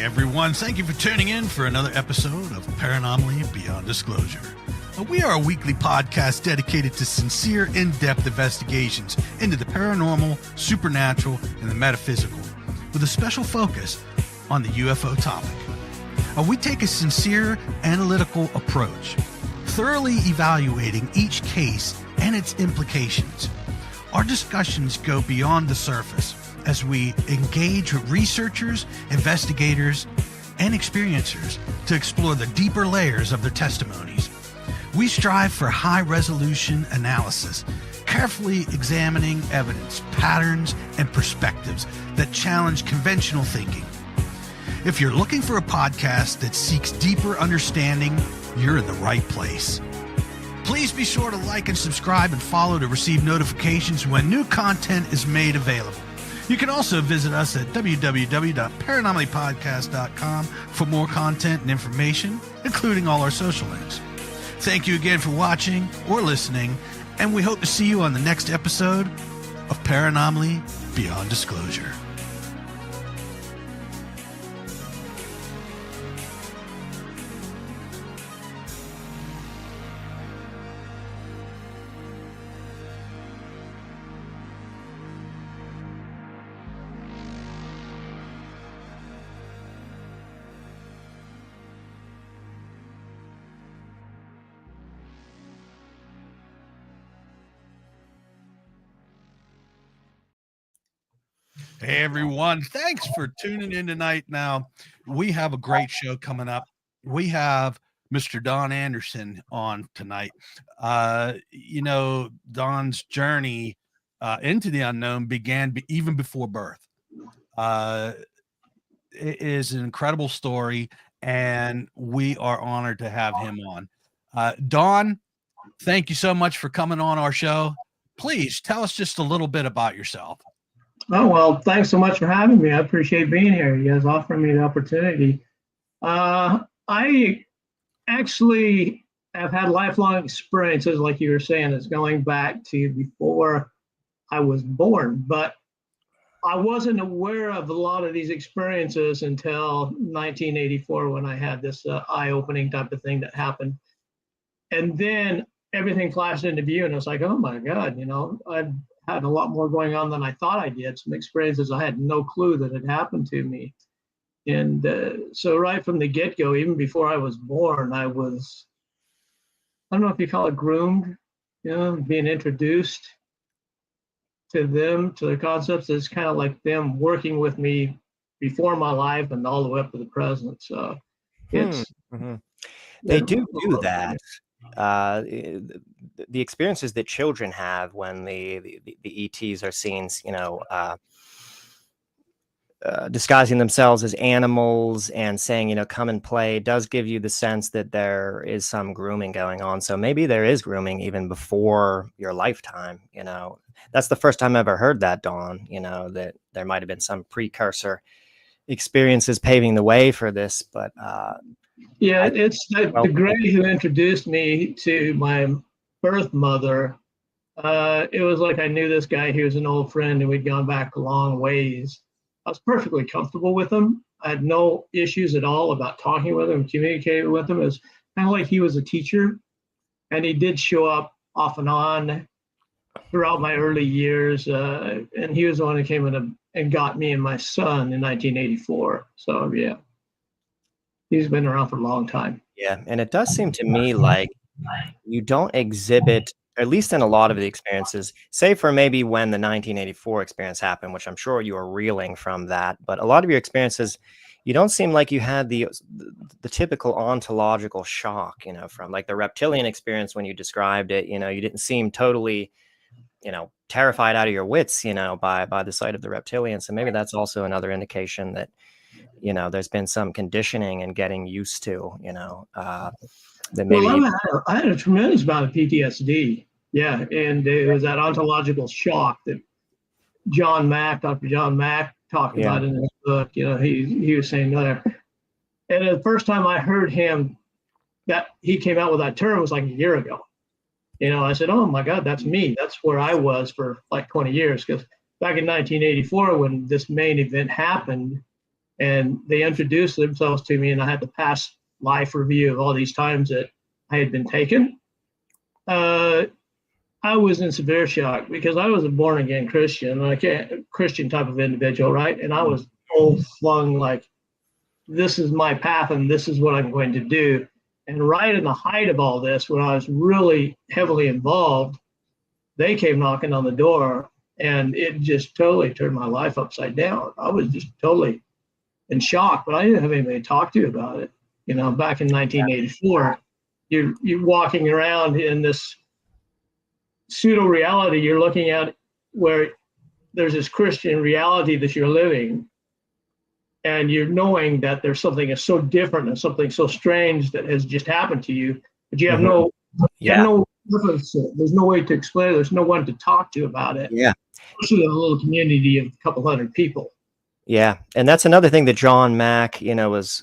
everyone. Thank you for tuning in for another episode of Paranomaly Beyond Disclosure. We are a weekly podcast dedicated to sincere, in-depth investigations into the paranormal, supernatural, and the metaphysical, with a special focus on the UFO topic. We take a sincere, analytical approach, thoroughly evaluating each case and its implications. Our discussions go beyond the surface as we engage with researchers, investigators, and experiencers to explore the deeper layers of their testimonies. We strive for high-resolution analysis, carefully examining evidence, patterns, and perspectives that challenge conventional thinking. If you're looking for a podcast that seeks deeper understanding, you're in the right place. Please be sure to like and subscribe and follow to receive notifications when new content is made available. You can also visit us at www.paranomalypodcast.com for more content and information, including all our social links. Thank you again for watching or listening, and we hope to see you on the next episode of Paranomaly Beyond Disclosure. Hey everyone, thanks for tuning in tonight. Now, we have a great show coming up. We have Mr. Don Anderson on tonight. Don's journey into the unknown began even before birth. It is an incredible story, and we are honored to have him on. Don, thank you so much for coming on our show. Please tell us just a little bit about yourself. Oh, well, thanks so much for having me. I appreciate being here. You guys offering me the opportunity. I actually have had lifelong experiences, like you were saying, it's going back to before I was born, but I wasn't aware of a lot of these experiences until 1984 when I had this eye-opening type of thing that happened. And then everything flashed into view, and I was like, oh my God, I've had a lot more going on than I thought I did. Some experiences I had no clue that had happened to me. And so right from the get-go, even before I was born, I don't know if you call it groomed, being introduced to them, to the concepts. It's kind of like them working with me before my life and all the way up to the present. So it's... They do that. The experiences that children have when the ETs are seen, disguising themselves as animals and saying, come and play, does give you the sense that there is some grooming going on. So maybe there is grooming even before your lifetime. That's the first time I ever heard that, Dawn, that there might have been some precursor experiences paving the way for this, but yeah, it's the Gray who introduced me to my birth mother. It was like I knew this guy. He was an old friend, and we'd gone back a long ways. I was perfectly comfortable with him. I had no issues at all about talking with him, communicating with him. It was kind of like he was a teacher, and he did show up off and on throughout my early years. And he was the one who came in and got me and my son in 1984. So, yeah. He's been around for a long time. Yeah, and it does seem to me like you don't exhibit, at least in a lot of the experiences, save for maybe when the 1984 experience happened, which I'm sure you are reeling from that. But a lot of your experiences, you don't seem like you had the typical ontological shock, from like the reptilian experience when you described it. You didn't seem totally, terrified out of your wits, by the sight of the reptilian. So maybe that's also another indication that there's been some conditioning and getting used to, that maybe. Well, I had a tremendous amount of PTSD. Yeah. And it was that ontological shock that Dr. John Mack talked about in his book. He was saying there. And the first time I heard him, that he came out with that term was like a year ago. I said, oh my God, that's me. That's where I was for like 20 years. Because back in 1984, when this main event happened, And they introduced themselves to me, and I had to pass life review of all these times that I had been taken. I was in severe shock because I was a born again Christian, like a Christian type of individual, right? And I was full flung like, this is my path and this is what I'm going to do. And right in the height of all this, when I was really heavily involved, they came knocking on the door, and it just totally turned my life upside down. I was just totally in shock, but I didn't have anybody to talk to about it. You know, back in 1984, you're walking around in this pseudo reality you're looking at, where there's this Christian reality that you're living, and you're knowing that there's something that's so different and something so strange that has just happened to you, but you have no reference to it. There's no way to explain it. There's no one to talk to about it. Yeah. Especially in a little community of a couple hundred people. Yeah, and that's another thing that John Mack, was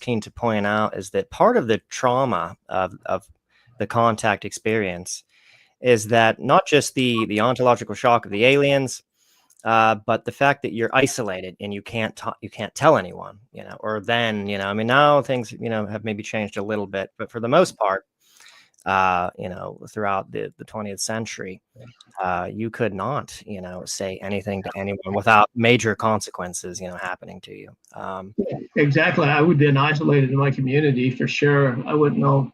keen to point out, is that part of the trauma of the contact experience is that not just the ontological shock of the aliens, but the fact that you're isolated and you can't tell anyone, or then, I mean, now things, have maybe changed a little bit, but for the most part, throughout the 20th century, you could not, say anything to anyone without major consequences, happening to you. Exactly. I would have been isolated in my community for sure. I wouldn't know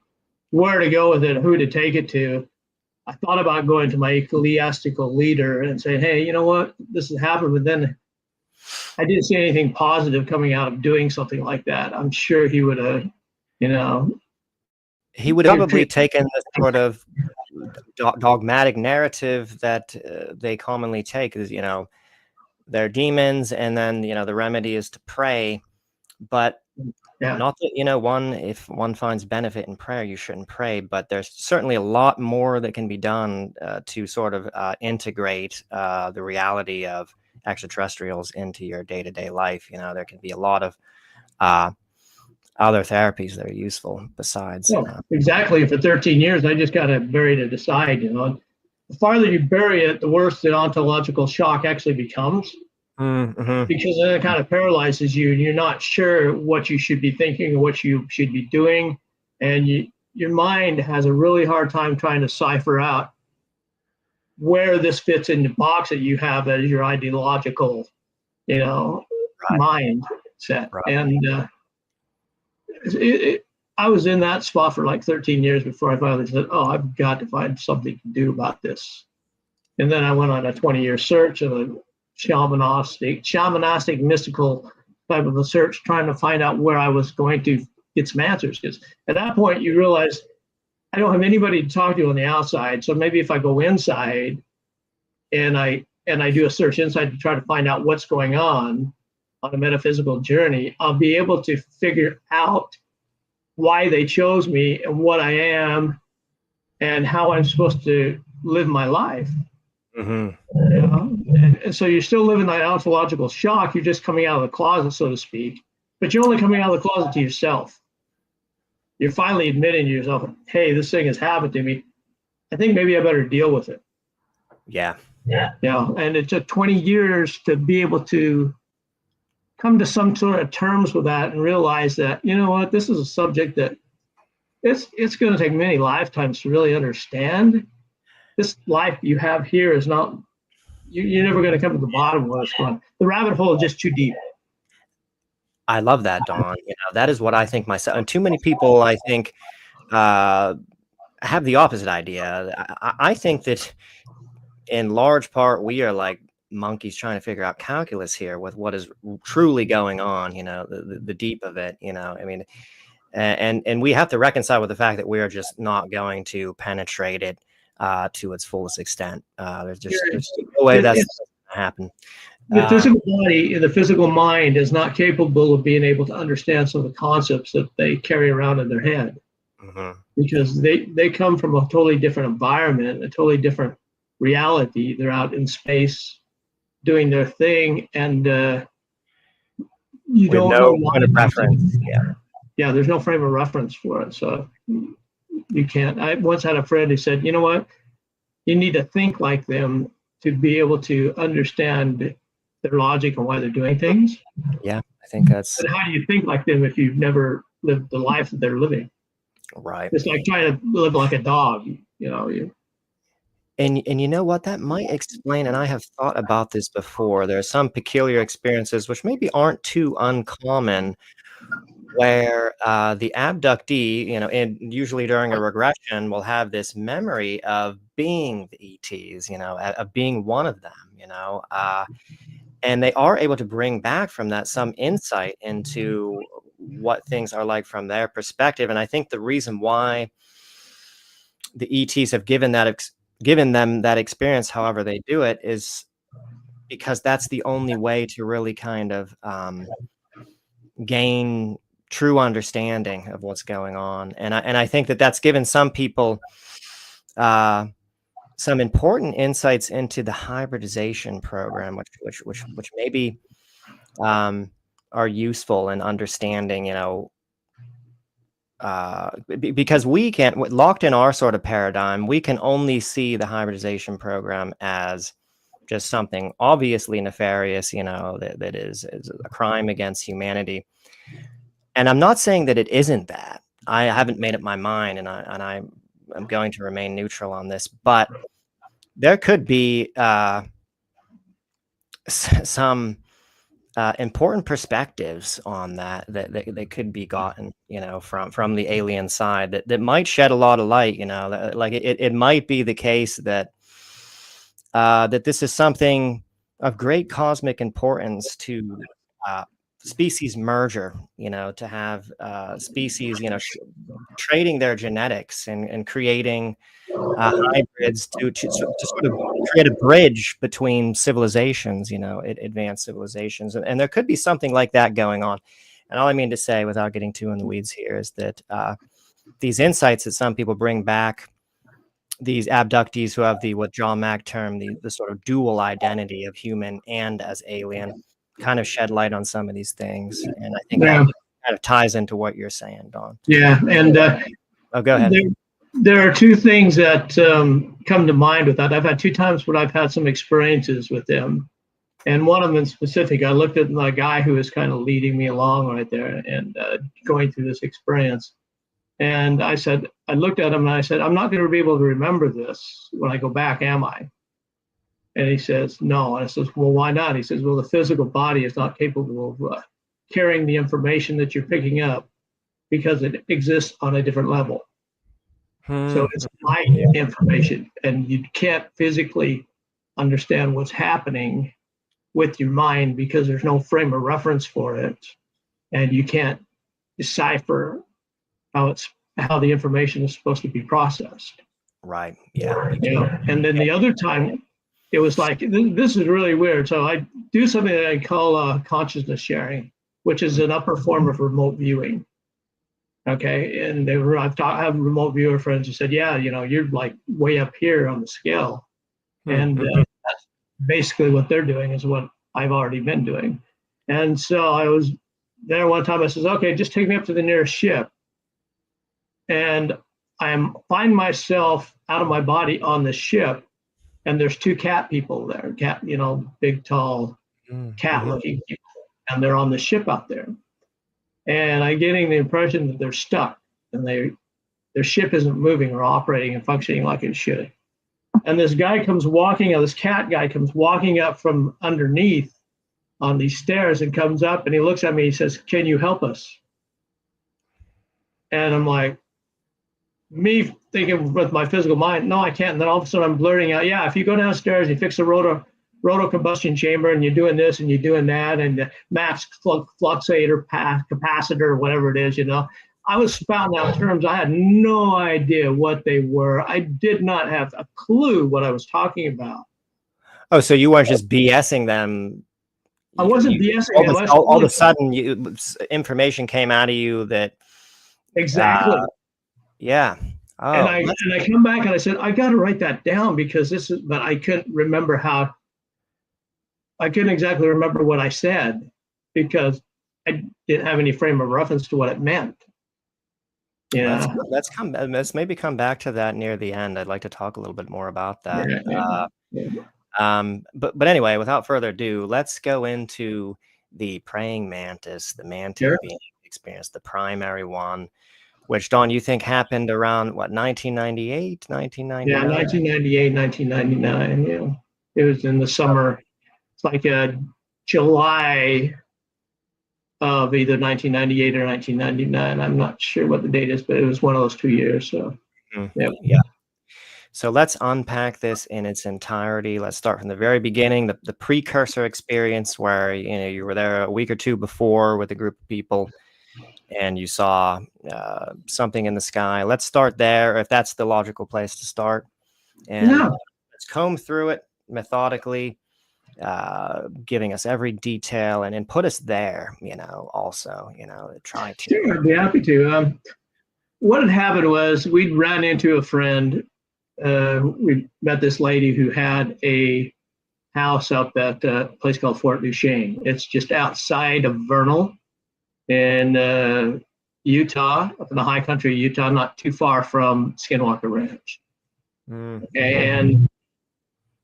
where to go with it, who to take it to. I thought about going to my ecclesiastical leader and saying, hey, you know what, this has happened, but then I didn't see anything positive coming out of doing something like that. I'm sure he would have, he would have probably taken the sort of dogmatic narrative that they commonly take is, they're demons, and then, the remedy is to pray. But not that, if one finds benefit in prayer, you shouldn't pray, but there's certainly a lot more that can be done to sort of integrate the reality of extraterrestrials into your day-to-day life. There can be a lot of other therapies that are useful besides. Exactly. For 13 years, I just got it buried at the side. The farther you bury it, the worse the ontological shock actually becomes. Mm-hmm. Because then it kind of paralyzes you, and you're not sure what you should be thinking or what you should be doing. And your mind has a really hard time trying to cipher out where this fits in the box that you have as your ideological, mind set. Right. And I was in that spot for like 13 years before I finally said, oh, I've got to find something to do about this. And then I went on a 20-year search of a shamanistic, mystical type of a search, trying to find out where I was going to get some answers. Because at that point, you realize I don't have anybody to talk to on the outside. So maybe if I go inside and I do a search inside to try to find out what's going on a metaphysical journey, I'll be able to figure out why they chose me and what I am and how I'm supposed to live my life. Mm-hmm. And so you're still living that ontological shock. You're just coming out of the closet, so to speak, but you're only coming out of the closet to yourself. You're finally admitting to yourself, hey, this thing has happened to me. I think maybe I better deal with it. Yeah. And it took 20 years to be able to come to some sort of terms with that and realize that, this is a subject that it's going to take many lifetimes to really understand. This life you have here is not, you're never going to come to the bottom of what's going on. The rabbit hole is just too deep. I love that, Don. That is what I think myself. And too many people, I think, have the opposite idea. I think that in large part, we are like monkeys trying to figure out calculus here with what is truly going on, the deep of it, I mean, and we have to reconcile with the fact that we are just not going to penetrate it to its fullest extent. There's no way that's going to happen. The physical body and the physical mind is not capable of being able to understand some of the concepts that they carry around in their head, because they come from a totally different environment, a totally different reality. They're out in space doing their thing, and you don't know point of reference. Yeah, there's no frame of reference for it, so you can't. I once had a friend who said, you know what, you need to think like them to be able to understand their logic and why they're doing things. Yeah, I think that's But how do you think like them if you've never lived the life that they're living? right. It's like trying to live like a dog, you know. And you know what? That might explain, and I have thought about this before. There are some peculiar experiences which maybe aren't too uncommon, where the abductee, and usually during a regression, will have this memory of being the ETs, of being one of them, and they are able to bring back from that some insight into what things are like from their perspective. And I think the reason why the ETs have given them that experience, however they do it, is because that's the only way to really kind of gain true understanding of what's going on. And I think that that's given some people some important insights into the hybridization program, which maybe are useful in understanding, because we can't, locked in our sort of paradigm, we can only see the hybridization program as just something obviously nefarious, that is a crime against humanity. And I'm not saying that it isn't that. I haven't made up my mind, and I'm going to remain neutral on this, but there could be some important perspectives on that could be gotten, from the alien side that might shed a lot of light, like it might be the case that that this is something of great cosmic importance to species merger, to have species, trading their genetics and creating hybrids to sort of create a bridge between civilizations, advanced civilizations. And there could be something like that going on. And all I mean to say, without getting too in the weeds here, is that these insights that some people bring back, these abductees who have what John Mack termed the sort of dual identity of human and as alien, kind of shed light on some of these things. And I think that kind of ties into what you're saying, Don. Yeah, and go ahead. There are two things that come to mind with that. I've had two times when I've had some experiences with them. And one of them in specific, I looked at the guy who was kind of leading me along right there and going through this experience. And I looked at him and I said, I'm not going to be able to remember this when I go back, am I? And he says, no. And I says, well, why not? He says, well, the physical body is not capable of carrying the information that you're picking up because it exists on a different level. So it's light information, and you can't physically understand what's happening with your mind because there's no frame of reference for it, and you can't decipher how the information is supposed to be processed. Right. Yeah. And then the other time, it was like, this is really weird. So I do something that I call consciousness sharing, which is an upper form of remote viewing. Okay, and I have remote viewer friends who said, yeah, you're like way up here on the scale. And that's basically what they're doing is what I've already been doing. And so I was there one time, I says, okay, just take me up to the nearest ship. And I find myself out of my body on the ship, and there's two cat people there, big, tall, cat-looking people, and they're on the ship out there. And I'm getting the impression that they're stuck and their ship isn't moving or operating and functioning like it should. And this cat guy comes walking up from underneath on these stairs and comes up and he looks at me, he says, can you help us? And I'm like, me thinking with my physical mind, no, I can't. And then all of a sudden I'm blurting out, yeah, if you go downstairs, you fix the roto combustion chamber and you're doing this and you're doing that and the max fluxator capacitor, whatever it is, I was spouting out terms. I had no idea what they were. I did not have a clue what I was talking about. Oh, so you weren't just BSing them. I wasn't BSing them. All of a sudden information came out of you that exactly. Yeah. Oh, and I come back and I said, I got to write that down because but I couldn't remember I couldn't exactly remember what I said because I didn't have any frame of reference to what it meant. Yeah. Let's maybe come back to that near the end. I'd like to talk a little bit more about that. Yeah. But anyway, without further ado, let's go into the Praying Mantis, the Mantis Sure. being experience, the primary one, which, Don, you think happened around, what, 1998, 1999? Yeah, 1998, 1999. Yeah, it was in the summer. It's like a July of either 1998 or 1999. I'm not sure what the date is, but it was one of those 2 years. So, Yeah. So let's unpack this in its entirety. Let's start from the very beginning, the precursor experience where, you were there a week or two before with a group of people and you saw something in the sky. Let's start there, if that's the logical place to start. And let's comb through it methodically, giving us every detail and put us there, also, try to. Sure, I'd be happy to. What had happened was we'd run into a friend. We met this lady who had a house up at a place called Fort Duchesne. It's just outside of Vernal in Utah, up in the high country of Utah, not too far from Skinwalker Ranch. And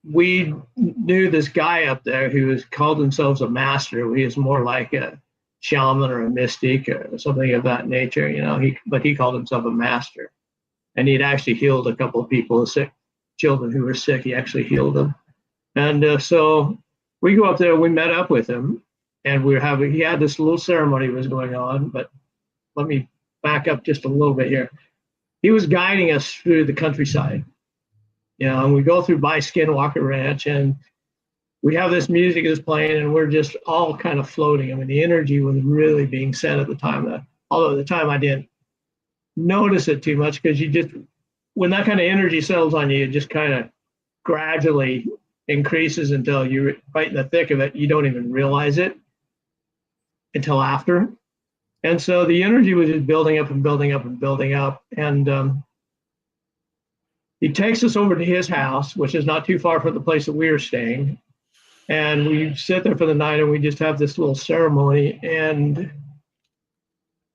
we knew this guy up there who called himself a master. He was more like a shaman or a mystic or something of that nature, but he called himself a master. And he'd actually healed a couple of people, sick children who were sick. He actually healed them. And so we go up there, we met up with him, and he had this little ceremony was going on, but let me back up just a little bit here. He was guiding us through the countryside. And we go through by Skinwalker Ranch, and we have this music that's playing, and we're just all kind of floating. I mean, the energy was really being sent at the time. Although at the time I didn't notice it too much, because when that kind of energy settles on you, it just kind of gradually increases until you're right in the thick of it. You don't even realize it until after. And so the energy was just building up and building up and building up. And he takes us over to his house, which is not too far from the place that we were staying. And we sit there for the night, and we just have this little ceremony. And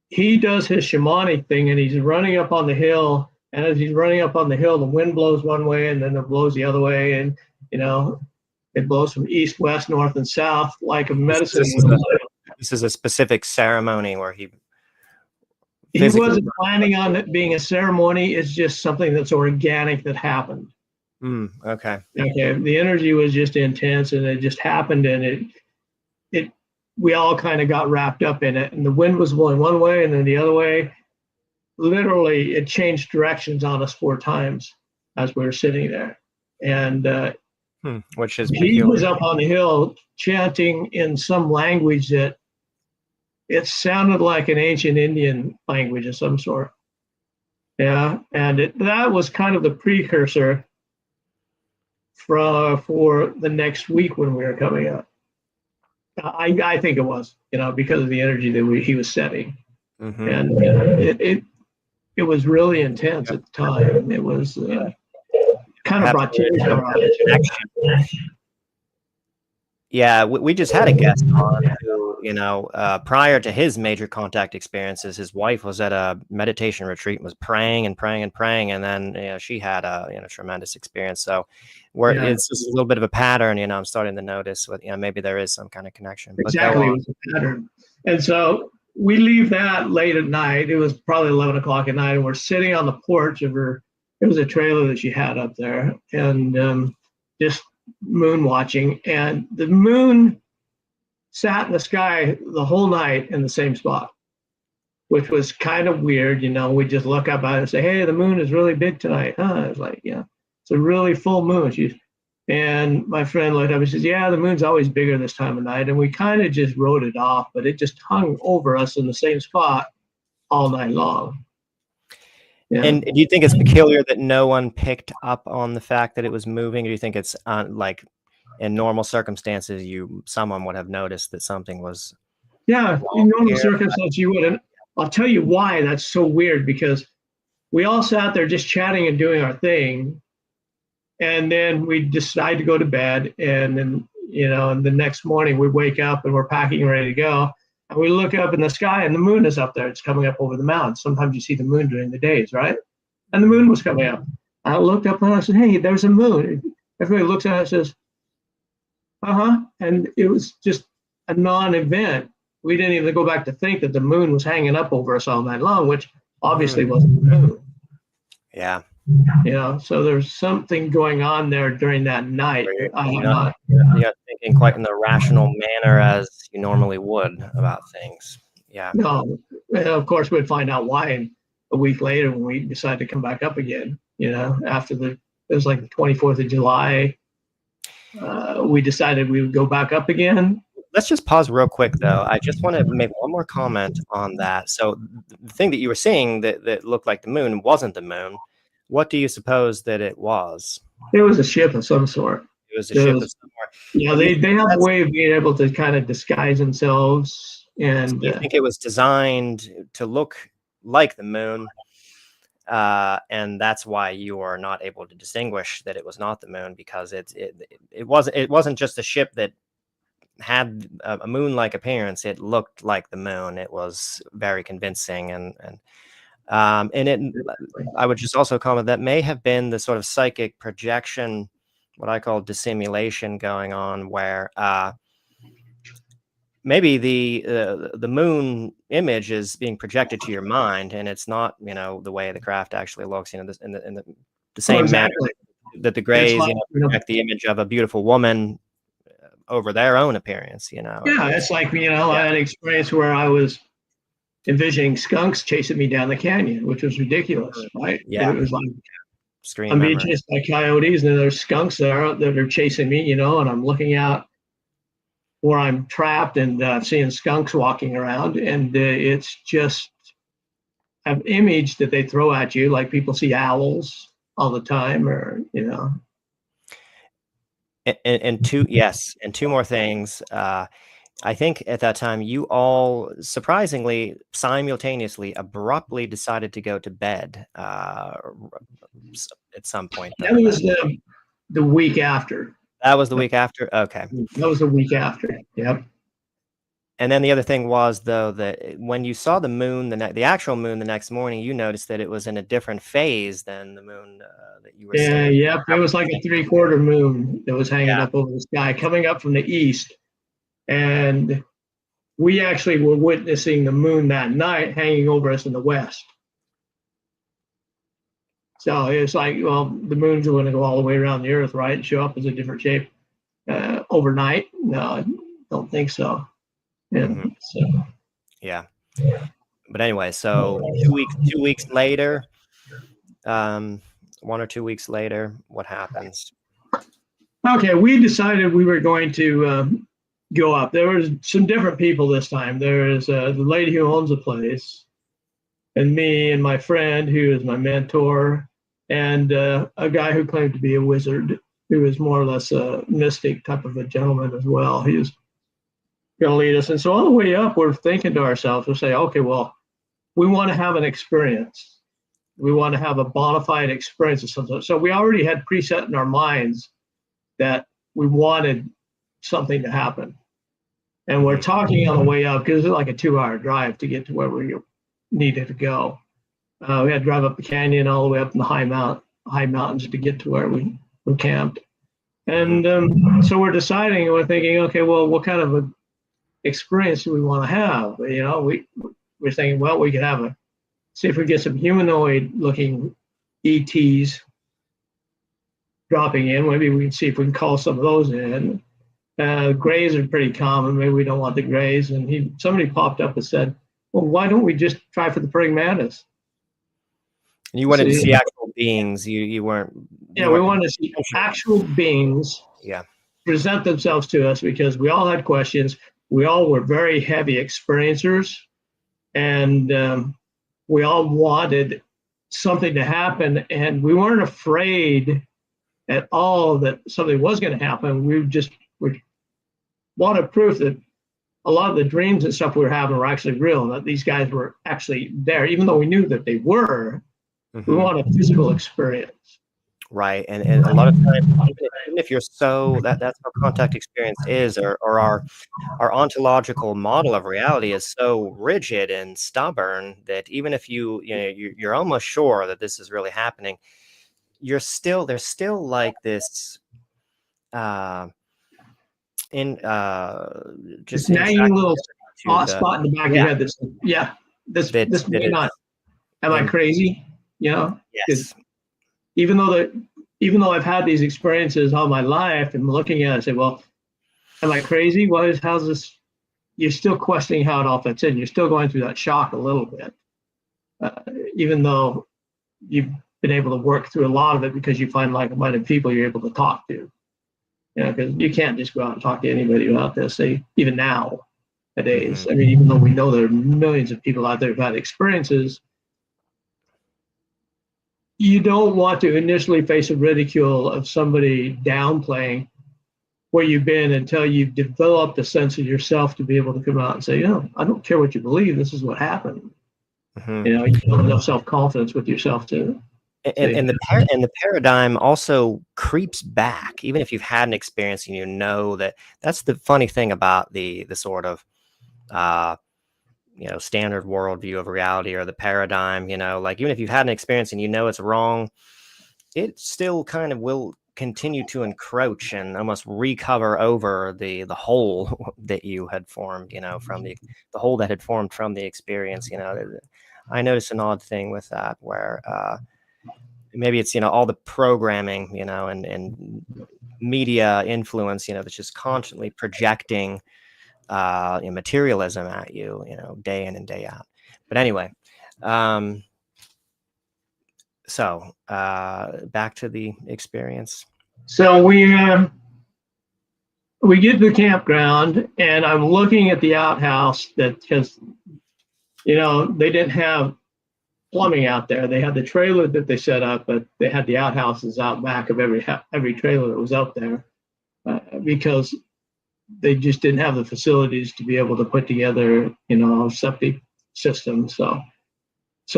he does his shamanic thing, and he's running up on the hill. And as he's running up on the hill, the wind blows one way, and then it blows the other way. And, it blows from east, west, north, and south like a medicine. This is a specific ceremony where he wasn't planning on it being a ceremony. It's just something that's organic that happened. Okay. The energy was just intense, and it just happened, and we all kind of got wrapped up in it. And the wind was blowing one way and then the other way. Literally, it changed directions on us 4 times as we were sitting there. And which is he was up on the hill chanting in some language that it sounded like an ancient Indian language of some sort. Yeah, and that was kind of the precursor for the next week when we were coming up. I think it was, because of the energy that he was setting. And it was really intense at the time. It was kind of brought tears to our eyes. Yeah, we just had a guest on who, prior to his major contact experiences, his wife was at a meditation retreat and was praying and praying and praying, and then she had a tremendous experience. So it's just a little bit of a pattern. I'm starting to notice with maybe there is some kind of connection. Exactly, it was a pattern. And so we leave that late at night. It was probably 11 o'clock at night, and we're sitting on the porch of her. It was a trailer that she had up there, and just moon watching. And the moon sat in the sky the whole night in the same spot, which was kind of weird. We just look up at it and say, "Hey, the moon is really big tonight." I was like, "Yeah, it's a really full moon." And my friend looked up and says, "Yeah, the moon's always bigger this time of night." And we kind of just wrote it off, but it just hung over us in the same spot all night long. Yeah. And do you think it's peculiar that no one picked up on the fact that it was moving? Or do you think it's like in normal circumstances, someone would have noticed that something was? Yeah, in normal circumstances, you wouldn't. I'll tell you why that's so weird, because we all sat there just chatting and doing our thing. And then we decide to go to bed. And then, and the next morning we wake up and we're packing and ready to go. And we look up in the sky, and the moon is up there. It's coming up over the mountains. Sometimes you see the moon during the days, right? And the moon was coming up. I looked up and I said, "Hey, there's a moon." Everybody looks at it and says, "Uh-huh." And it was just a non-event. We didn't even go back to think that the moon was hanging up over us all night long, which obviously wasn't the moon. Yeah. You know, so there's something going on there during that night. You're not thinking quite in the rational manner as you normally would about things. Yeah. No, and of course we'd find out why a week later when we decided to come back up again. You know, after it was like the 24th of July, we decided we would go back up again. Let's just pause real quick, though. I just want to make one more comment on that. So the thing that you were seeing that looked like the moon wasn't the moon. What do you suppose that it was? It was a ship of some sort. It was a ship of some sort. Yeah, they have a way of being able to kind of disguise themselves. And I think it was designed to look like the moon. And that's why you are not able to distinguish that it was not the moon, because it wasn't just a ship that had a moon-like appearance. It looked like the moon. It was very convincing, and I would just also comment that may have been the sort of psychic projection, what I call dissimulation, going on, where maybe the moon image is being projected to your mind, and it's not, you know, the way the craft actually looks, you know, in the same manner that the Greys, like, project the image of a beautiful woman over their own appearance, you know. Yeah, it's like, you know, I had an experience where I was envisioning skunks chasing me down the canyon, which was ridiculous, right? Yeah. It was like I'm being chased by coyotes, and there's skunks there that are chasing me, you know, and I'm looking out where I'm trapped and seeing skunks walking around, and it's just an image that they throw at you, like people see owls all the time, or, you know. And two more things. I think at that time you all surprisingly, simultaneously, abruptly decided to go to bed at some point. That was the week after. That was the week after? Okay. That was the week after, yep. And then the other thing was, though, that when you saw the moon, the actual moon the next morning, you noticed that it was in a different phase than the moon that you were seeing. Yep. It was like a 3/4 moon that was hanging up over the sky, coming up from the east. And we actually were witnessing the moon that night hanging over us in the west. So it's like, well, the moon's going to go all the way around the earth, right? And show up as a different shape overnight? No, I don't think so. Yeah. But anyway, so 2 weeks later, 1 or 2 weeks later, what happens? Okay, we decided we were going to go up. There was some different people this time. There is the lady who owns the place, and me and my friend who is my mentor, and a guy who claimed to be a wizard, who was more or less a mystic type of a gentleman as well. He was going to lead us. And so on the way up, we're thinking to ourselves, we'll say, okay, well, we want to have an experience. We want to have a bona fide experience of something. So we already had preset in our minds that we wanted something to happen. And we're talking on the way up, because it's like a 2-hour drive to get to where we needed to go. We had to drive up the canyon all the way up in the high mountains to get to where we camped. And so we're deciding, we're thinking, okay, well, what kind of a experience do we want to have? You know, we're thinking, well, we could see if we get some humanoid looking ETs dropping in. Maybe we can see if we can call some of those in. Grays are pretty common. Maybe we don't want the grays. And somebody popped up and said, well, why don't we just try for the Praying Mantis? And you wanted to see actual beings. You weren't. Yeah, we wanted to see actual beings present themselves to us, because we all had questions. We all were very heavy experiencers, and we all wanted something to happen, and we weren't afraid at all that something was going to happen. We wanted proof that a lot of the dreams and stuff we were having were actually real, and that these guys were actually there, even though we knew that they were. We want a physical experience. Right, and a lot of times, even if you're that's how contact experience is, or our ontological model of reality is so rigid and stubborn that even if you're almost sure that this is really happening, there's still like this in This just nagging little to spot in the back of your head. This may not. Am I crazy? You know, yes. even though I've had these experiences all my life, and looking at it, I say, well, am I crazy? How's this? You're still questioning how it all fits in. You're still going through that shock a little bit, even though you've been able to work through a lot of it because you find like-minded people you're able to talk to. You know, because you can't just go out and talk to anybody about this. Say, even nowadays. I mean, even though we know there are millions of people out there who've had experiences, you don't want to initially face a ridicule of somebody downplaying where you've been until you've developed a sense of yourself to be able to come out and say, I don't care what you believe. This is what happened. You know, you have enough self-confidence with yourself to. And the paradigm also creeps back, even if you've had an experience and you know that. That's the funny thing about the sort of standard worldview of reality, or the paradigm. Like, even if you've had an experience and you know it's wrong, it still kind of will continue to encroach and almost recover over the hole that you had formed, from the hole that had formed from the experience. I noticed an odd thing with that where maybe it's all the programming, and media influence, that's just constantly projecting materialism at you, day in and day out. But anyway, so back to the experience. So we get to the campground, and I'm looking at the outhouse because they didn't have plumbing out there. They had the trailer that they set up, but they had the outhouses out back of every trailer that was out there because they just didn't have the facilities to be able to put together, a septic system. So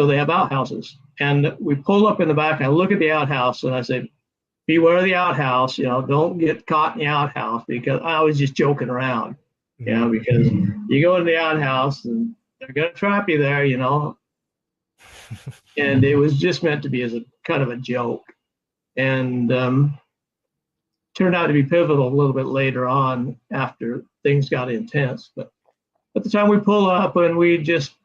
they have outhouses, and we pull up in the back. And I look at the outhouse, and I say, "Beware of the outhouse. Don't get caught in the outhouse," because I was just joking around. Because you go into the outhouse and they're gonna trap you there. And it was just meant to be as a kind of a joke, and turned out to be pivotal a little bit later on after things got intense. But at the time we pull up, and we just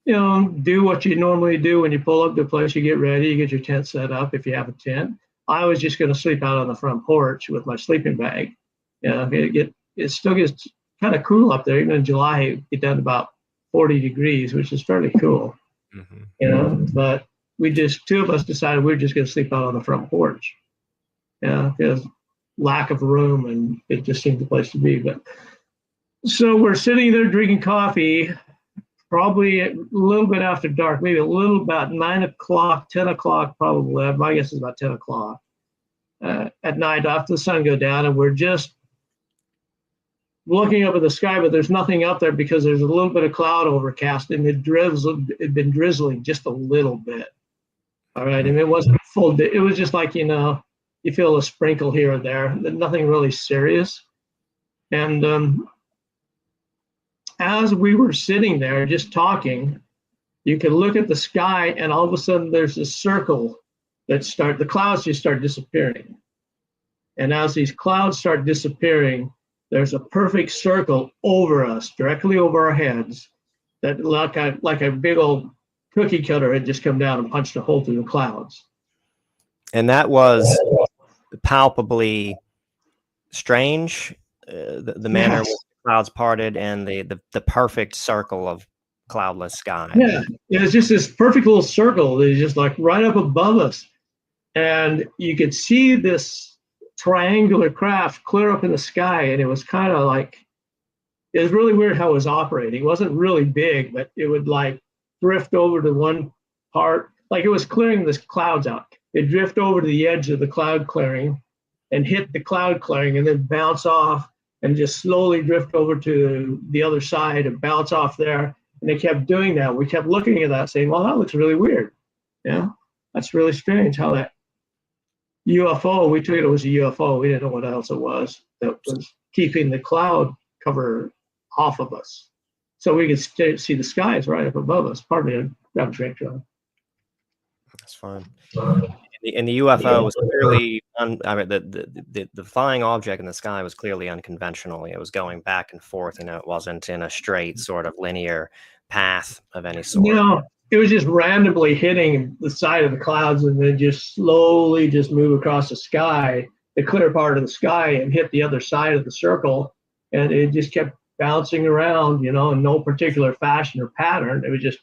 do what you normally do when you pull up to a place. You get ready, you get your tent set up if you have a tent. I was just going to sleep out on the front porch with my sleeping bag. It still gets kind of cool up there. Even in July, it get down to about 40 degrees, which is fairly cool. But two of us decided we were just going to sleep out on the front porch. Because lack of room, and it just seemed the place to be. But so we're sitting there drinking coffee, probably a little bit after dark, maybe a little about 9 o'clock, 10 o'clock, probably. My guess is about 10 o'clock at night after the sun go down, and we're just looking up at the sky, but there's nothing up there because there's a little bit of cloud overcast, and it had been drizzling just a little bit. All right, and it wasn't full. It was just like you feel a sprinkle here or there, nothing really serious. And as we were sitting there just talking, you could look at the sky, and all of a sudden there's a circle the clouds just start disappearing. And as these clouds start disappearing, there's a perfect circle over us, directly over our heads, that like a big old cookie cutter had just come down and punched a hole through the clouds. And that was palpably strange, the manner in which the clouds parted and the perfect circle of cloudless sky. Yeah, it was just this perfect little circle that was just like right up above us. And you could see this triangular craft clear up in the sky, and it was kind of like, it was really weird how it was operating. It wasn't really big, but it would like drift over to one part, like it was clearing the clouds out. It'd drift over to the edge of the cloud clearing and hit the cloud clearing, and then bounce off and just slowly drift over to the other side and bounce off there. And they kept doing that. We kept looking at that saying, well, that looks really weird. That's really strange how that UFO, we took it was a UFO. We didn't know what else it was that was keeping the cloud cover off of us. So we could see the skies right up above us. Pardon me, I got a drink, John. That's fine. And the UFO was clearly I mean, the flying object in the sky was clearly unconventional. It was going back and forth. It wasn't in a straight sort of linear path of any sort. No, it was just randomly hitting the side of the clouds and then just slowly just move across the sky, the clear part of the sky, and hit the other side of the circle. And it just kept bouncing around, in no particular fashion or pattern. It was just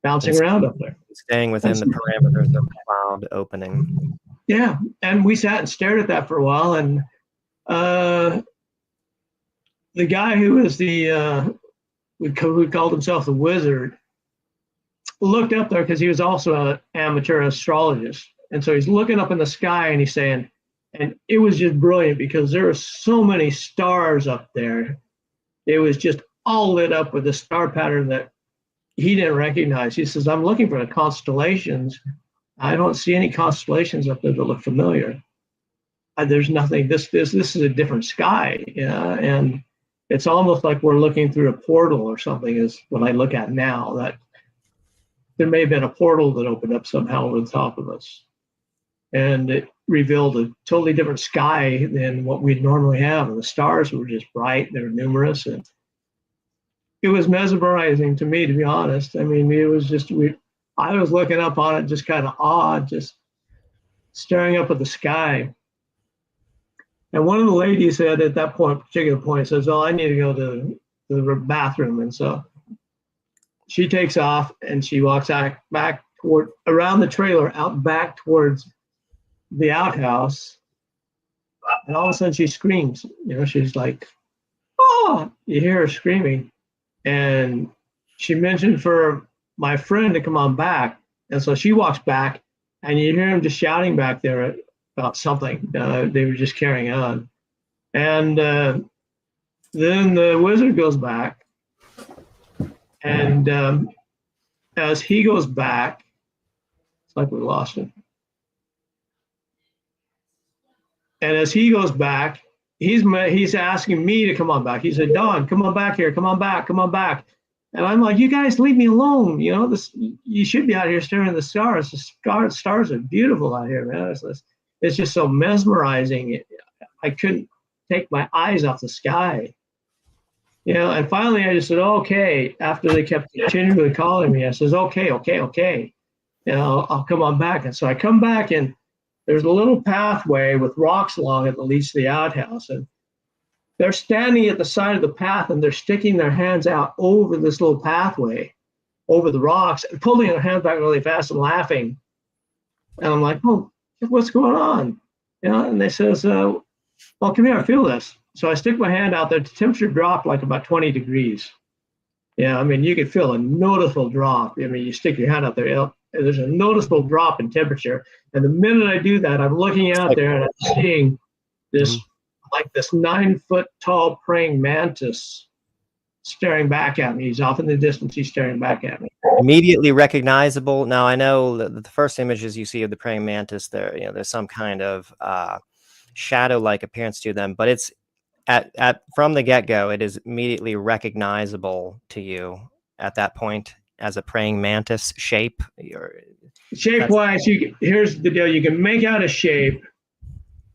bouncing around up there. Staying within the parameters of the cloud opening. Yeah, and we sat and stared at that for a while. And the guy who was who called himself the Wizard looked up there because he was also an amateur astrologist. And so he's looking up in the sky and he's saying, and it was just brilliant because there were so many stars up there. It was just all lit up with a star pattern that he didn't recognize. He says, I'm looking for the constellations. I don't see any constellations up there that look familiar. There's nothing. This is a different sky. And it's almost like we're looking through a portal or something is what I look at now. That there may have been a portal that opened up somehow over the top of us. And it revealed a totally different sky than what we'd normally have. And the stars were just bright. They were numerous. And it was mesmerizing to me, to be honest. I mean, it was just, I was looking up on it just kind of awed, just staring up at the sky. And one of the ladies said at that particular point, says, oh, I need to go to the bathroom. And so she takes off and she walks back around the trailer, out back towards the outhouse. And all of a sudden she screams, she's like, oh, you hear her screaming. And she mentioned for my friend to come on back. And so she walks back and you hear him just shouting back there about something. They were just carrying on. And then the Wizard goes back. And as he goes back, it's like we lost him. And as he goes back, he's asking me to come on back. He said, Don, come on back here. Come on back. Come on back. And I'm like, you guys leave me alone. You should be out here staring at the stars. The stars are beautiful out here, man. It's just so mesmerizing. I couldn't take my eyes off the sky. And finally I just said, okay. After they kept continually calling me, I says, okay. I'll come on back. And so I come back and there's a little pathway with rocks along it that leads to the outhouse. And they're standing at the side of the path and they're sticking their hands out over this little pathway, over the rocks, and pulling their hands back really fast and laughing. And I'm like, oh, what's going on? And they says, well, come here, feel this. So I stick my hand out there. The temperature dropped like about 20 degrees. Yeah, I mean, you could feel a noticeable drop. I mean, you stick your hand out there, there's a noticeable drop in temperature. And the minute I do that, I'm looking out there and I'm seeing this, like this 9-foot tall praying mantis staring back at me. He's off in the distance. He's staring back at me. Immediately recognizable. Now, I know the first images you see of the praying mantis, there's some kind of shadow-like appearance to them, but it's from the get-go, it is immediately recognizable to you at that point as a praying mantis shape. Shape-wise, here's the deal. You can make out a shape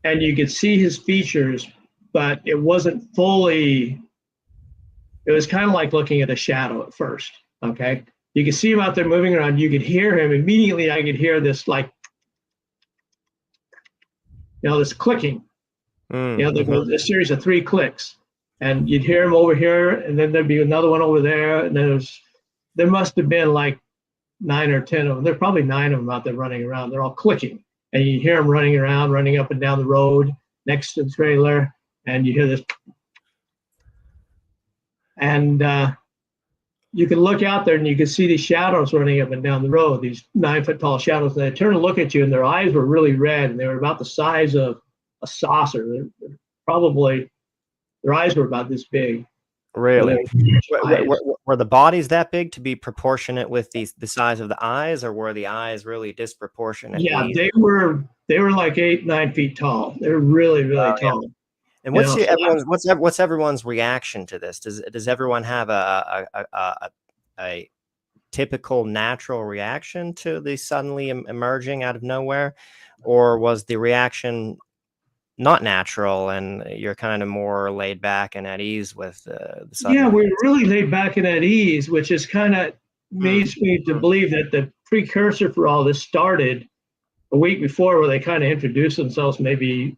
and you could see his features, but it wasn't fully, it was kind of like looking at a shadow at first, okay? You could see him out there moving around. You could hear him. Immediately, I could hear this, like, this clicking. A series of 3 clicks. And you'd hear him over here, and then there'd be another one over there. And there must have been like 9 or 10 of them. There's probably 9 of them out there running around. They're all clicking. And you hear them running around, running up and down the road next to the trailer. And you hear this. And you can look out there and you can see these shadows running up and down the road, these 9-foot tall shadows. And they turn to look at you, and their eyes were really red, and they were about the size of a saucer. Their eyes were about this big. Really? Were the bodies that big to be proportionate with the size of the eyes, or were the eyes really disproportionate? Yeah, they were like 8-9 feet tall. They were really, really tall. Yeah. And what's everyone's reaction to this? Does everyone have a typical natural reaction to the suddenly emerging out of nowhere, or was the reaction not natural and you're kind of more laid back and at ease with the sudden Yeah, we're appearance? really laid back and at ease, which is kind of makes me to believe that the precursor for all this started a week before, where they kind of introduced themselves. Maybe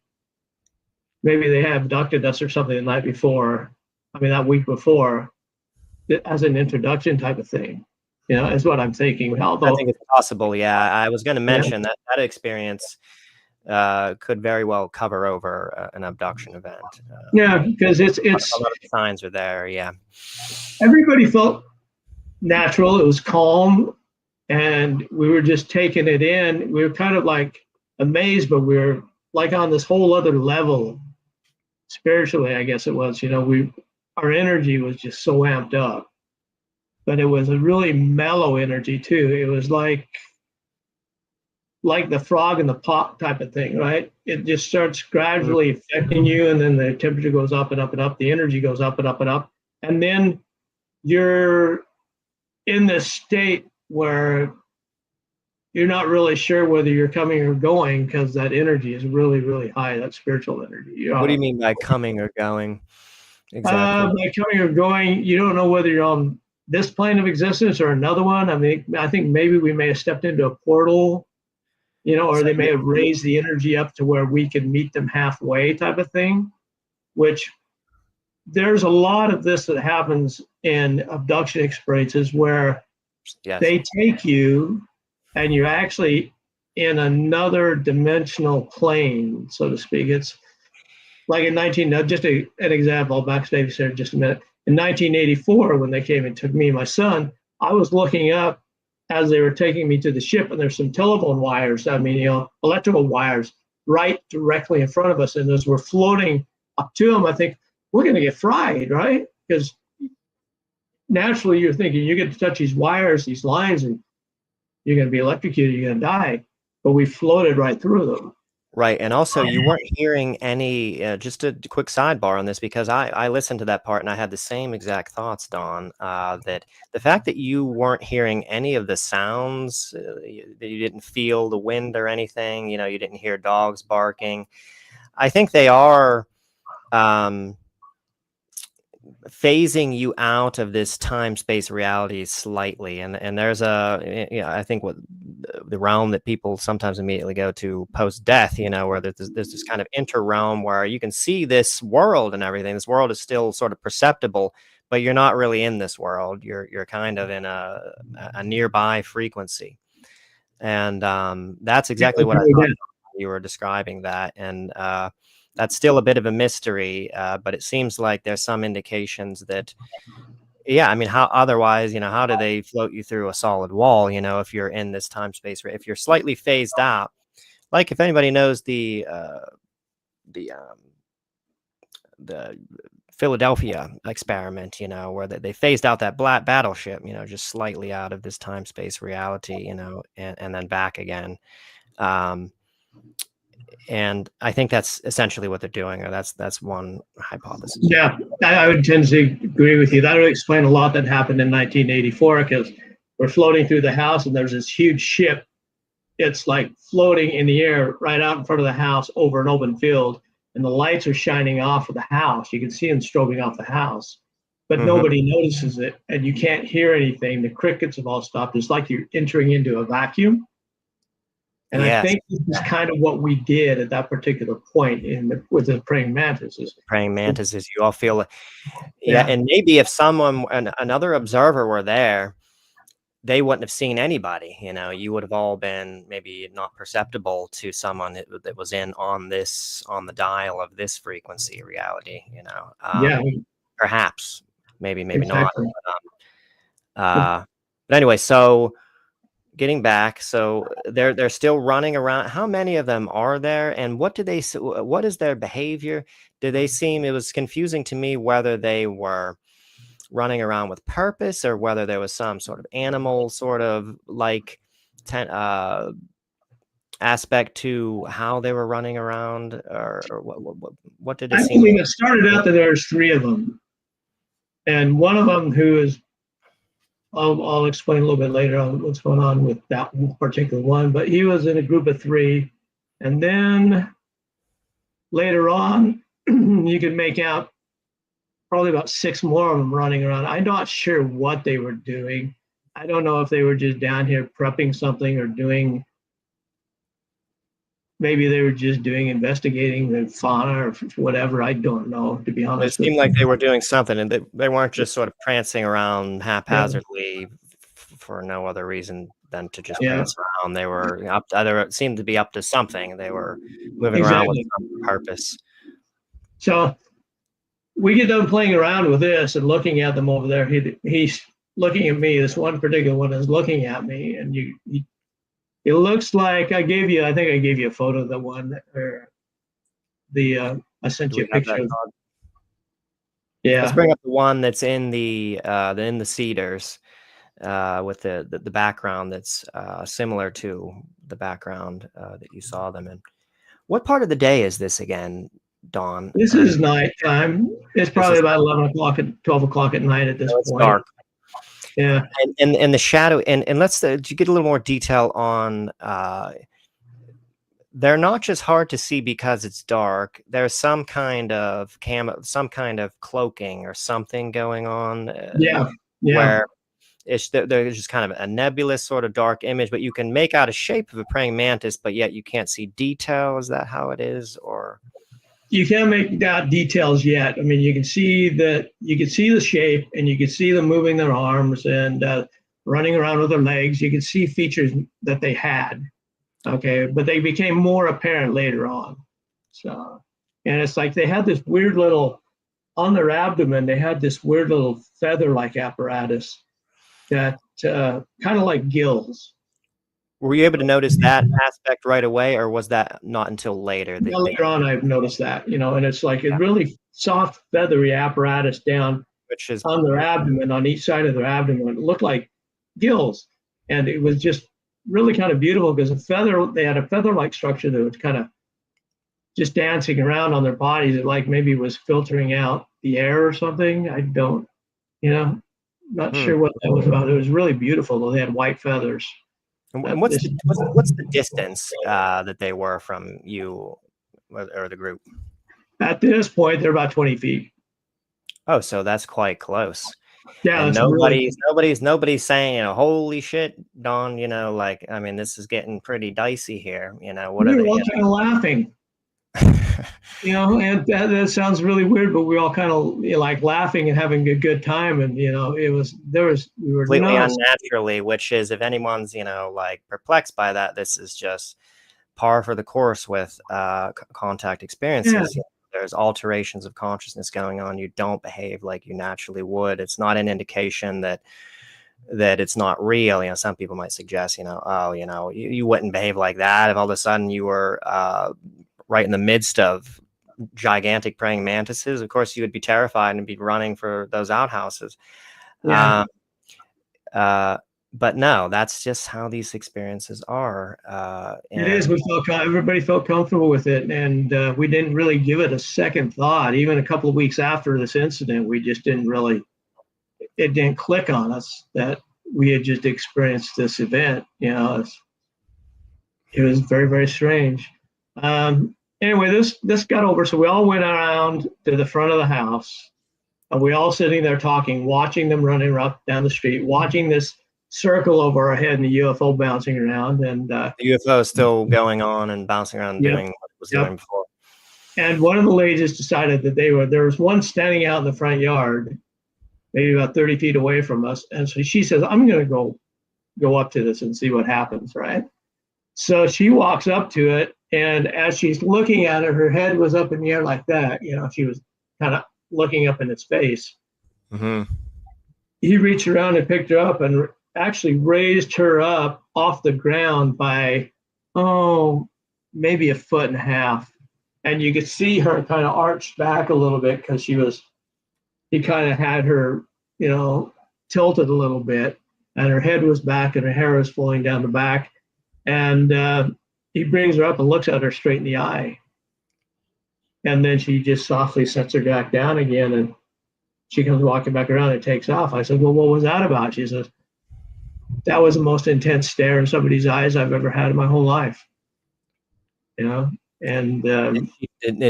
they had abducted us or something the night before. I mean, that week before, as an introduction type of thing. You know, is what I'm thinking. I Although, think it's possible. Yeah, I was going to yeah, mention that experience could very well cover over an abduction event. yeah, because it's A lot of the signs are there. Yeah. everybody felt natural. It was calm, and we were just taking it in. We were kind of like amazed, but we were like on this whole other level spiritually, I guess it was. You know, our energy was just so amped up, but it was a really mellow energy too. It was like the frog in the pot type of thing, right? It just starts gradually affecting you, and then the temperature goes up and up and up. The energy goes up and up and up, and then you're in this state where you're not really sure whether you're coming or going, because that energy is really, really high. That spiritual energy. What do you mean by coming or going? Exactly. By coming or going, you don't know whether you're on this plane of existence or another one. I mean, I think maybe we may have stepped into a portal, you know, or So they may have raised the energy up to where we can meet them halfway type of thing, which there's a lot of this that happens in abduction experiences where yes. they take you and you're actually in another dimensional plane, so to speak. It's like in just an example, I'll backstage there just a minute. In 1984, when they came and took me and my son, I was looking up as they were taking me to the ship, and there's some telephone wires, I mean, you know, electrical wires right directly in front of us. And as we're floating up to them, I think we're going to get fried, right? Because naturally you're thinking you get to touch these wires, these lines, and you're going to be electrocuted, you're going to die. But we floated right through them. Right. And also, you weren't hearing any, just a quick sidebar on this, because I listened to that part and I had the same exact thoughts, Don, that the fact that you weren't hearing any of the sounds, that you didn't feel the wind or anything, you know, you didn't hear dogs barking. I think they are phasing you out of this time-space reality slightly, and there's I think what the realm that people sometimes immediately go to post-death, you know, where there's this kind of inter-realm where you can see this world and everything. This world is still sort of perceptible, but you're not really in this world. You're kind of in a nearby frequency, and that's exactly what I thought you were describing that, and that's still a bit of a mystery, but it seems like there's some indications that, yeah, I mean, how otherwise, you know, how do they float you through a solid wall, you know, if you're in this time space, if you're slightly phased out, like if anybody knows the Philadelphia experiment, you know, where they phased out that black battleship, you know, just slightly out of this time space reality, you know, and then back again. And I think that's essentially what they're doing, or that's one hypothesis. Yeah, I would tend to agree with you. That would explain a lot that happened in 1984, because we're floating through the house and there's this huge ship. It's like floating in the air right out in front of the house over an open field, and the lights are shining off of the house. You can see them strobing off the house, but nobody notices it, and you can't hear anything. The crickets have all stopped. It's like you're entering into a vacuum. And yes. I think this is kind of what we did at that particular point with the praying mantises. Praying mantises, you all feel, yeah. And maybe if another observer were there, they wouldn't have seen anybody. You know, you would have all been maybe not perceptible to someone that was on the dial of this frequency reality. You know, perhaps, maybe exactly. Not. But anyway, so. Getting back, so they're still running around. How many of them are there, and what is their behavior? Do they seem? It was confusing to me whether they were running around with purpose or whether there was some sort of animal sort of like aspect to how they were running around, or what did it seem? I mean, it started out that there's three of them, and one of them who is I'll explain a little bit later on what's going on with that particular one. But he was in a group of 3, and then later on, you could make out probably about 6 more of them running around. I'm not sure what they were doing. I don't know if they were just down here prepping something or doing. Maybe they were just investigating the fauna or whatever. I don't know, to be honest. It seemed like they were doing something, and they weren't just sort of prancing around haphazardly for no other reason than to just prance around. They were up. It seemed to be up to something. They were moving around with some purpose. So we get done playing around with this and looking at them over there. He's looking at me. This one particular one is looking at me, and it looks like I think I gave you a photo of the one, or I sent you a picture. Yeah. Let's bring up the one that's in the cedars, with the background that's similar to the background that you saw them in. What part of the day is this again, Dawn? This is nighttime. It's probably about 11 o'clock and 12 o'clock at night at this point. It's dark. Yeah, and the shadow, and let's to get a little more detail on. They're not just hard to see because it's dark. There's some kind of cloaking or something going on. Where there's just kind of a nebulous sort of dark image, but you can make out a shape of a praying mantis, but yet you can't see detail. Is that how it is, or? You can't make out details yet. I mean, you can see the shape, and you can see them moving their arms and running around with their legs. You can see features that they had, okay, but they became more apparent later on. So, and it's like they had this weird little, on their abdomen, they had this weird little feather-like apparatus that kind of like gills. Were you able to notice that aspect right away, or was that not until later? Later on, I've noticed that, and it's like a really soft, feathery apparatus down which is on their abdomen, on each side of their abdomen. It looked like gills, and it was just really kind of beautiful because they had a feather-like structure that was kind of just dancing around on their bodies. It like maybe was filtering out the air or something. I don't, not sure what that was about. It was really beautiful, though. They had white feathers. And what's the distance that they were from you or the group? At this point, they're about 20 feet. Oh, so that's quite close. Yeah, and nobody's saying, holy shit, Don, like, I mean, this is getting pretty dicey here. What are they? We're all kind of laughing. And that sounds really weird, but we all kind of like laughing and having a good time. And we were completely unnaturally, which is, if anyone's like perplexed by that, this is just par for the course with contact experiences. Yeah. There's alterations of consciousness going on. You don't behave like you naturally would. It's not an indication that it's not real. Some people might suggest, you wouldn't behave like that if all of a sudden you were right in the midst of gigantic praying mantises. Of course, you would be terrified and be running for those outhouses. Yeah. But no, that's just how these experiences are. It is. Everybody felt comfortable with it, and we didn't really give it a second thought. Even a couple of weeks after this incident, we just didn't really. It didn't click on us that we had just experienced this event. It was very, very strange. Anyway, this got over, so we all went around to the front of the house, and we all sitting there talking, watching them running up down the street, watching this circle over our head and the UFO bouncing around. And the UFO is still going on and bouncing around, doing what it was doing before. And one of the ladies decided that there was one standing out in the front yard, maybe about 30 feet away from us. And so she says, I'm going to go up to this and see what happens, right? So she walks up to it, and as she's looking at it, her head was up in the air like that. She was kind of looking up in its face. Mm-hmm. He reached around and picked her up and actually raised her up off the ground by, maybe 1.5 feet. And you could see her kind of arched back a little bit because he kind of had her, tilted a little bit, and her head was back and her hair was flowing down the back. And he brings her up and looks at her straight in the eye. And then she just softly sets her back down again, and she comes walking back around and takes off. I said, well, what was that about? She says, that was the most intense stare in somebody's eyes I've ever had in my whole life. You know, and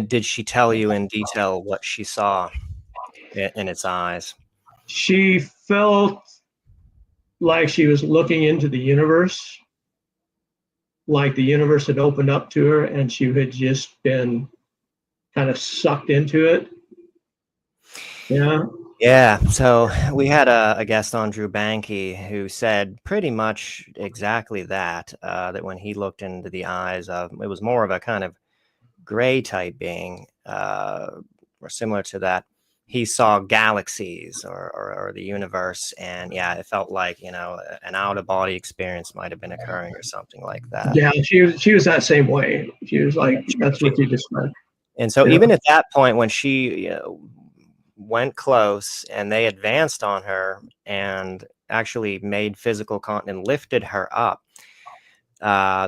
did she tell you in detail what she saw in its eyes? she felt like she was looking into the universe, like the universe had opened up to her and she had just been kind of sucked into it. Yeah. Yeah, so we had a guest on, Drew Banky, who said pretty much exactly that, that when he looked into the eyes of, it was more of a kind of gray type being, or similar to that, he saw galaxies or the universe, and yeah, it felt like, you know, an out-of-body experience might have been occurring or something like that. Yeah, she was that same way. She was like, that's what you described. And so Yeah. even at that point, when she, you know, went close and they advanced on her and actually made physical contact and lifted her up,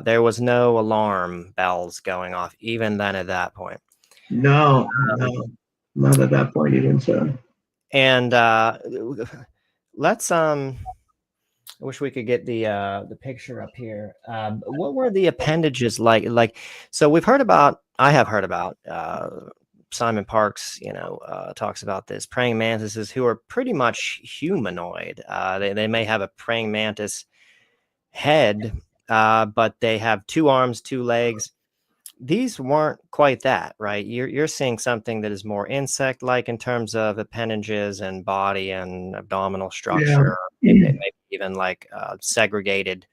there was no alarm bells going off even then at that point. No, not at that point even. So, and let's I wish we could get the picture up here. What were the appendages like? So I have heard about Simon Parks, you know, talks about this praying mantises who are pretty much humanoid. They may have a praying mantis head, but they have 2 arms, 2 legs. These weren't quite that, right? You're seeing something that is more insect-like in terms of appendages and body and abdominal structure. Yeah. Maybe even like segregated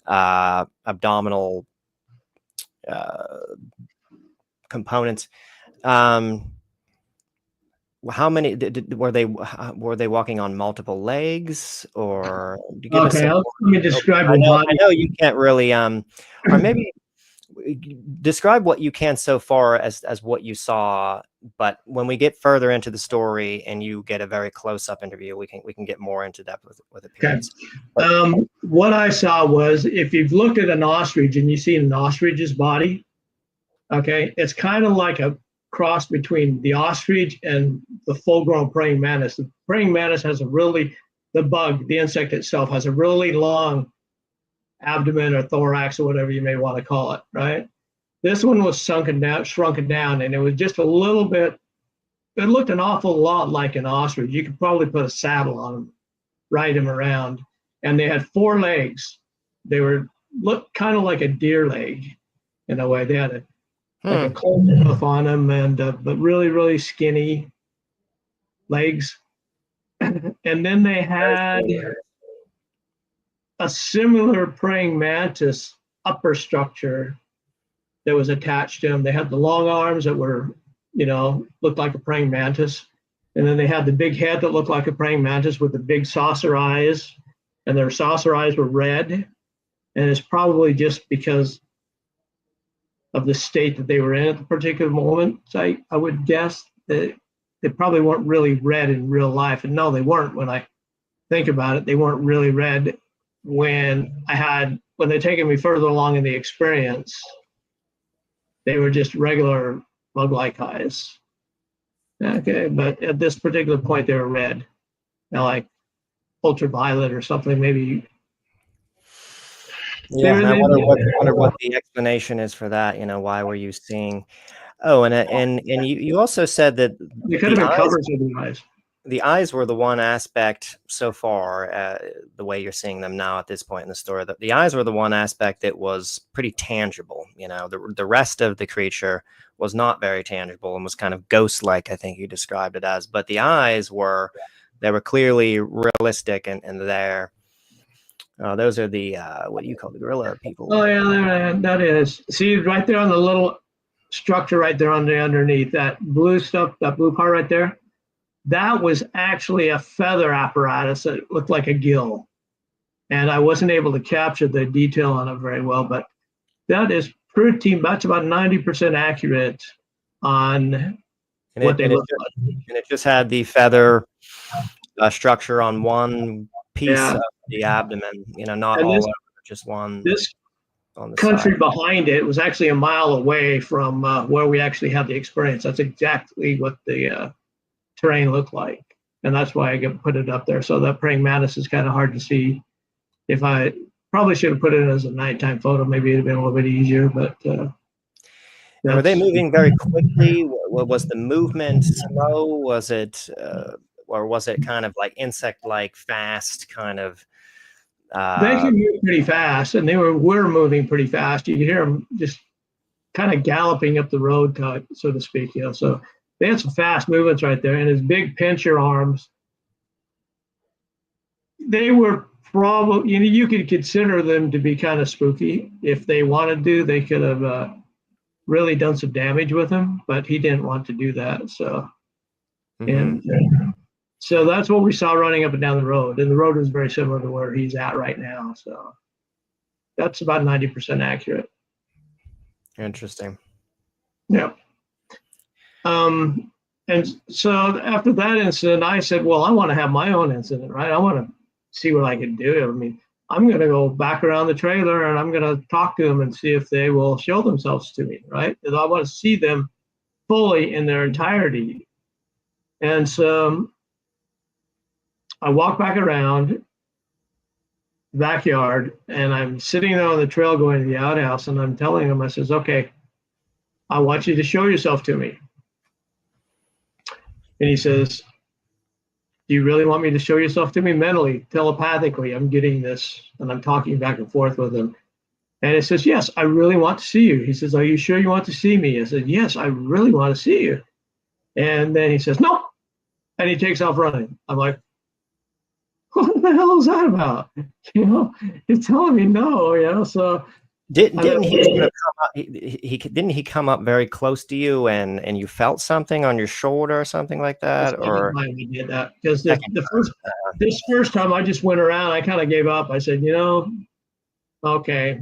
abdominal components. How many were they walking on multiple legs, or do you give okay, let me describe I body. know you can't really or maybe describe what you can so far as what you saw, but when we get further into the story and you get a very close-up interview, we can get more into depth with appearance. Okay. What I saw was, if you've looked at an ostrich and you see an ostrich's body, okay, it's kind of like a cross between the ostrich and the full-grown praying mantis. The praying mantis has the insect itself has a really long abdomen or thorax or whatever you may want to call it, right? This one was shrunken down, and it was just a little bit, it looked an awful lot like an ostrich. You could probably put a saddle on them, ride them around. And they had 4 legs. They looked kind of like a deer leg in a way. They had like a cold hoof on them, and but really, really skinny legs. And then they had a similar praying mantis upper structure that was attached to them. They had the long arms that were, you know, looked like a praying mantis. And then they had the big head that looked like a praying mantis with the big saucer eyes, and their saucer eyes were red. And it's probably just because of the state that they were in at the particular moment. So I would guess that they probably weren't really red in real life. And no, they weren't. When I think about it, they weren't really red when they're taking me further along in the experience. They were just regular bug-like eyes. Okay, but at this particular point, they were red. Now, like ultraviolet or something, maybe. Yeah, I wonder what the explanation is for that. You know, why were you seeing? Oh, and you also said that they could have been covers of the eyes. The eyes were the one aspect so far, the way you're seeing them now at this point in the story. That the eyes were the one aspect that was pretty tangible. You know, the rest of the creature was not very tangible and was kind of ghost-like, I think you described it as. But the eyes were clearly realistic and there. Those are the what do you call the gorilla people? Oh yeah, that is. See right there on the little structure right there underneath that blue stuff, that blue part right there. That was actually a feather apparatus that looked like a gill, and I wasn't able to capture the detail on it very well. But that's about 90% accurate on what they look like. And it just had the feather structure on one piece of the abdomen, you know, not all over, just one. This on the country side. behind it was actually a mile away from where we actually had the experience. That's exactly what the terrain looked like, and that's why I put it up there. So that praying mantis is kind of hard to see, if I probably should have put it as a nighttime photo, maybe it'd have been a little bit easier, but were they moving very quickly? Was the movement slow? Was it, or was it kind of like insect-like fast kind of? They can move pretty fast, and they were moving pretty fast. You could hear them just kind of galloping up the road, so to speak. You know, so they had some fast movements right there, and his big pincher arms. They were probably, you know, you could consider them to be kind of spooky. If they wanted to, they could have really done some damage with him, but he didn't want to do that. So, and so that's what we saw running up and down the road. And the road is very similar to where he's at right now. So that's about 90% accurate. Interesting. Yeah. And so after that incident, I said, well, I want to have my own incident, right? I want to see what I can do. I mean, I'm going to go back around the trailer and I'm going to talk to them and see if they will show themselves to me, right? Because I want to see them fully in their entirety. And so I walk back around the backyard and I'm sitting there on the trail going to the outhouse, and I'm telling them, I says, okay, I want you to show yourself to me. And he says, do you really want me to show yourself to me? Mentally, telepathically, I'm getting this, and I'm talking back and forth with him. And it says, yes, I really want to see you. He says, are you sure you want to see me? I said, yes, I really want to see you. And then he says, no. And he takes off running. I'm like, what the hell is that about? You know, he's telling me no, you know, so. Didn't he sort of come up, didn't he come up very close to you and you felt something on your shoulder or something like that? Or he did that because this first time I just went around, I kind of gave up. I said, you know, okay.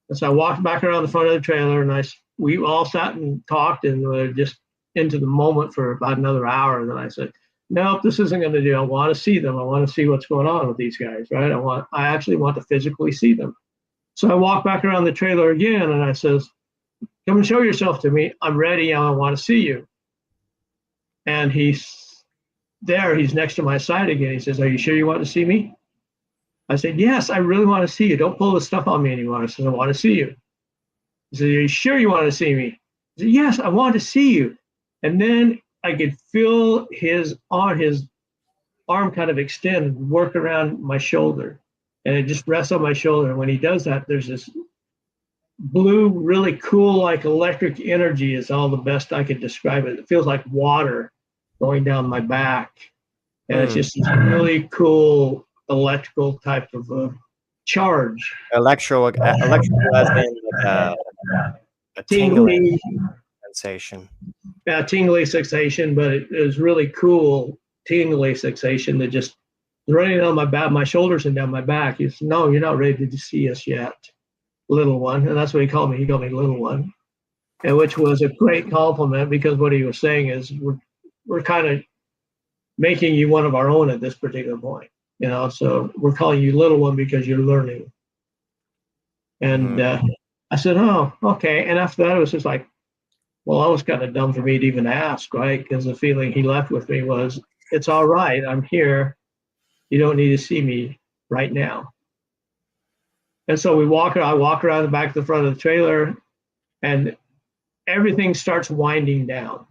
And so I walked back around the front of the trailer, and we all sat and talked, and were just into the moment for about another hour. And then I said, nope, this isn't going to do. I want to see them. I want to see what's going on with these guys, right? I actually want to physically see them. So I walk back around the trailer again, and I says, come and show yourself to me. I'm ready. I want to see you. And he's there. He's next to my side again. He says, are you sure you want to see me? I said, yes, I really want to see you. Don't pull this stuff on me anymore. I said, I want to see you. He said, are you sure you want to see me? I said, yes, I want to see you. And then I could feel his arm kind of extend and work around my shoulder. And it just rests on my shoulder. And when he does that, there's this blue, really cool, like electric energy is all the best I could describe it. It feels like water going down my back. And it's just this really cool electrical type of charge. Electrical as in a tingling sensation. Yeah, tingly sensation, but it was really cool tingly sensation that just running down my back, my shoulders and down my back. He said, no, you're not ready to see us yet, little one. And that's what he called me. He called me little one, and which was a great compliment, because what he was saying is we're kind of making you one of our own at this particular point, you know. So we're calling you little one because you're learning. And I said, oh, okay. And after that, it was just like, well, that was kind of dumb for me to even ask, right? Because the feeling he left with me was, it's all right. I'm here. You don't need to see me right now. And so I walk around the back of the front of the trailer, and everything starts winding down.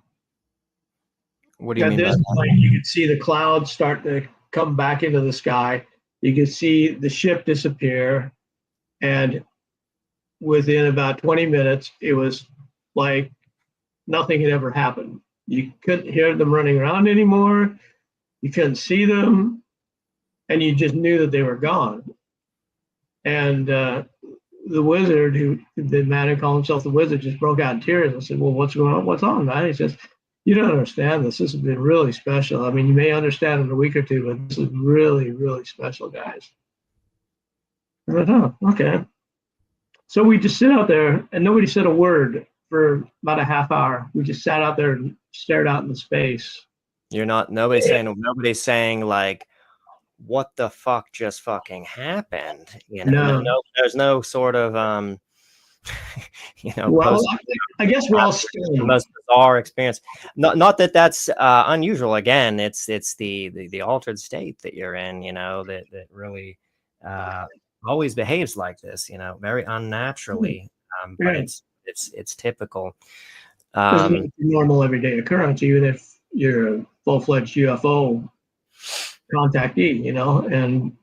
What do you mean? At this point, you could see the clouds start to come back into the sky. You could see the ship disappear. And within about 20 minutes, it was like nothing had ever happened. You couldn't hear them running around anymore. You couldn't see them. And you just knew that they were gone. And the wizard, who the man who called himself the wizard, just broke out in tears. I said, well, what's going on? What's on, man? He says, you don't understand this. This has been really special. I mean, you may understand in a week or two, but this is really, really special, guys. I said, oh, okay. So we just sit out there, and nobody said a word for about a half hour. We just sat out there and stared out into space. Nobody's saying like, what the fuck just fucking happened? You know, no, there's no sort of well, I guess we're all stunned. The most bizarre experience. Not that that's unusual. Again, it's the altered state that you're in, you know, that really always behaves like this, very unnaturally. But it's typical. Doesn't mean it's a normal everyday occurrence, even if you're a full-fledged UFO contactee, and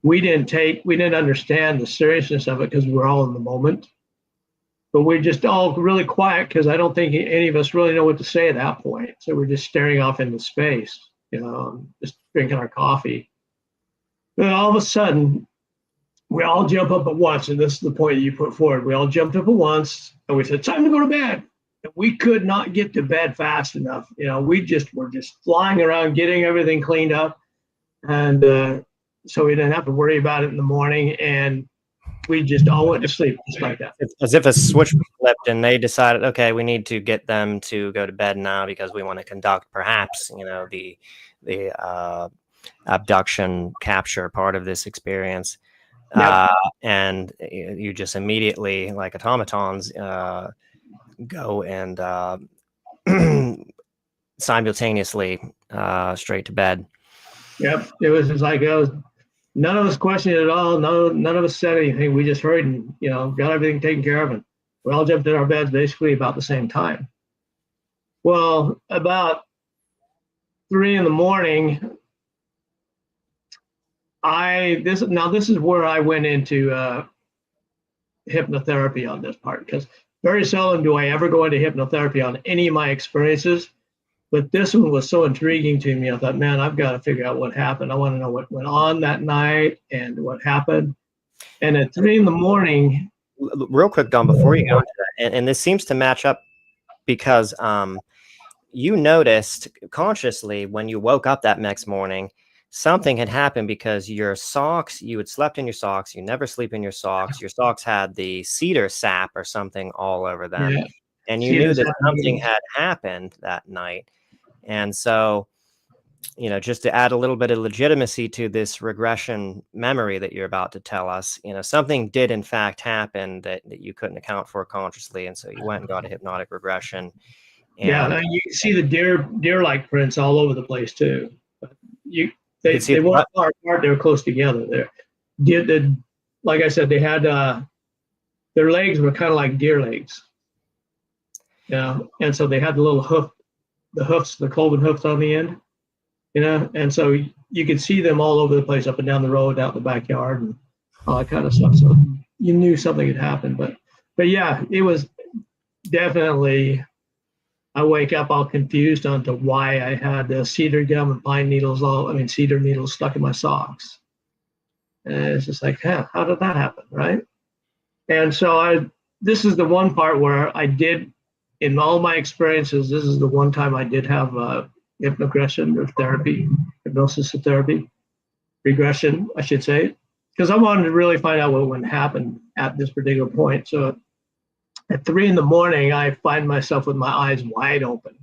we didn't understand the seriousness of it because we're all in the moment. But we're just all really quiet because I don't think any of us really know what to say at that point. So we're just staring off into space, just drinking our coffee. Then all of a sudden, we all jump up at once, and this is the point you put forward. We all jumped up at once, and we said, "Time to go to bed." And we could not get to bed fast enough. We were just flying around, getting everything cleaned up, and so we didn't have to worry about it in the morning. And we just all went to sleep just like that. It's as if a switch was flipped, and they decided, okay, we need to get them to go to bed now because we want to conduct perhaps, the abduction capture part of this experience. Yep. And you just immediately, like automatons, go and simultaneously straight to bed. Yep, it was just like none of us questioned it at all. None of us said anything. We just heard and got everything taken care of, and we all jumped in our beds basically about the same time. Well, about 3 a.m. This is where I went into hypnotherapy on this part, because very seldom do I ever go into hypnotherapy on any of my experiences. But this one was so intriguing to me. I thought, man, I've got to figure out what happened. I want to know what went on that night and what happened. And at 3 a.m. Real quick, Don, before you go into that, and this seems to match up because you noticed consciously when you woke up that next morning, something had happened because your socks, you had slept in your socks. You never sleep in your socks. Your socks had the cedar sap or something all over them. Yeah. And you knew that something had happened that night. And so, just to add a little bit of legitimacy to this regression memory that you're about to tell us, something did in fact happen that you couldn't account for consciously. And so you went and got a hypnotic regression. And you can see the deer-like prints all over the place too. They weren't far apart, they were close together there. Like I said, they had their legs were kind of like deer legs. And so they had the little the cloven hoofs on the end, and so you could see them all over the place, up and down the road, out in the backyard, and all that kind of stuff. So you knew something had happened, but yeah, it was definitely. I wake up all confused onto why I had the cedar gum and cedar needles stuck in my socks, and it's just like, how did that happen, right? And so this is the one part where I did. In all my experiences, this is the one time I did have hypnogression or therapy, hypnosis therapy, regression, I should say, because I wanted to really find out what would happen at this particular point. So at 3 a.m, I find myself with my eyes wide open.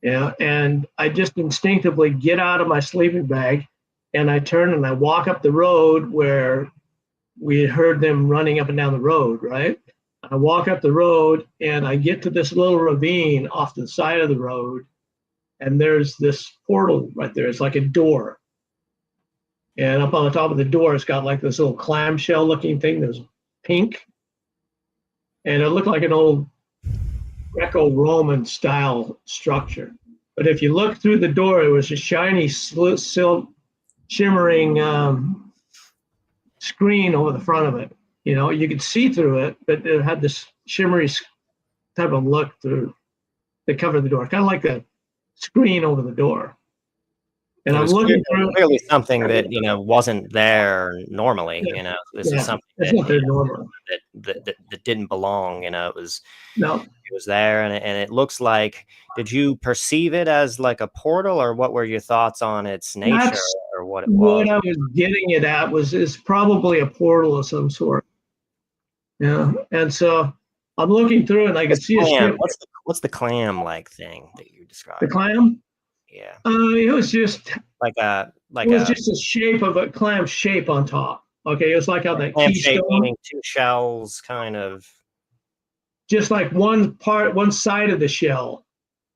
And I just instinctively get out of my sleeping bag, and I turn and I walk up the road where we had heard them running up and down the road, right? I walk up the road and I get to this little ravine off the side of the road, and there's this portal right there. It's like a door. And up on the top of the door, it's got like this little clamshell looking thing that's pink. And it looked like an old Greco-Roman style structure. But if you look through the door, it was a shiny, shimmering screen over the front of it. You could see through it, but it had this shimmery type of look through that covered the door, kind of like a screen over the door. And I'm looking through clearly something that wasn't there normally. This is something that didn't belong. It was there, and it looks like. Did you perceive it as like a portal, or what were your thoughts on its nature, or what it was? What I was getting it at is probably a portal of some sort. And so I'm looking through, and I can see a ship. What's the clam-like thing that you described? The clam? Yeah. It was just just a shape of a clam shape on top. Okay, it was like how that keystone, meaning two shells, kind of. Just like one side of the shell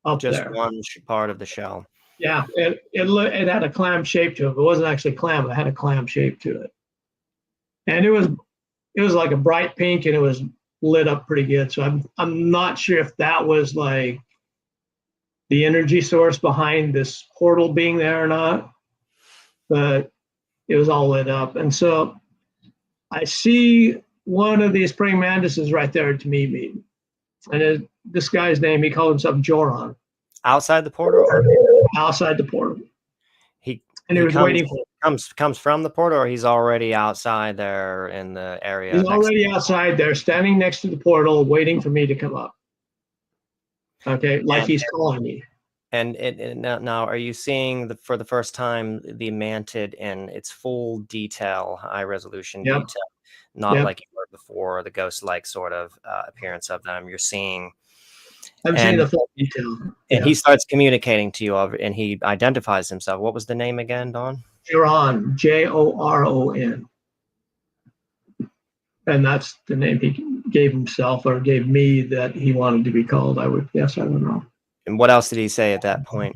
up just there. One part of the shell. Yeah, it had a clam shape to it. It wasn't actually clam; it had a clam shape to it. and it was like a bright pink, and it was lit up pretty good. So I'm not sure if that was like the energy source behind this portal being there or not, but it was all lit up. And so I see one of these praying mantises right there to meet me. And this guy's name, he called himself Joron. Outside the portal? Outside the portal. He was waiting for comes from the portal, or he's already outside there in the area? He's already outside there, standing next to the portal, waiting for me to come up. Okay, like he's calling me. And now, are you seeing for the first time the mantid in its full detail, high resolution detail, not like you were before, the ghost-like sort of appearance of them? You're seeing. I'm seeing the full detail. And he starts communicating to you, and he identifies himself. What was the name again, Don? Joron, Joron. And that's the name he gave himself, or gave me, that he wanted to be called, I would guess. I don't know. And what else did he say at that point?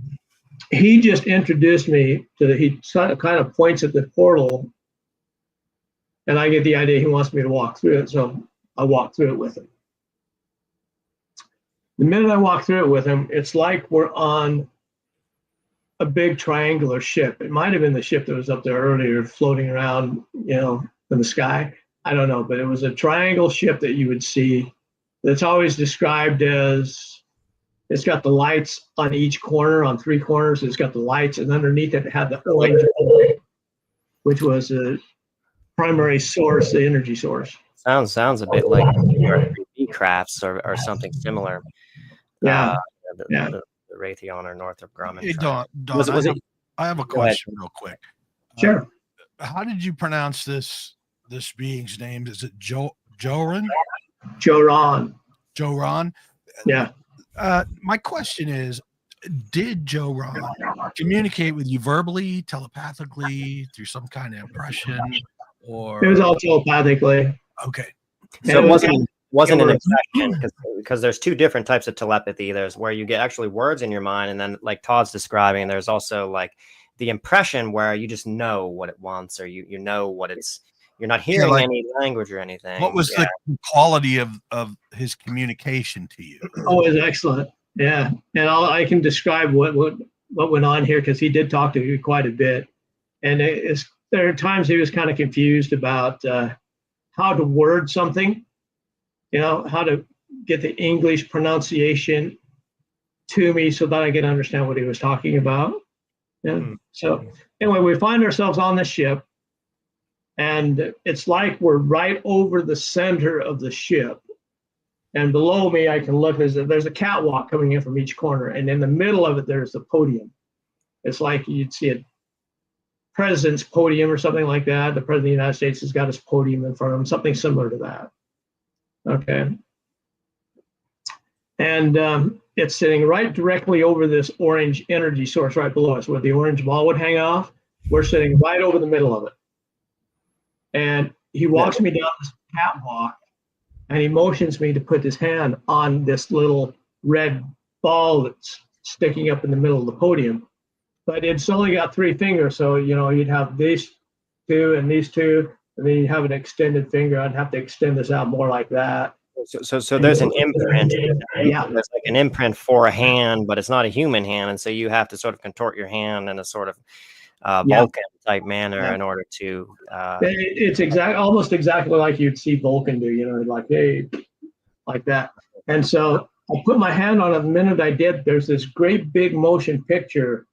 He just introduced me to he kind of points at the portal, and I get the idea he wants me to walk through it. So I walk through it with him. The minute I walk through it with him, it's like we're on a big triangular ship. It might have been the ship that was up there earlier, floating around, in the sky. I don't know, but it was a triangle ship that you would see. That's always described as, it's got the lights on each corner, on three corners. It's got the lights, and underneath it had the orange light, which was the primary source, the energy source. Sounds a bit like 3D crafts or something similar. Yeah. The Raytheon or Northrop Grumman. Hey, Don, I have a question real quick. Sure. How did you pronounce this being's name? Is it Joron? Joron. Joron? Yeah. My question is, did Joron communicate with you verbally, telepathically, through some kind of impression, or? It was all telepathically. Okay. So it wasn't an impression, because there's two different types of telepathy. There's where you get actually words in your mind, and then, like Todd's describing, there's also like the impression where you just know what it wants, or you know what it's. You're not hearing any language or anything. What was the quality of his communication to you? Oh, it was excellent. Yeah, and I can describe what went on here, because he did talk to you quite a bit, and there are times he was kind of confused about how to word something, how to get the English pronunciation to me so that I could understand what he was talking about. Yeah. So anyway, we find ourselves on the ship. And it's like we're right over the center of the ship. And below me, I can look, there's a catwalk coming in from each corner. And in the middle of it, there's the podium. It's like you'd see a president's podium or something like that. The president of the United States has got his podium in front of him, something similar to that. Okay. And it's sitting right directly over this orange energy source right below us, where the orange ball would hang off. We're sitting right over the middle of it. And he walks me down this catwalk, and he motions me to put his hand on this little red ball that's sticking up in the middle of the podium. But it's only got 3 fingers, so you'd have these 2 and these 2, and then you have an extended finger. I'd have to extend this out more like that. So there's an imprint. Yeah. There's like an imprint for a hand, but it's not a human hand, and so you have to sort of contort your hand in a sort of Vulcan type manner in order to. It's almost exactly like you'd see Vulcan do. Like like that. And so I put my hand on it. The minute I did, there's this great big motion picture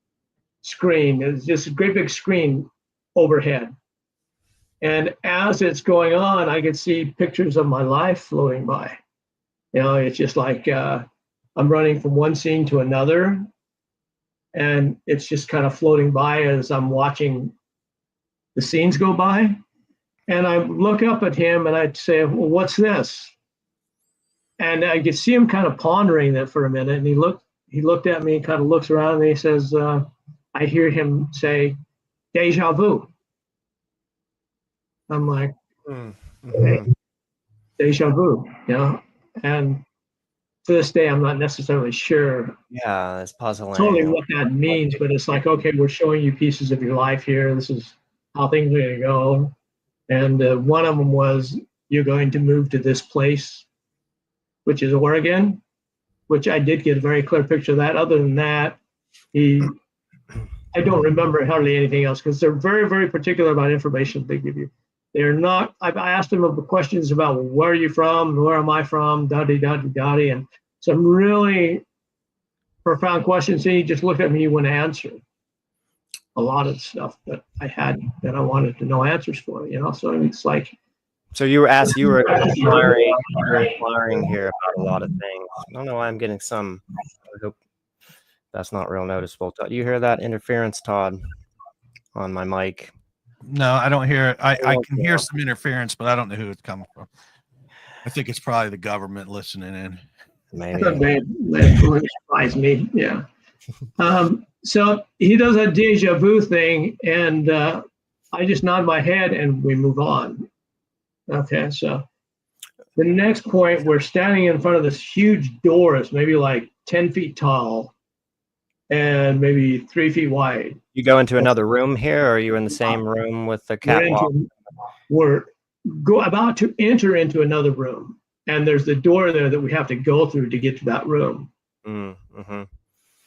screen. It's just a great big screen overhead. And as it's going on, I could see pictures of my life floating by. It's just like I'm running from one scene to another. And it's just kind of floating by as I'm watching the scenes go by. And I look up at him and I'd say, well, what's this? And I could see him kind of pondering that for a minute. And he looked at me and kind of looks around, and he says, I hear him say, deja vu. I'm like, hey, deja vu, and to this day, I'm not necessarily sure. Yeah, it's puzzling. Totally what that means, but it's like, okay, we're showing you pieces of your life here. This is how things are going to go. And one of them was, you're going to move to this place, which is Oregon, which I did get a very clear picture of that. Other than that, I don't remember hardly anything else, because they're very, very particular about information they give you. They're not, I asked them questions about where are you from, where am I from, da-di-da-di-da-di, and some really profound questions. And he just looked at me and wouldn't answer a lot of stuff that I had that I wanted to know answers for, So it's like. So you were asked, you were inquiring here about a lot of things. I don't know why I'm getting some, I hope that's not real noticeable. Do you hear that interference, Todd, on my mic? No, I don't hear it. I can hear some interference, but I don't know who it's coming from. I think it's probably the government listening in. Maybe. That surprised me. Yeah. So he does a deja vu thing, and I just nod my head and we move on. Okay, so the next point, we're standing in front of this huge door. It's maybe like 10 feet tall and maybe 3 feet wide. You go into another room here, or are you in the same room with the catwalk? We're about to enter into another room, and there's the door there that we have to go through to get to that room. Mm-hmm.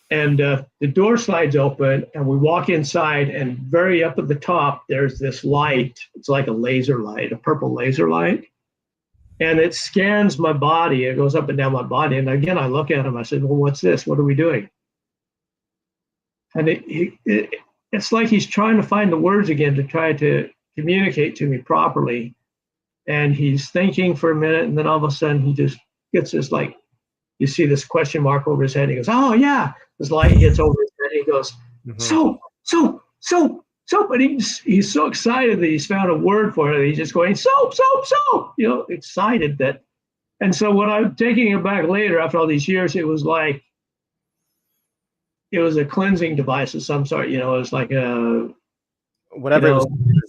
And the door slides open, and we walk inside, and very up at the top, there's this light. It's like a laser light, a purple laser light. And it scans my body. It goes up and down my body. And again, I look at him. I said, well, what's this? What are we doing? And it's like he's trying to find the words again to try to communicate to me properly. And he's thinking for a minute, and then all of a sudden he just gets this, like, you see this question mark over his head. He goes, oh, yeah. This light hits over his head. He goes, soap. But he's so excited that he's found a word for it. He's just going, soap, excited that. And so when I'm taking it back later, after all these years, it was like, it was a cleansing device of some sort. It was like a, whatever it was.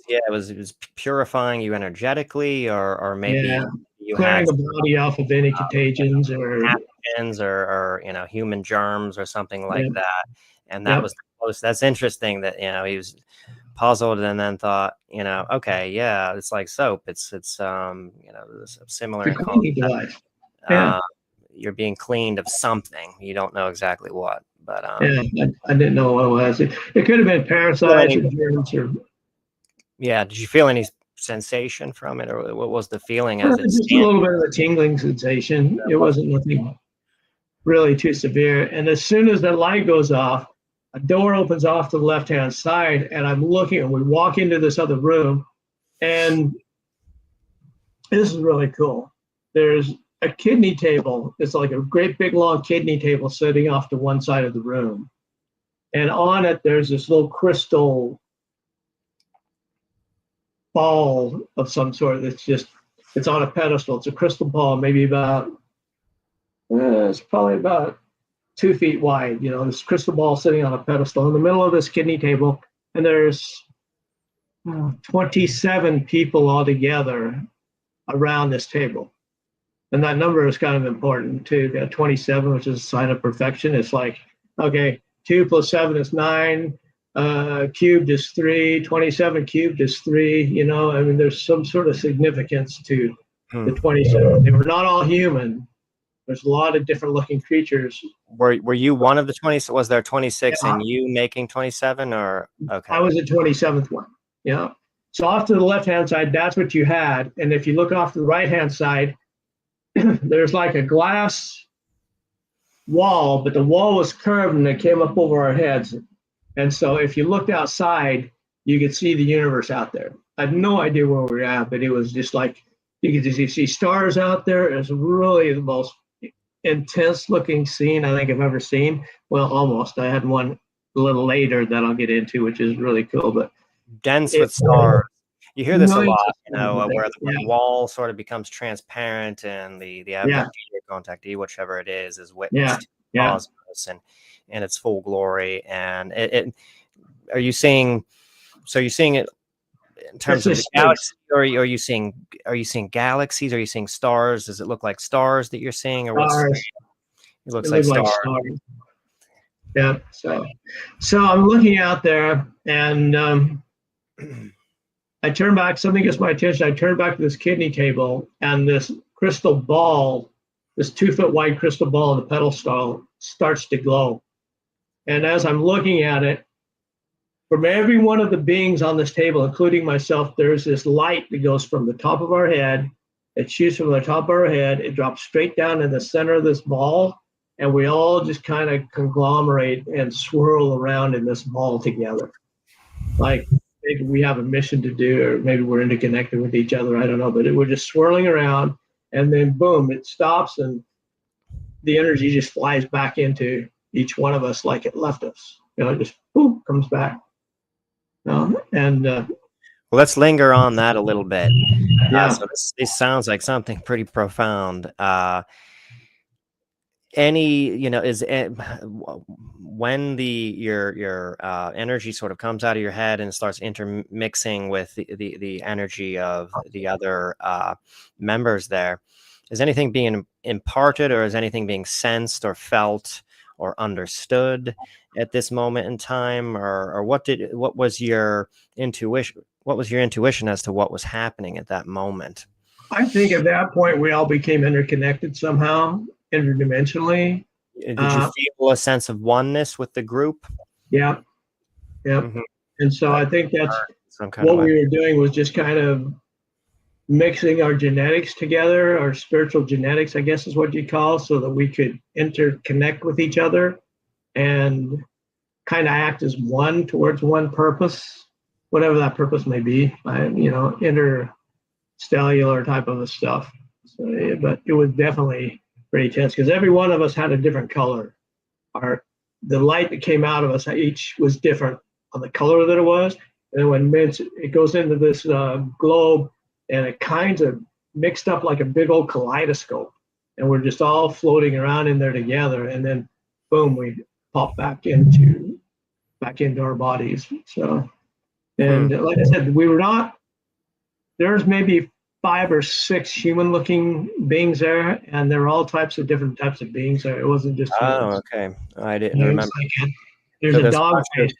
Yeah, it was purifying you energetically, or maybe you clearing had the body off of any contagions or pathogens or human germs or something like that. And that was the close. That's interesting that he was puzzled and then thought, okay, yeah, it's like soap. It's similar in cleaning device. You're being cleaned of something. You don't know exactly what, but I didn't know what it was. It could have been parasites or germs or. Yeah, did you feel any sensation from it, or what was the feeling as it just a little bit of a tingling sensation? It wasn't nothing really too severe. And as soon as the light goes off, a door opens off to the left-hand side, and I'm looking, and we walk into this other room, and this is really cool. There's a kidney table. It's like a great big long kidney table sitting off to one side of the room. And on it, there's this little crystal ball of some sort it's on a pedestal. It's a crystal ball, maybe about, it's probably about 2 feet wide. This crystal ball sitting on a pedestal in the middle of this kidney table. And there's 27 people altogether around this table. And that number is kind of important too. 27, which is a sign of perfection. It's like, okay, 2 plus 7 is 9. Cubed is 3, 27 cubed is 3, there's some sort of significance to the 27. They were not all human. There's a lot of different looking creatures. Were you one of the 20? Was there 26 and you making 27, or okay? I was the 27th one. Yeah. So off to the left-hand side, that's what you had. And if you look off to the right-hand side, there's like a glass wall, but the wall was curved and it came up over our heads. And so if you looked outside, you could see the universe out there. I had no idea where we were at, but it was just like, you could just see stars out there. It was really the most intense looking scene I think I've ever seen. Well, almost. I had one a little later that I'll get into, which is really cool. But dense with stars. You hear this a lot, where the wall sort of becomes transparent and the abductee or contactee, whichever it is witnessed cosmos and its full glory. And are you seeing it in terms of the galaxy, or are you seeing galaxies? Are you seeing stars? Does it look like stars that you're seeing, or what's it looks like stars? Yeah. So I'm looking out there, and I turn back, something gets my attention. I turn back to this kidney table, and this crystal ball, this 2-foot wide crystal ball on the pedestal starts to glow. And as I'm looking at it, from every one of the beings on this table, including myself, there's this light that goes from the top of our head. It shoots from the top of our head. It drops straight down in the center of this ball. And we all just kind of conglomerate and swirl around in this ball together. Like maybe we have a mission to do, or maybe we're interconnected with each other. I don't know, but we're just swirling around, and then boom, it stops, and the energy just flies back into each one of us like it left us. It just boom, comes back. And well, let's linger on that a little bit. Yeah. So this sounds like something pretty profound. Is when your energy sort of comes out of your head and starts intermixing with the energy of the other members there, is anything being imparted, or is anything being sensed or felt or understood at this moment in time, or what was your intuition as to what was happening at that moment? I think at that point we all became interconnected somehow, interdimensionally. Did you feel a sense of oneness with the group? Yeah. Mm-hmm. And so I think that's what we were doing, was just kind of mixing our genetics together, our spiritual genetics, I guess is what you call, so that we could interconnect with each other and kind of act as one towards one purpose, whatever that purpose may be, interstellar type of stuff. So, but it was definitely pretty intense because every one of us had a different color. The light that came out of us each was different on the color that it was. And when it goes into this globe, and it kind of mixed up like a big old kaleidoscope, and we're just all floating around in there together. And then, boom, we pop back into our bodies. So, and like I said, there's maybe 5 or 6 human-looking beings there, and there are all different types of beings there. It wasn't just humans. Oh, okay. I didn't remember. There's a dog face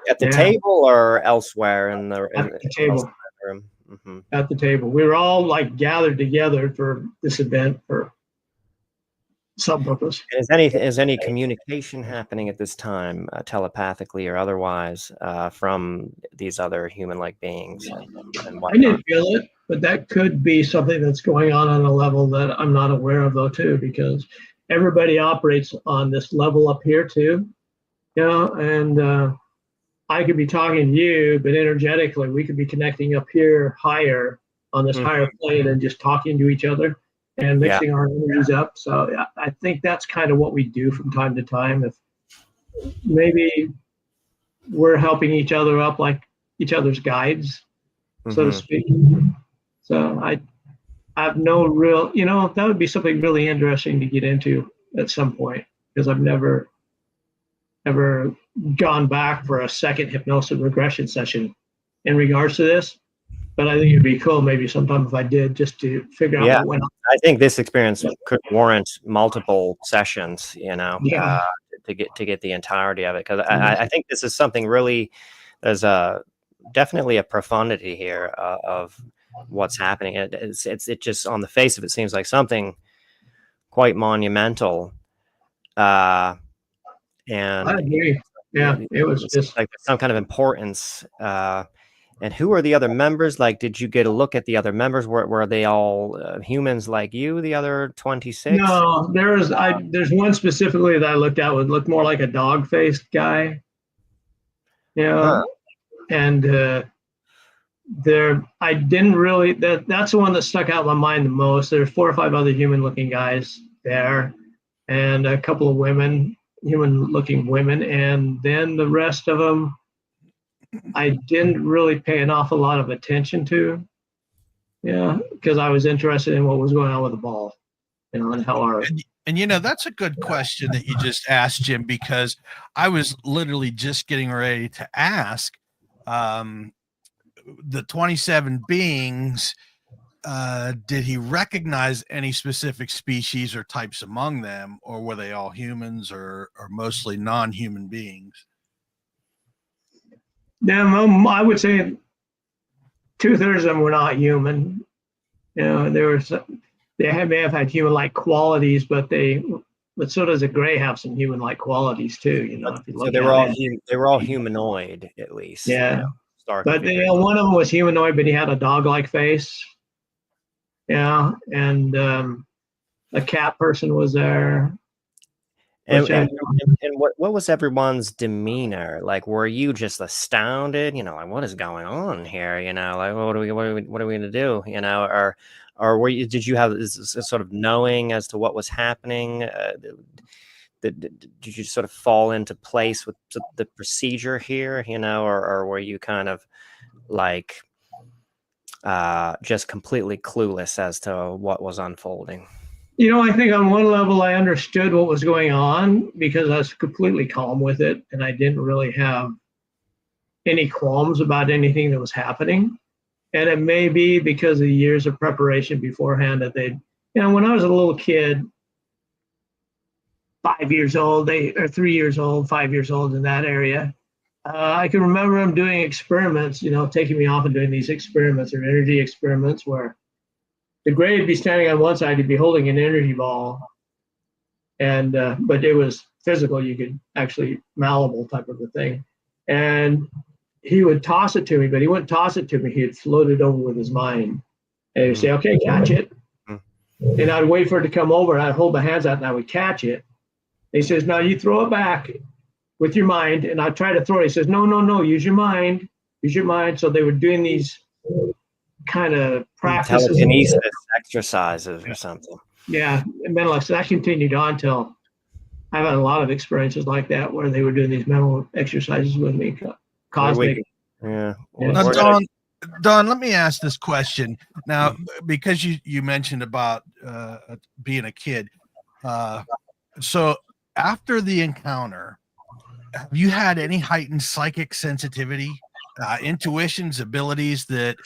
at the table or elsewhere in the table. Room. Mm-hmm. At the table, we were all like gathered together for this event for some purpose. Is any communication happening at this time, telepathically or otherwise, from these other human-like beings? And I didn't feel it, but that could be something that's going on a level that I'm not aware of, though, too, because everybody operates on this level up here too, and I could be talking to you, but energetically we could be connecting up here higher on this higher plane and just talking to each other and mixing our energies up. So I think that's kind of what we do from time to time. If maybe we're helping each other up, like each other's guides, so to speak. So I have no real, that would be something really interesting to get into at some point, because I've never ever gone back for a second hypnosis regression session in regards to this, but I think it'd be cool maybe sometime if I did, just to figure out what went on. I think this experience could warrant multiple sessions, to get the entirety of it, because I think this is something really, there's definitely a profundity here of what's happening. It just, on the face of it, seems like something quite monumental. And I agree. Yeah, it was just like some kind of importance. And who are the other members? Like, did you get a look at the other members? Were they all humans like you, the other 26? No, there's one specifically that I looked at would look more like a dog-faced guy. And I didn't really, that's the one that stuck out in my mind the most. There's 4 or 5 other human-looking guys there, and a couple of human-looking women, and then the rest of them I didn't really pay an awful lot of attention to, because I was interested in what was going on with the ball, and how our and that's a good question that you just asked, Jim, because I was literally just getting ready to ask the 27 beings, did he recognize any specific species or types among them, or were they all humans or mostly non-human beings? Yeah, I would say 2/3 of them were not human. You know, may have had human-like qualities, but so does a gray have some human-like qualities too. You know, if you look So they were all humanoid at least. Yeah. You know, but one of them was humanoid, but he had a dog-like face. Yeah, and a cat person was there. And what was everyone's demeanor like? Were you just astounded? You know, like what is going on here? You know, like what are we going to do? You know, or did you have this sort of knowing as to what was happening? Did you sort of fall into place with the procedure here? You know, or were you kind of like just completely clueless as to what was unfolding? You know, I think on one level I understood what was going on because I was completely calm with it, and I didn't really have any qualms about anything that was happening. And it may be because of the years of preparation beforehand that you know, when I was a little kid, 5 years old, or 3 years old, 5 years old in that area, I can remember them doing experiments, you know, taking me off and doing these experiments or energy experiments where the gray would be standing on one side, he'd be holding an energy ball, and but it was physical. You could actually malleable type of a thing, and he would toss it to me, but he wouldn't toss it to me. He'd float it over with his mind, and he'd say, "Okay, catch it," and I'd wait for it to come over, and I'd hold my hands out, and I would catch it. And he says, "Now you throw it back with your mind," and I'd try to throw it. He says, "No, use your mind, use your mind." So they were doing these kind of practices, telekinesis exercises or something. Yeah, mental exercise. That continued on till I've had a lot of experiences like that where they were doing these mental exercises with me. Cosmic. Yeah. Now, Don, let me ask this question now, because you mentioned about being a kid. So after the encounter, have you had any heightened psychic sensitivity, intuitions, abilities that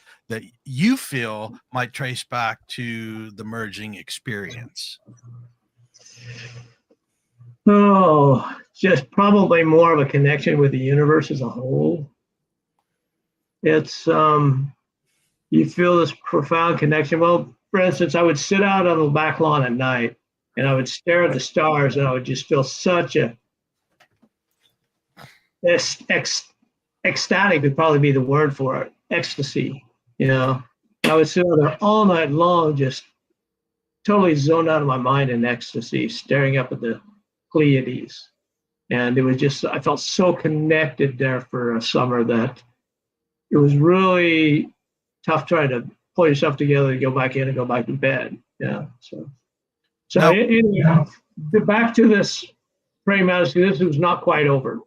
you feel might trace back to the merging experience? Oh, just probably more of a connection with the universe as a whole. It's you feel this profound connection. Well, for instance, I would sit out on the back lawn at night and I would stare at the stars, and I would just feel such ecstatic would probably be the word for it. Ecstasy, you know. I would sit there all night long, just totally zoned out of my mind in ecstasy, staring up at the Pleiades. And it was just, I felt so connected there for a summer that it was really tough trying to pull yourself together to go back in and go back to bed. Yeah. So anyhow, back to this Praying Mantis, this was not quite over.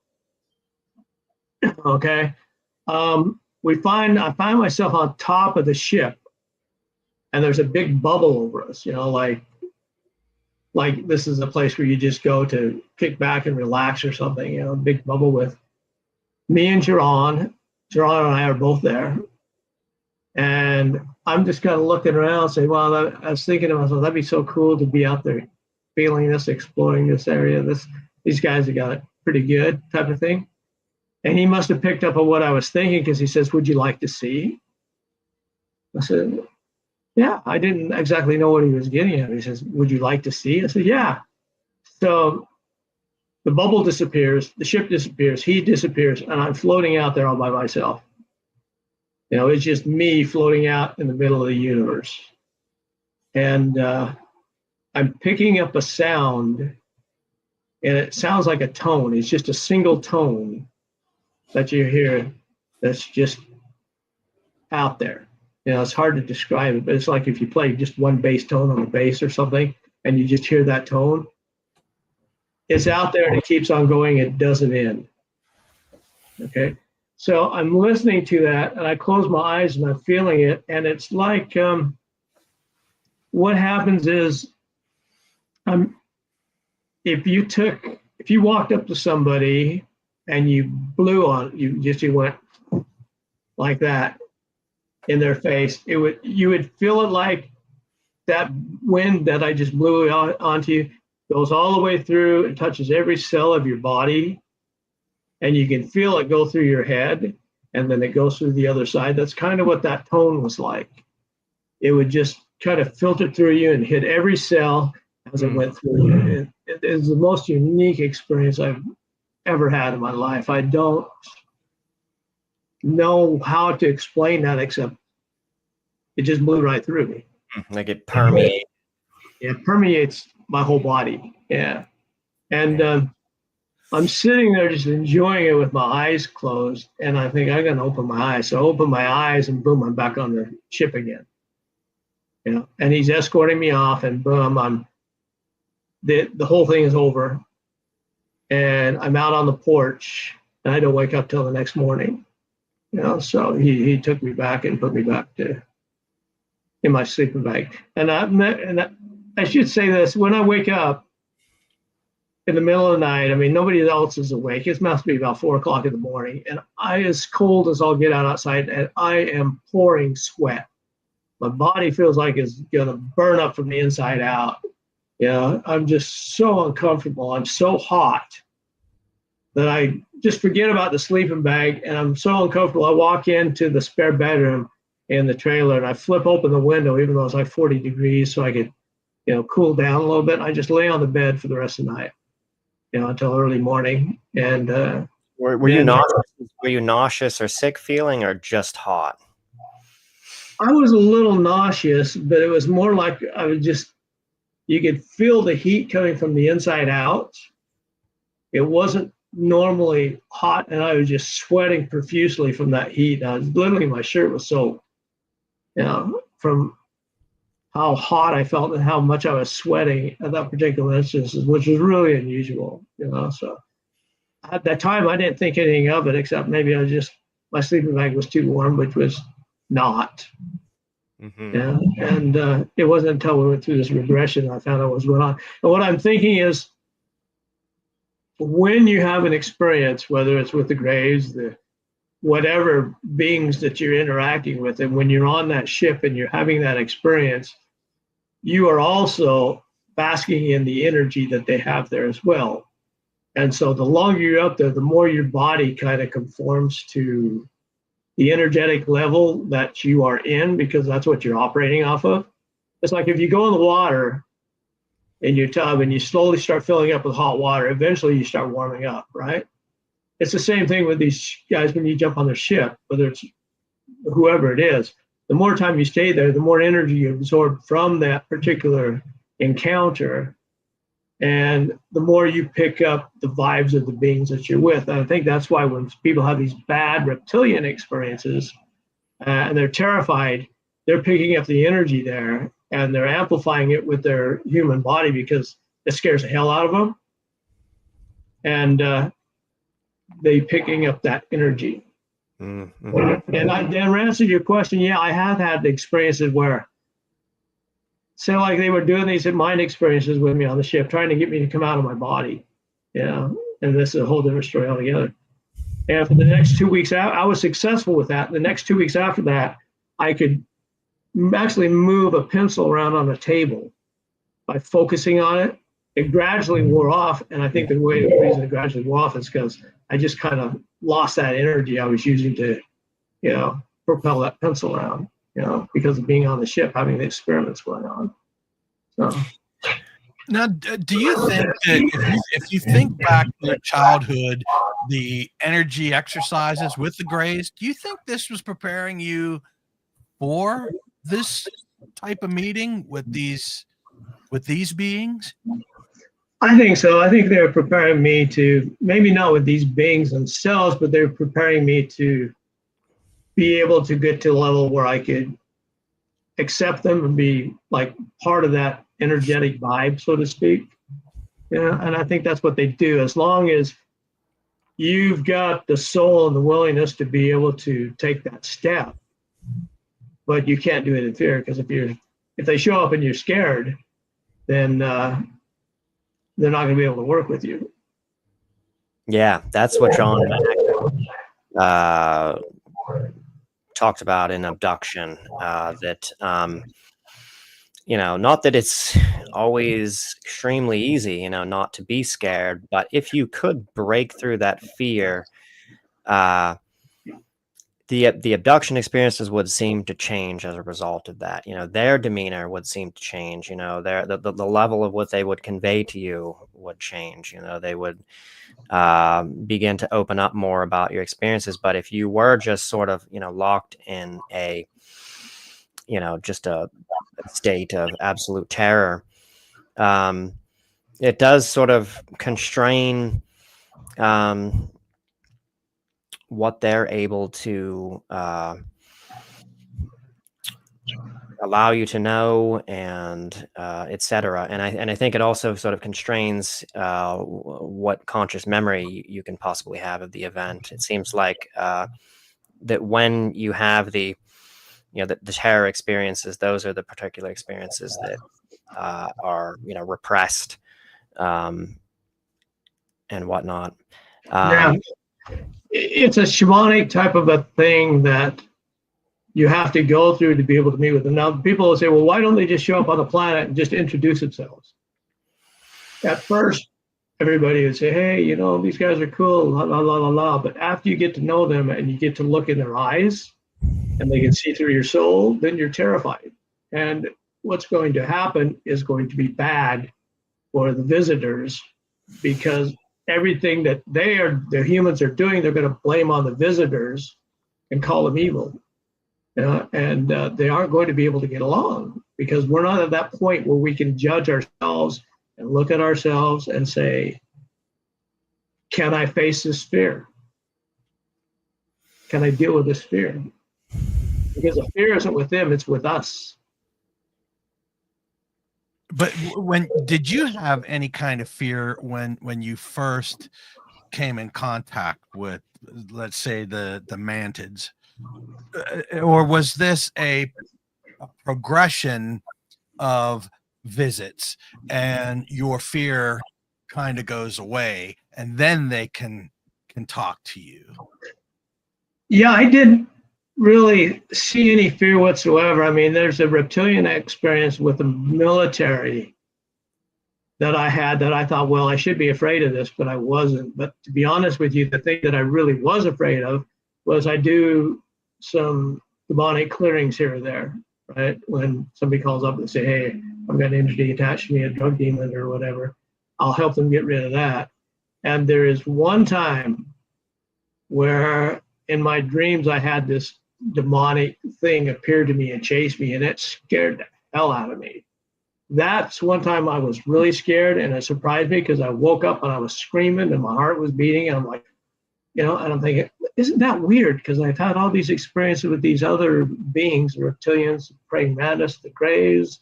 Okay. I find myself on top of the ship, and there's a big bubble over us, you know, like this is a place where you just go to kick back and relax or something, you know, a big bubble with me and Joron. Joron and I are both there. And I'm just kind of looking around saying, well, I was thinking to myself, that'd be so cool to be out there feeling this, exploring this area. These guys have got it pretty good type of thing. And he must have picked up on what I was thinking, because he says, would you like to see? I said, yeah. I didn't exactly know what he was getting at. He says, would you like to see? I said, yeah. So the bubble disappears, the ship disappears, he disappears, and I'm floating out there all by myself. You know, it's just me floating out in the middle of the universe. And I'm picking up a sound, and it sounds like a tone. It's just a single tone that you hear that's just out there. You know, it's hard to describe it, but it's like if you play just one bass tone on a bass or something, and you just hear that tone. It's out there and it keeps on going. It doesn't end. Okay. So I'm listening to that, and I close my eyes and I'm feeling it. And it's like, what happens is, if you walked up to somebody and you blew on, you went like that in their face, you would feel it like that wind that I just blew onto you goes all the way through and touches every cell of your body, and you can feel it go through your head, and then it goes through the other side. That's kind of what that tone was like. It would just kind of filter through you and hit every cell as it went through you. It is the most unique experience I've ever had in my life. I don't know how to explain that, except it just blew right through me. Like it permeates. It permeates my whole body. Yeah. And I'm sitting there just enjoying it with my eyes closed, and I think I'm going to open my eyes. So I open my eyes, and boom, I'm back on the ship again. You know, and he's escorting me off, and boom, the whole thing is over, and I'm out on the porch, and I don't wake up till the next morning. You know, so he took me back and put me back in my sleeping bag. And I should say this: when I wake up in the middle of the night, I mean, nobody else is awake. It must be about 4 o'clock in the morning, and I as cold as I'll get out outside, and I am pouring sweat. My body feels like it's gonna burn up from the inside out. You know, I'm just so uncomfortable. I'm so hot that I just forget about the sleeping bag, and I'm so uncomfortable. I walk into the spare bedroom in the trailer, and I flip open the window, even though it's like 40 degrees, so I could, you know, cool down a little bit. I just lay on the bed for the rest of the night, you know, until early morning. And were you nauseous? Were you nauseous or sick feeling, or just hot? I was a little nauseous, but it was more like I was just, you could feel the heat coming from the inside out. It wasn't normally hot, and I was just sweating profusely from that heat. I was literally, my shirt was soaked, you know, from how hot I felt and how much I was sweating at that particular instance, which was really unusual, you know. So at that time, I didn't think anything of it, except maybe my sleeping bag was too warm, which was not. Yeah. And it wasn't until we went through this regression I found out what was going on. And what I'm thinking is, when you have an experience, whether it's with the graves, the whatever beings that you're interacting with, and when you're on that ship and you're having that experience, you are also basking in the energy that they have there as well. And so the longer you're up there, the more your body kind of conforms to the energetic level that you are in, because that's what you're operating off of. It's like if you go in the water in your tub and you slowly start filling up with hot water, eventually you start warming up, right? It's the same thing with these guys when you jump on their ship, whether it's whoever it is. The more time you stay there, the more energy you absorb from that particular encounter, and the more you pick up the vibes of the beings that you're with. And I think that's why when people have these bad reptilian experiences and they're terrified, they're picking up the energy there and they're amplifying it with their human body, because it scares the hell out of them. And they picking up that energy. Mm-hmm. And to answer your question, yeah, I have had experiences where, say, like they were doing these mind experiences with me on the ship, trying to get me to come out of my body. Yeah, and this is a whole different story altogether. And for the next 2 weeks out, I was successful with that. The next 2 weeks after that, I could actually move a pencil around on a table by focusing on it. It gradually wore off, and I think the reason it gradually wore off is because I just kind of lost that energy I was using to, you know, propel that pencil around, you know, because of being on the ship, having the experiments going on. So. Now, do you think that if you think back to your childhood, the energy exercises with the Greys, do you think this was preparing you for this type of meeting with these beings? I think so. I think they're preparing me to, maybe not with these beings themselves, but they're preparing me to be able to get to a level where I could accept them and be like part of that energetic vibe, so to speak. Yeah, and I think that's what they do. As long as you've got the soul and the willingness to be able to take that step, but you can't do it in fear, because if they show up and you're scared, then they're not going to be able to work with you. Yeah, that's what Joron talked about in Abduction. That you know, not that it's always extremely easy, you know, not to be scared, but if you could break through that fear, the abduction experiences would seem to change as a result of that. Their demeanor would seem to change. The level of what they would convey to you would change. They would begin to open up more about your experiences. But if you were just sort of locked in a just a state of absolute terror, it does sort of constrain what they're able to allow you to know, and etc. And I think it also sort of constrains what conscious memory you can possibly have of the event. It seems like that when you have the terror experiences, those are the particular experiences that are repressed and whatnot. Yeah, it's a shamanic type of a thing that you have to go through to be able to meet with them. Now, people will say, well, why don't they just show up on the planet and just introduce themselves? At first, everybody would say, hey, these guys are cool, la, la, la, la, la. But after you get to know them and you get to look in their eyes and they can see through your soul, then you're terrified. And what's going to happen is going to be bad for the visitors, because everything that the humans are doing, they're going to blame on the visitors and call them evil. And they aren't going to be able to get along, because we're not at that point where we can judge ourselves and look at ourselves and say, can I face this fear? Can I deal with this fear? Because the fear isn't with them, it's with us. But did you have any kind of fear when you first came in contact with, let's say, the mantids? Or was this a progression of visits and your fear kind of goes away and then they can talk to you? Yeah, I didn't really see any fear whatsoever. I mean, there's a reptilian experience with the military that I had that I thought, well, I should be afraid of this, but I wasn't. But to be honest with you, the thing that I really was afraid of was I do some demonic clearings here or there, right? When somebody calls up and say, hey, I've got an entity attached to me, a drug demon or whatever, I'll help them get rid of that. And there is one time where in my dreams I had this demonic thing appear to me and chase me, and it scared the hell out of me. That's one time I was really scared, and it surprised me because I woke up and I was screaming and my heart was beating, and I'm like, and I'm thinking, isn't that weird? Because I've had all these experiences with these other beings, the reptilians, praying mantis, the grays,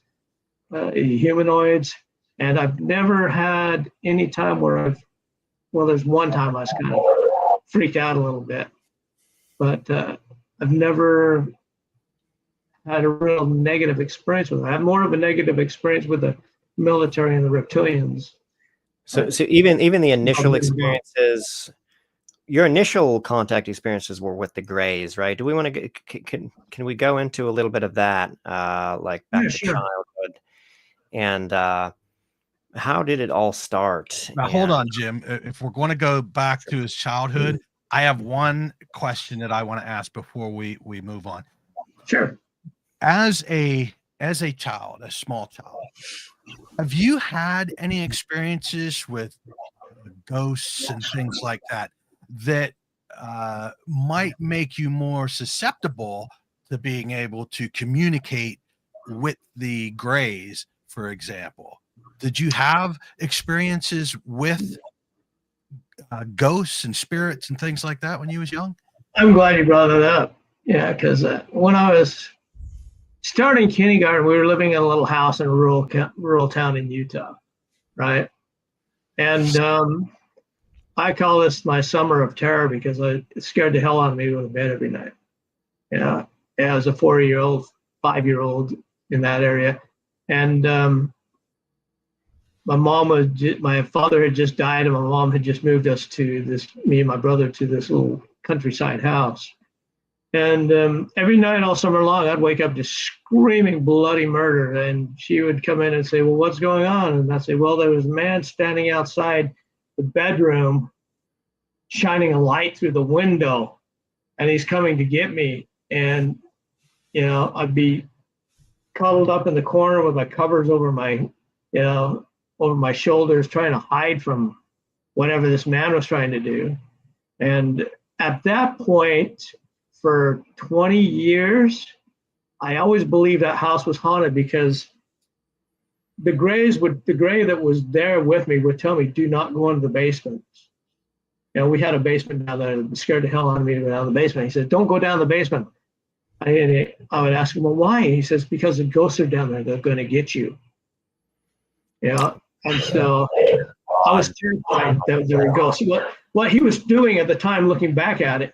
humanoids, and I've never had any time where there's one time I was kind of freaked out a little bit, but I've never had a real negative experience with it. I have more of a negative experience with the military and the reptilians. So even the initial experiences, your initial contact experiences were with the Greys, right? Do we want to can we go into a little bit of that, like back to childhood, and how did it all start? Now, hold on, Jim. If we're going to go back to his childhood, I have one question that I want to ask before we move on. Sure. As a child, a small child, have you had any experiences with ghosts and things like that might make you more susceptible to being able to communicate with the Greys, for example? Did you have experiences with ghosts and spirits and things like that when you was young? I'm glad you brought it up. Yeah, because when I was starting kindergarten, we were living in a little house in a rural town in Utah, right? And I call this my summer of terror because it scared the hell out of me to go to bed every night. Yeah, as a 4-year-old, 5-year-old in that area, and my father had just died, and my mom had just moved us to me and my brother to this little countryside house. And every night all summer long, I'd wake up just screaming bloody murder. And she would come in and say, well, what's going on? And I'd say, well, there was a man standing outside the bedroom, shining a light through the window. and he's coming to get me. And, I'd be cuddled up in the corner with my covers over my, over my shoulders, trying to hide from whatever this man was trying to do. And at that point, for 20 years, I always believed that house was haunted because the gray that was there with me would tell me, do not go into the basement. We had a basement down there. It scared the hell out of me to go down the basement. He said, don't go down the basement. I would ask him, well, why? And he says, because the ghosts are down there. They're going to get you. And so I was terrified that there were ghosts. What he was doing at the time, looking back at it,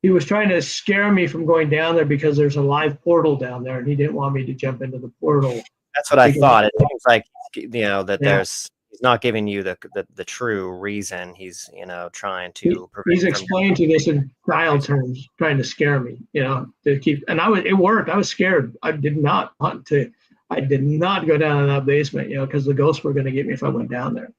he was trying to scare me from going down there because there's a live portal down there, and he didn't want me to jump into the portal. That's what I thought. It seems like that he's not giving you the true reason. He's trying to. He's explained to this in dial terms, trying to scare me. To keep, and it worked. I was scared. I did not go down in that basement. Because the ghosts were going to get me if I went down there.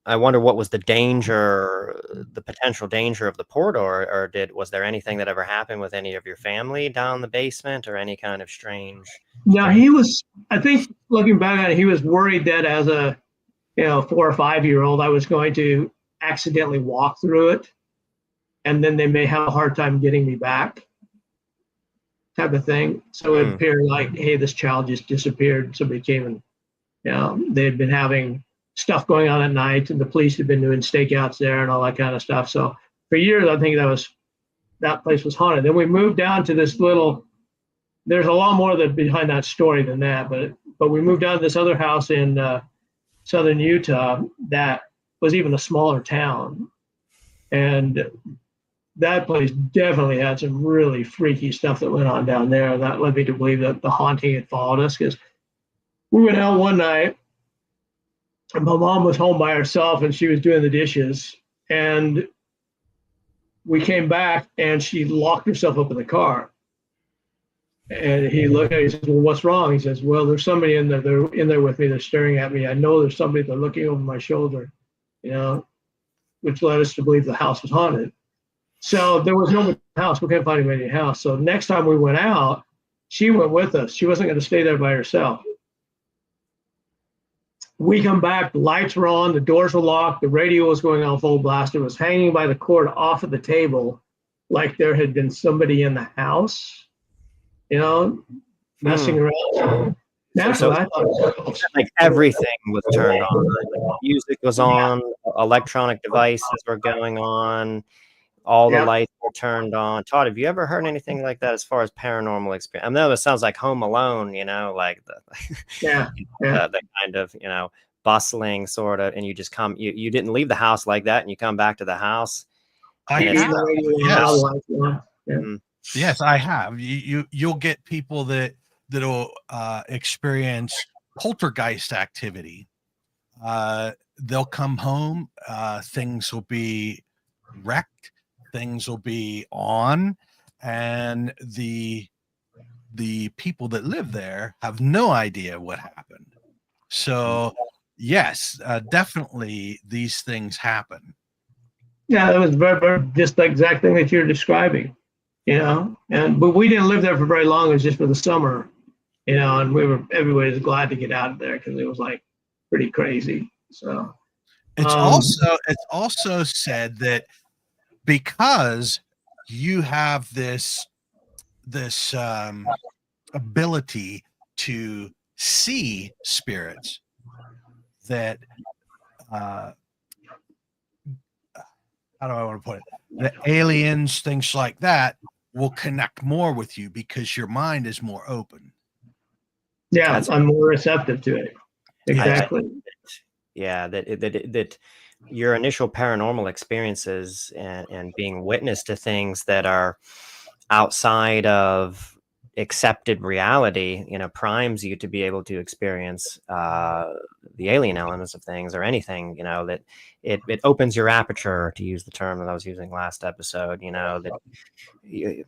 I wonder what was the danger, the potential danger of the portal, or was there anything that ever happened with any of your family down the basement, or any kind of strange? No, he was. I think looking back on it, he was worried that as a 4 or 5 year old, I was going to accidentally walk through it, and then they may have a hard time getting me back, type of thing. So it appeared like, hey, this child just disappeared. Somebody came and they had been having stuff going on at night, and the police had been doing stakeouts there and all that kind of stuff. So for years, I think that place was haunted. Then we moved down to this little. There's a lot more behind that story than that, but we moved down to this other house in southern Utah that was even a smaller town, and that place definitely had some really freaky stuff that went on down there. That led me to believe that the haunting had followed us, because we went out one night. And my mom was home by herself, and she was doing the dishes. And we came back, and she locked herself up in the car. And he looked at her, he says, well, what's wrong? He says, well, there's somebody in there. They're in there with me. They're staring at me. I know there's somebody. They're looking over my shoulder, which led us to believe the house was haunted. So there was nobody in the house. We couldn't find anybody in the house. So next time we went out, she went with us. She wasn't going to stay there by herself. We come back, the lights were on, the doors were locked, the radio was going on full blast. It was hanging by the cord off of the table, like there had been somebody in the house, messing around. So I thought like everything was turned on. Like music was on, electronic devices were going on, all the lights were turned on. Todd, have you ever heard anything like that as far as paranormal experience? I know it sounds like Home Alone, like the kind of bustling sort of, and you just come, you didn't leave the house like that, and you come back to the house. Yes, I have. You'll get people that'll experience poltergeist activity. They'll come home, things will be wrecked. Things will be on, and the people that live there have no idea what happened. So yes, definitely these things happen. Yeah, that was very, very just the exact thing that you're describing, but we didn't live there for very long. It was just for the summer, and everybody was glad to get out of there because it was like pretty crazy. So it's also said that because you have this ability to see spirits, that how do I want to put it? The aliens, things like that, will connect more with you because your mind is more open. Yeah, I'm more receptive to it. Exactly. That your initial paranormal experiences and being witness to things that are outside of accepted reality, primes you to be able to experience the alien elements of things, or anything, that it opens your aperture, to use the term that I was using last episode, that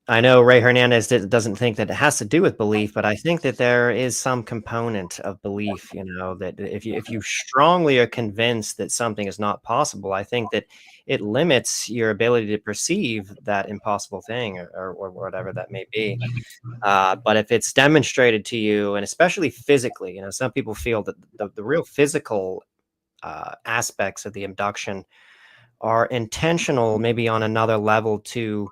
I know Ray Hernandez doesn't think that it has to do with belief, but I think that there is some component of belief, that if you strongly are convinced that something is not possible, I think that it limits your ability to perceive that impossible thing or whatever that may be. But if it's demonstrated to you, and especially physically, some people feel that the real physical aspects of the abduction are intentional, maybe on another level, to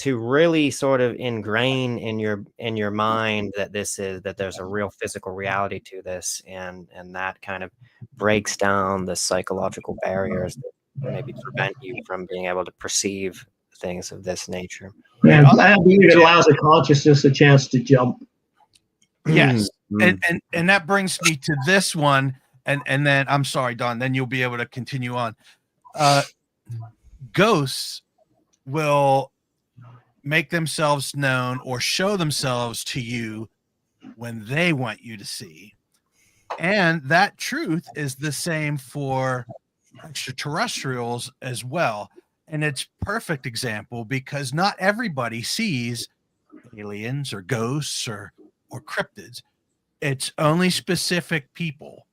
really sort of ingrain in your mind that there's a real physical reality to this, and that kind of breaks down the psychological barriers that maybe prevent you from being able to perceive things of this nature. Yeah, I believe it allows the consciousness a chance to jump. Yes. And that brings me to this one, and then I'm sorry, Don, then you'll be able to continue on. Ghosts will make themselves known or show themselves to you when they want you to see. And that truth is the same for extraterrestrials as well. And it's perfect example because not everybody sees aliens or ghosts or cryptids. It's only specific people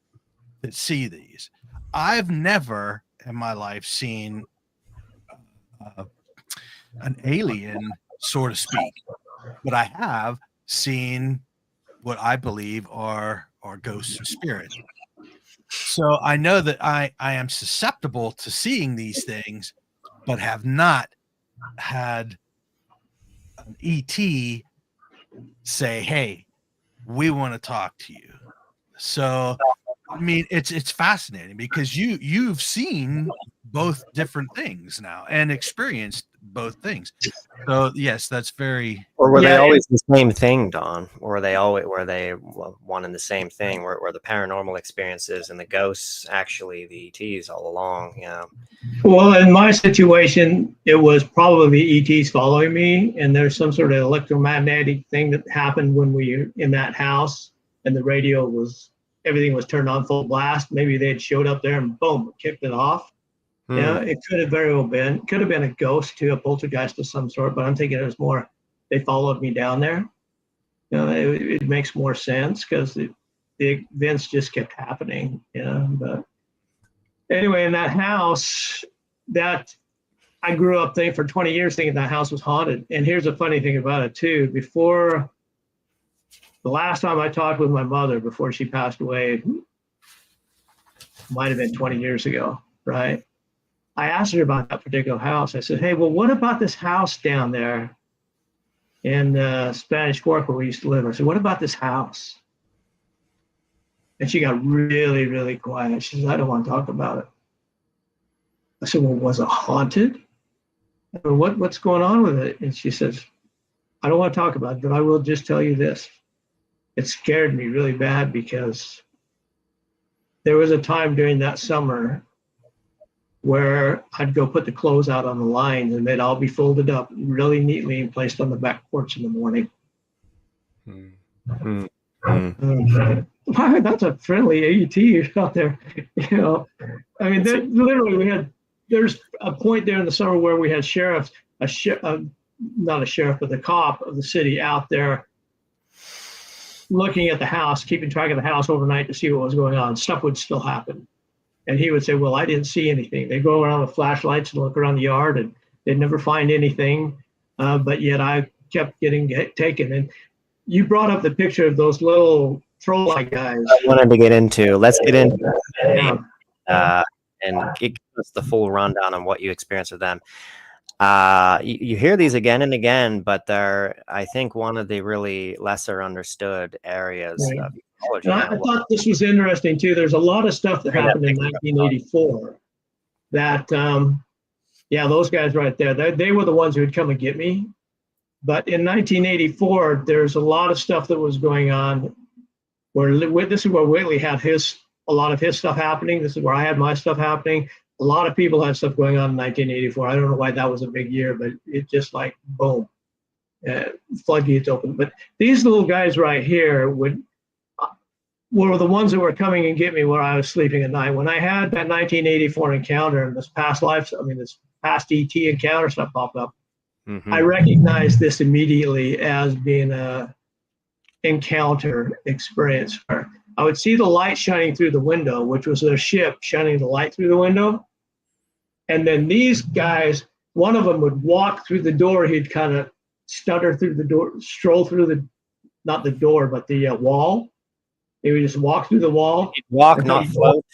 that see these. I've never in my life seen an alien, so to speak, but I have seen what I believe are ghosts and spirits. So I know that I am susceptible to seeing these things, but have not had an ET say, "Hey, we want to talk to you." So I mean, it's fascinating because you've seen both different things now and experienced both things. So yes, that's very. Or were they always the same thing, Don? Or were they one and the same thing? Were the paranormal experiences and the ghosts actually the ETs all along? Yeah. Well, in my situation, it was probably ETs following me, and there's some sort of electromagnetic thing that happened when we were in that house, and the radio everything was turned on full blast. Maybe they had showed up there and boom, kicked it off. Yeah, it could have very well been. Could have been a ghost too, a poltergeist of some sort. But I'm thinking it was more they followed me down there. It makes more sense because the events just kept happening. But anyway, in that house, that I grew up for 20 years thinking that house was haunted. And here's a funny thing about it too. Before the last time I talked with my mother before she passed away, might have been 20 years ago, right? I asked her about that particular house. I said, "Hey, well, what about this house down there in Spanish Fork where we used to live?" I said, "What about this house?" And she got really, really quiet. She said, "I don't want to talk about it." I said, "Well, was it haunted? I said, what's going on with it?" And she says, "I don't want to talk about it, but I will just tell you this. It scared me really bad because there was a time during that summer where I'd go put the clothes out on the lines and they'd all be folded up really neatly and placed on the back porch in the morning." Wow, that's a friendly AET out there. I mean, literally there's a point there in the summer where we had sheriffs, not a sheriff, but the cop of the city out there looking at the house, keeping track of the house overnight to see what was going on. Stuff would still happen. And he would say, "Well, I didn't see anything." They'd go around with flashlights and look around the yard and they'd never find anything. But yet I kept getting taken. And you brought up the picture of those little troll-like guys. I wanted to get into. Let's get into and give us the full rundown on what you experienced with them. You hear these again and again, but they're, I think, one of the really lesser understood areas of ufology. I thought this was interesting too. There's a lot of stuff that happened in 1984 that, those guys right there, they were the ones who would come and get me. But in 1984, there's a lot of stuff that was going on where this is where Whitley had a lot of his stuff happening. This is where I had my stuff happening. A lot of people had stuff going on in 1984. I don't know why that was a big year, but it just like, boom, floodgates open. But these little guys right here were the ones that were coming and get me where I was sleeping at night. When I had that 1984 encounter and this past ET encounter stuff popped up, I recognized this immediately as being a encounter experience. I would see the light shining through the window, which was their ship shining the light through the window. And then these guys, one of them would walk through the door. He'd kind of stutter through the door, stroll through the, not the door, but the wall. He would just walk through the wall. He'd walk, not float.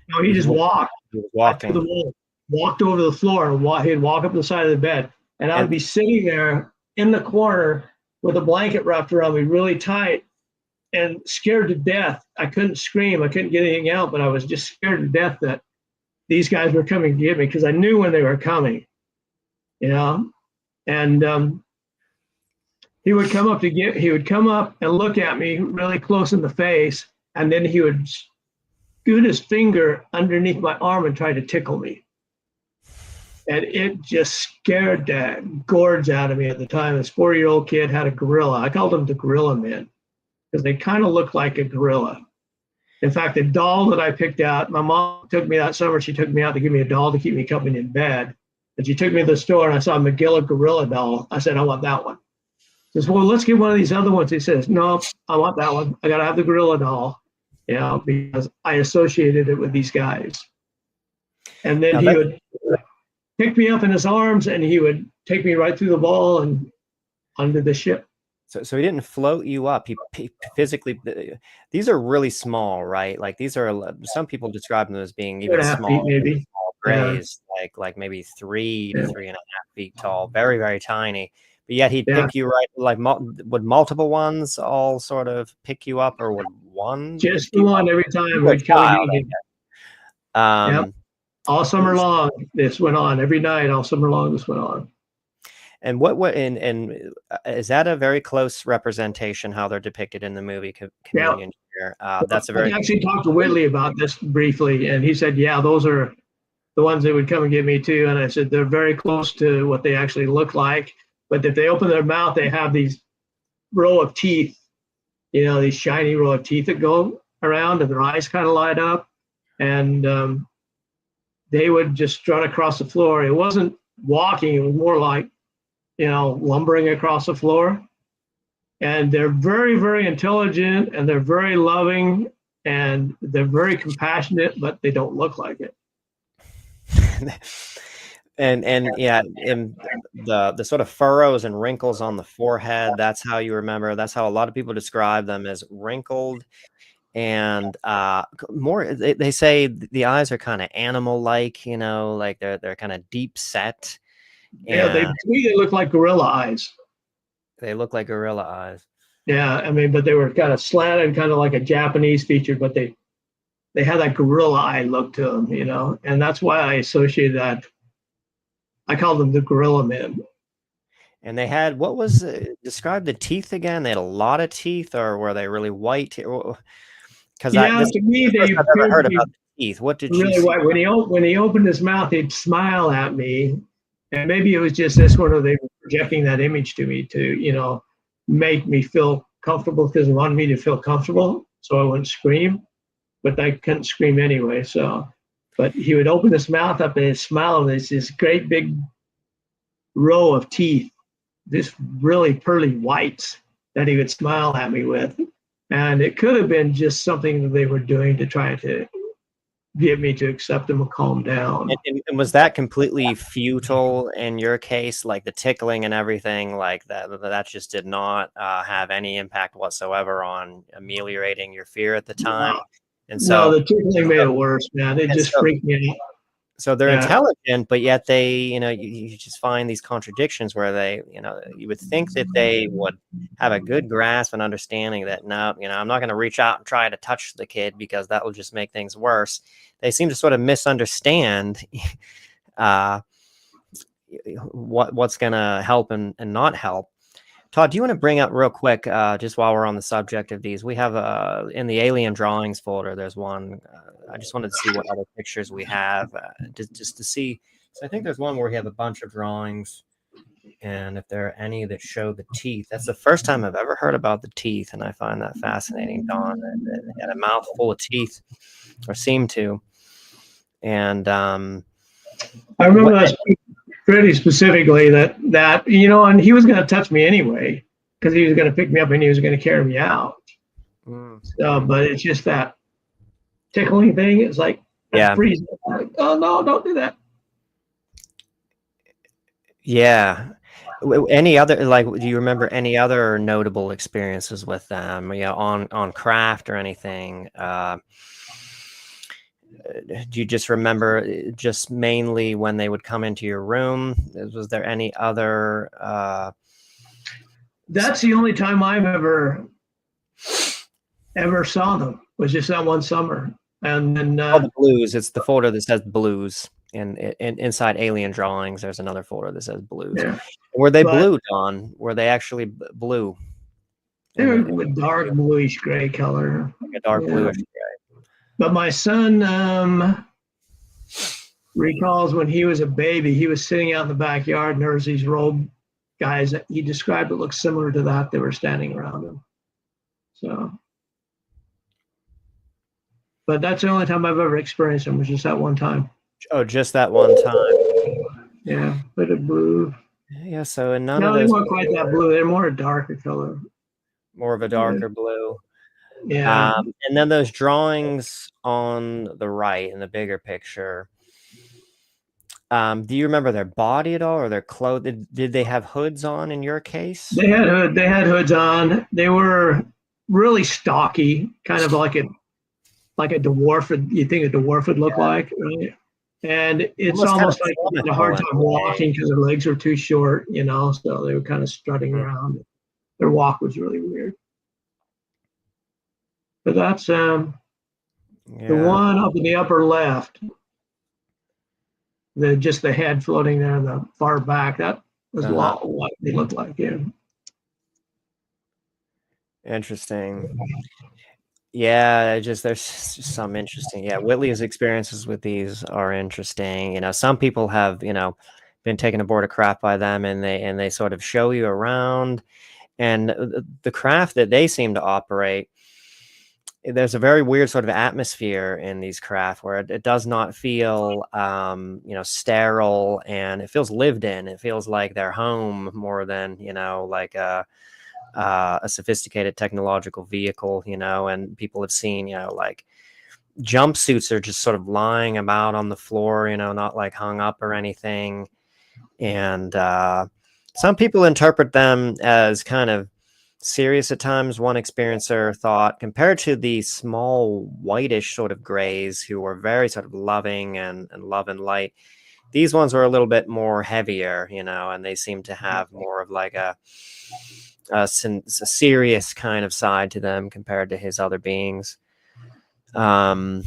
No, he just walked. He was walking. Through the wall, walked over the floor, and he'd walk up the side of the bed. And I would be sitting there in the corner with a blanket wrapped around me really tight and scared to death. I couldn't scream. I couldn't get anything out, but I was just scared to death that these guys were coming to get me because I knew when they were coming, you know? And he would come up and look at me really close in the face, and then he would scoot his finger underneath my arm and try to tickle me. And it just scared the gourds out of me at the time. This 4-year-old kid had a gorilla. I called him the Gorilla Man because they kind of looked like a gorilla. In fact, the doll that I picked out, my mom took me that summer. She took me out to give me a doll to keep me company in bed. And she took me to the store and I saw a Magilla gorilla doll. I said, I want that one. She says, well, let's get one of these other ones. He says, no, I want that one. I got to have the gorilla doll, you know, because I associated it with these guys. And then he would pick me up in his arms and he would take me right through the wall and onto the ship. So he didn't float you up. He physically. These are really small, right? Like these are. Some people describe them as being even small, maybe small grays, like maybe 3 to 3.5 feet tall, very very tiny. But yet he'd pick you right. Like would multiple ones all sort of pick you up, or would one? Just the one every time. We'd all summer long, this went on. Every night, all summer long, this went on. And and is that a very close representation how they're depicted in the movie Communion here? That's a very. I actually talked to Whitley about this briefly, and he said, "Yeah, those are the ones that would come and get me too." And I said, "They're very close to what they actually look like, but if they open their mouth, they have these row of teeth, you know, these shiny row of teeth that go around, and their eyes kind of light up, and they would just strut across the floor. It wasn't walking; it was more like, you know, lumbering across the floor. And they're very, very intelligent, and they're very loving, and they're very compassionate, but they don't look like it. and yeah, in the sort of furrows and wrinkles on the forehead, that's how you remember. That's how a lot of people describe them, as wrinkled. And more, they say the eyes are kind of animal-like, you know, like they're kind of deep set. Yeah, to me, they look like gorilla eyes. They look like gorilla eyes. Yeah, I mean, but they were kind of slanted, kind of like a Japanese feature, but they had that gorilla eye look to them, you know, and that's why I associated that. I called them the Gorilla Men. And they had, what was describe the teeth again? They had a lot of teeth, or were they really white? Because to me, they I've never heard about the teeth. What did really you see? White. When he opened his mouth, he'd smile at me. And maybe it was just this one, or they were projecting that image to me to, you know, make me feel comfortable, because they wanted me to feel comfortable so I wouldn't scream. But I couldn't scream anyway. But he would open his mouth up and he'd smile, and there's this great big row of teeth, this really pearly whites that he would smile at me with. And it could have been just something that they were doing to try to get me to accept him and calm down. And was that completely futile in your case? Like the tickling and everything like that just did not have any impact whatsoever on ameliorating your fear at the time? No. And so the tickling made it worse, man. It just freaked me out. So they're intelligent, but yet they, you know, you just find these contradictions where they, you know, you would think that they would have a good grasp and understanding that, no, you know, I'm not going to reach out and try to touch the kid because that will just make things worse. They seem to sort of misunderstand what's going to help and not help. Todd, do you want to bring up real quick, just while we're on the subject of these, we have in the alien drawings folder, there's one, I just wanted to see what other pictures we have, just to see. So I think there's one where we have a bunch of drawings, and if there are any that show the teeth. That's the first time I've ever heard about the teeth, and I find that fascinating, Don. They had a mouth full of teeth, or seemed to. And I remember pretty specifically that you know, and he was going to touch me anyway because he was going to pick me up and he was going to carry me out. So, but it's just that tickling thing. It's like, Yeah. freezing. Like, oh no, don't do that. Yeah. Any other, like, do you remember any other notable experiences with them, you know, on craft or anything? Do you just remember just mainly when they would come into your room? Was there any other? That's the only time I've ever saw them, was just that one summer. And then The blues. It's the folder that says blues. And inside alien drawings, there's another folder that says blues. yeah. Were they blue, Don? Were they actually blue? They were with dark bluish gray color. Like a dark bluish gray. But my son recalls when he was a baby, he was sitting out in the backyard and there was these robe guys that he described it looked similar to that. They were standing around him. So, but that's the only time I've ever experienced them, was just that one time. Oh, just that one time. Yeah, bit of blue. Yeah, so in none No, of they those weren't quite that blue. They're more a darker color. more of a darker blue. Yeah. And then those drawings on the right in the bigger picture. Do you remember their body at all, or their clothes? Did they have hoods on in your case? They had hoods on. They were really stocky, kind of like a dwarf. You think a dwarf would look like, right? And it's almost like they had a hard time walking because their legs were too short, you know, so they were kind of strutting around. Their walk was really weird. But that's the one up in the upper left, just the head floating there in the far back. That was what they looked like. Yeah. Interesting. Yeah, there's some interesting. Yeah, Whitley's experiences with these are interesting. You know, some people have, you know, been taken aboard a craft by them, and they sort of show you around, and the craft that they seem to operate, there's a very weird sort of atmosphere in these craft where it does not feel, you know, sterile, and it feels lived in. It feels like their home more than, you know, like a sophisticated technological vehicle, you know. And people have seen, you know, like jumpsuits are just sort of lying about on the floor, you know, not like hung up or anything. And some people interpret them as kind of serious at times. One experiencer thought, compared to the small whitish sort of grays who were very sort of loving and love and light, these ones were a little bit more heavier, you know, and they seem to have more of like a serious kind of side to them compared to his other beings. Yeah,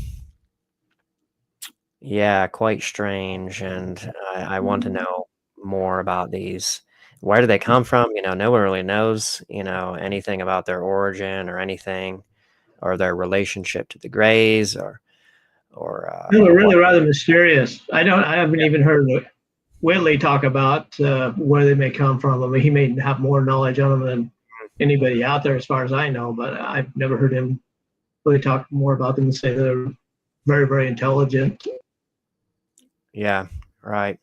quite strange. And I want to know more about these. Where do they come from? You know, no one really knows, you know, anything about their origin or anything, or their relationship to the Greys, or They're really rather mysterious. I haven't even heard Whitley talk about where they may come from. I mean, he may have more knowledge on them than anybody out there, as far as I know, but I've never heard him really talk more about them and say they're very, very intelligent. Yeah, right.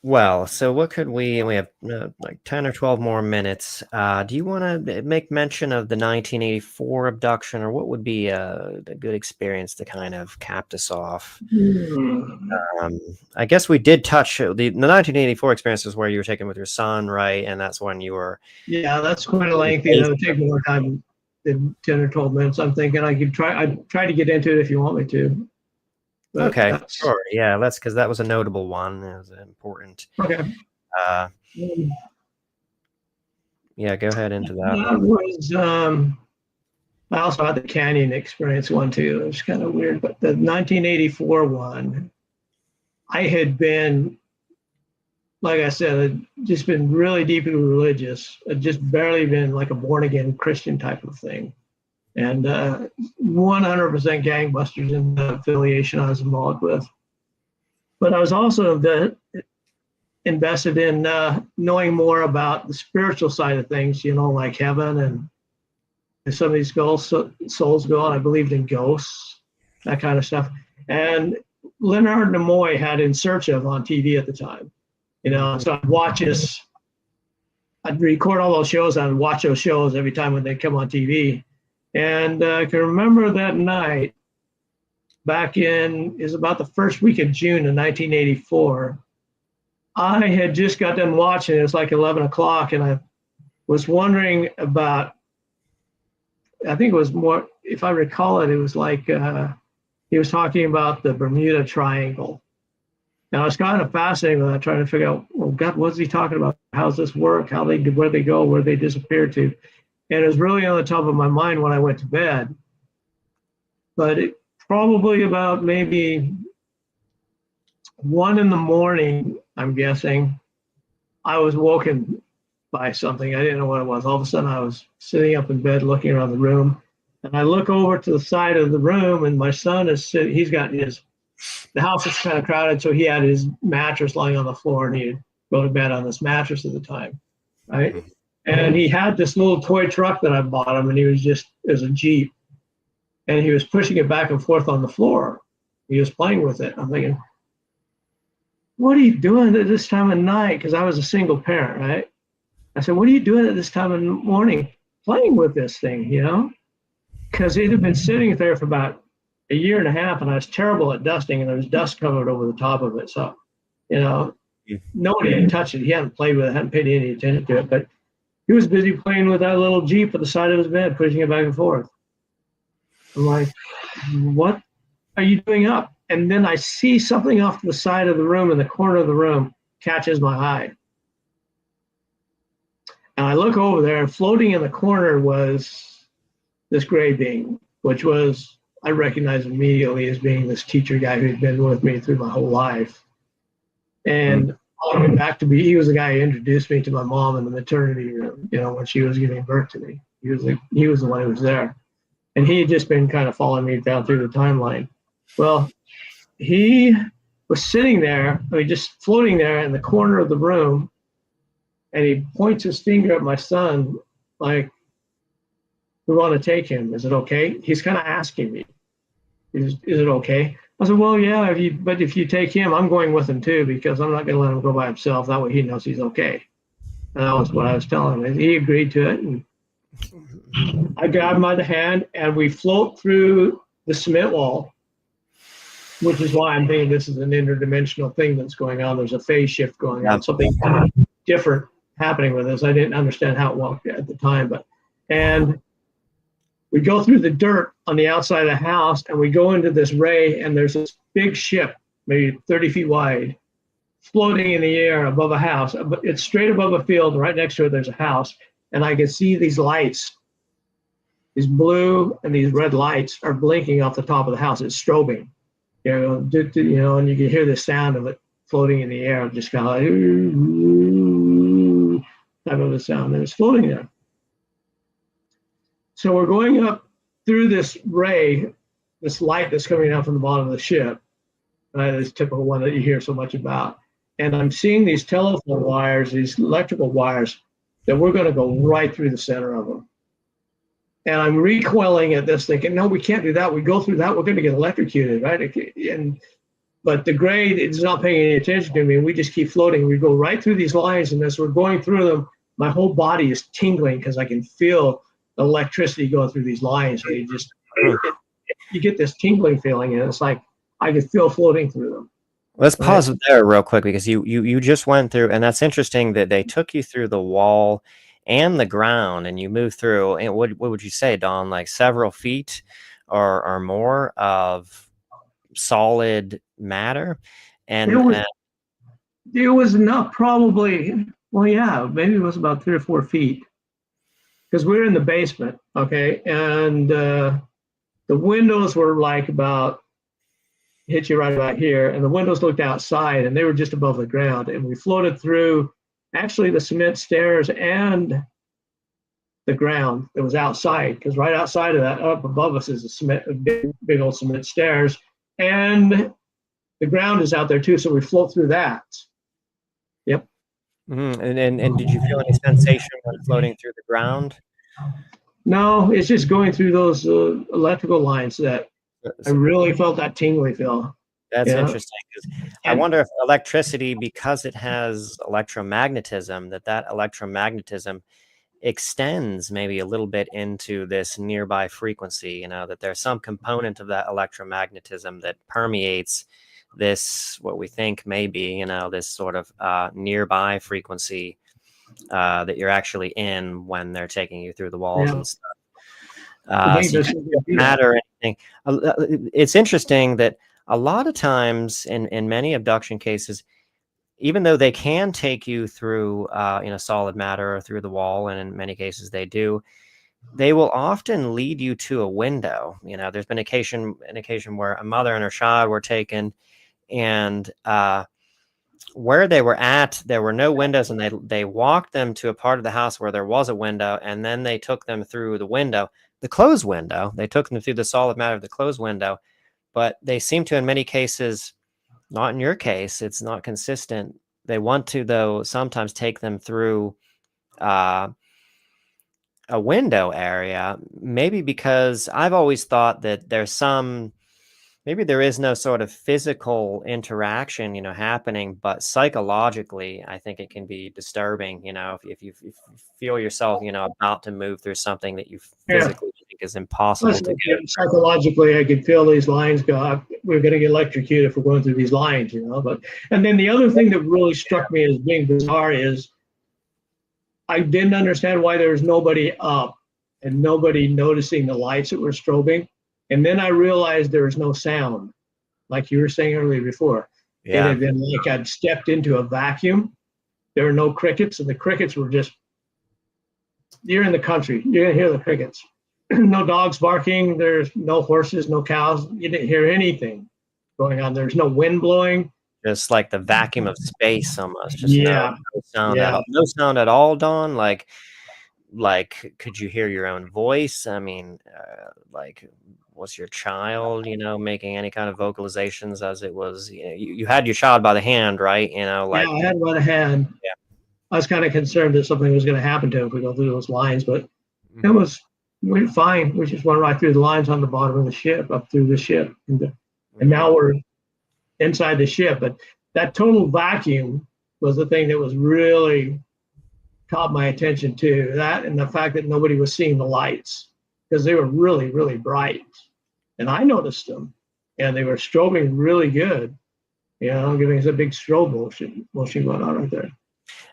Well, so what could we have like 10 or 12 more minutes. Do you want to make mention of the 1984 abduction, or what would be a good experience to kind of cap this off? I guess we did touch the 1984 experience is where you were taken with your son, right? And that's when you were... Yeah, that's quite a lengthy. It would take more time than 10 or 12 minutes. I'm thinking I'd try to get into it if you want me to. But okay, sure. Yeah, because that was a notable one. It was important. Okay. Yeah, go ahead into that. That was, I also had the canyon experience one too. It was kind of weird, but the 1984 one, I had been, like I said, I'd just been really deeply religious. I'd just barely been like a born again Christian type of thing. And 100% gangbusters in the affiliation I was involved with. But I was also invested in knowing more about the spiritual side of things, you know, like heaven and some of these souls go on. I believed in ghosts, that kind of stuff. And Leonard Nimoy had In Search Of on TV at the time. You know, so I'd watch this. I'd record all those shows. I'd watch those shows every time when they come on TV. And I can remember that night back is about the first week of June of 1984. I had just got done watching. It was like 11 o'clock, and I was wondering about, I think it was more, if I recall it, it was like he was talking about the Bermuda Triangle. Now, I was kind of fascinated with that, trying to figure out, well, God, what's he talking about? How's this work? Where they go, where they disappear to? And it was really on the top of my mind when I went to bed. But probably about maybe 1 a.m, I'm guessing, I was woken by something. I didn't know what it was. All of a sudden, I was sitting up in bed looking around the room. And I look over to the side of the room, and my son is sitting. He's got the house is kind of crowded, so he had his mattress lying on the floor, and he'd go to bed on this mattress at the time, right? And he had this little toy truck that I bought him, and it was a Jeep, and he was pushing it back and forth on the floor. He was playing with it. I'm thinking, what are you doing at this time of night? Because I was a single parent, right? I said, what are you doing at this time of morning playing with this thing, you know? Because it had been sitting there for about a year and a half, and I was terrible at dusting, and there was dust covered over the top of it. So, you know, nobody had touched it. He hadn't played with it, hadn't paid any attention to it, but he was busy playing with that little Jeep at the side of his bed, pushing it back and forth. I'm like, what are you doing up? And then I see something off to the side of the room, in the corner of the room, catches my eye. And I look over there, and floating in the corner was this gray being, which was, I recognized immediately as being this teacher guy who'd been with me through my whole life. And coming back to me, he was the guy who introduced me to my mom in the maternity room, you know, when she was giving birth to me. He was the one who was there. And he had just been kind of following me down through the timeline. Well, he was sitting there, just floating there in the corner of the room, and he points his finger at my son, like, we want to take him. Is it okay? He's kind of asking me, is it okay? I said, well, yeah, but if you take him, I'm going with him too, because I'm not going to let him go by himself. That way he knows he's okay. And that was what I was telling him. And he agreed to it. And I grabbed him by the hand, and we float through the cement wall, which is why I'm thinking this is an interdimensional thing that's going on. There's a phase shift going on, something kind of different happening with this. I didn't understand how it worked at the time, and we go through the dirt on the outside of the house, and we go into this ray, and there's this big ship, maybe 30 feet wide, floating in the air above a house. It's straight above a field. Right next to it, there's a house, and I can see these lights. These blue and these red lights are blinking off the top of the house. It's strobing, you know, and you can hear the sound of it floating in the air, just kind of like type of a sound, and it's floating there. So we're going up through this ray, this light that's coming out from the bottom of the ship, this typical one that you hear so much about. And I'm seeing these telephone wires, these electrical wires, that we're going to go right through the center of them. And I'm recoiling at this, thinking, no, we can't do that. We go through that, we're going to get electrocuted, right? But the gray is not paying any attention to me, and we just keep floating. We go right through these lines, and as we're going through them, my whole body is tingling because I can feel electricity going through these lines. And you get this tingling feeling, and it's like I could feel floating through them. Let's pause there real quick, because you just went through, and that's interesting that they took you through the wall and the ground, and you moved through. And what would you say, Don? Like several feet or more of solid matter, and it was enough, probably. Well, yeah, maybe it was about 3 or 4 feet. Because we were in the basement, okay, and the windows were like hit you right about here, and the windows looked outside, and they were just above the ground, and we floated through actually the cement stairs and the ground that was outside, because right outside of that, up above us, is a big old cement stairs, and the ground is out there too, so we float through that. Yep. Mm-hmm. And did you feel any sensation when floating through the ground? No, it's just going through those electrical lines that I really felt that tingly feel. That's Yeah. interesting, because I wonder if electricity, because it has electromagnetism, that electromagnetism extends maybe a little bit into this nearby frequency, you know, that there's some component of that electromagnetism that permeates this, what we think may be, you know, this sort of nearby frequency that you're actually in when they're taking you through the walls and stuff. So you can't matter anything. It's interesting that a lot of times in many abduction cases, even though they can take you through solid matter or through the wall, and in many cases they do, they will often lead you to a window. You know, there's been an occasion where a mother and her child were taken, and where they were at, there were no windows, and they walked them to a part of the house where there was a window, and then they took them through the window, the closed window. They took them through the solid matter of the closed window, but they seem to, in many cases, not in your case, it's not consistent. They want to, though, sometimes take them through a window area, maybe because I've always thought that maybe there is no sort of physical interaction, you know, happening, but psychologically, I think it can be disturbing, you know, if you feel yourself, you know, about to move through something that you physically think is impossible to get. Psychologically, I could feel these lines go, we're going to get electrocuted if we're going through these lines, you know. And then the other thing that really struck me as being bizarre is I didn't understand why there was nobody up and nobody noticing the lights that were strobing. And then I realized there was no sound, like you were saying earlier before. Yeah. It had been like I'd stepped into a vacuum. There were no crickets, and the crickets were just, you're in the country, you're going to hear the crickets. No dogs barking, there's no horses, no cows. You didn't hear anything going on. There's no wind blowing. Just like the vacuum of space almost. Just no sound at all. No sound at all, Dawn. Like, could you hear your own voice? I mean, was your child, you know, making any kind of vocalizations as it was? You know, you had your child by the hand, right? You know, like, yeah, I had by the hand. Yeah. I was kind of concerned that something was going to happen to him if we go through those lines, but it was fine. We just went right through the lines on the bottom of the ship, up through the ship, and now we're inside the ship. But that total vacuum was the thing that was really caught my attention too. That and the fact that nobody was seeing the lights because they were really, really bright. And I noticed them, and they were strobing really good. You know, giving us a big strobe motion going on right there.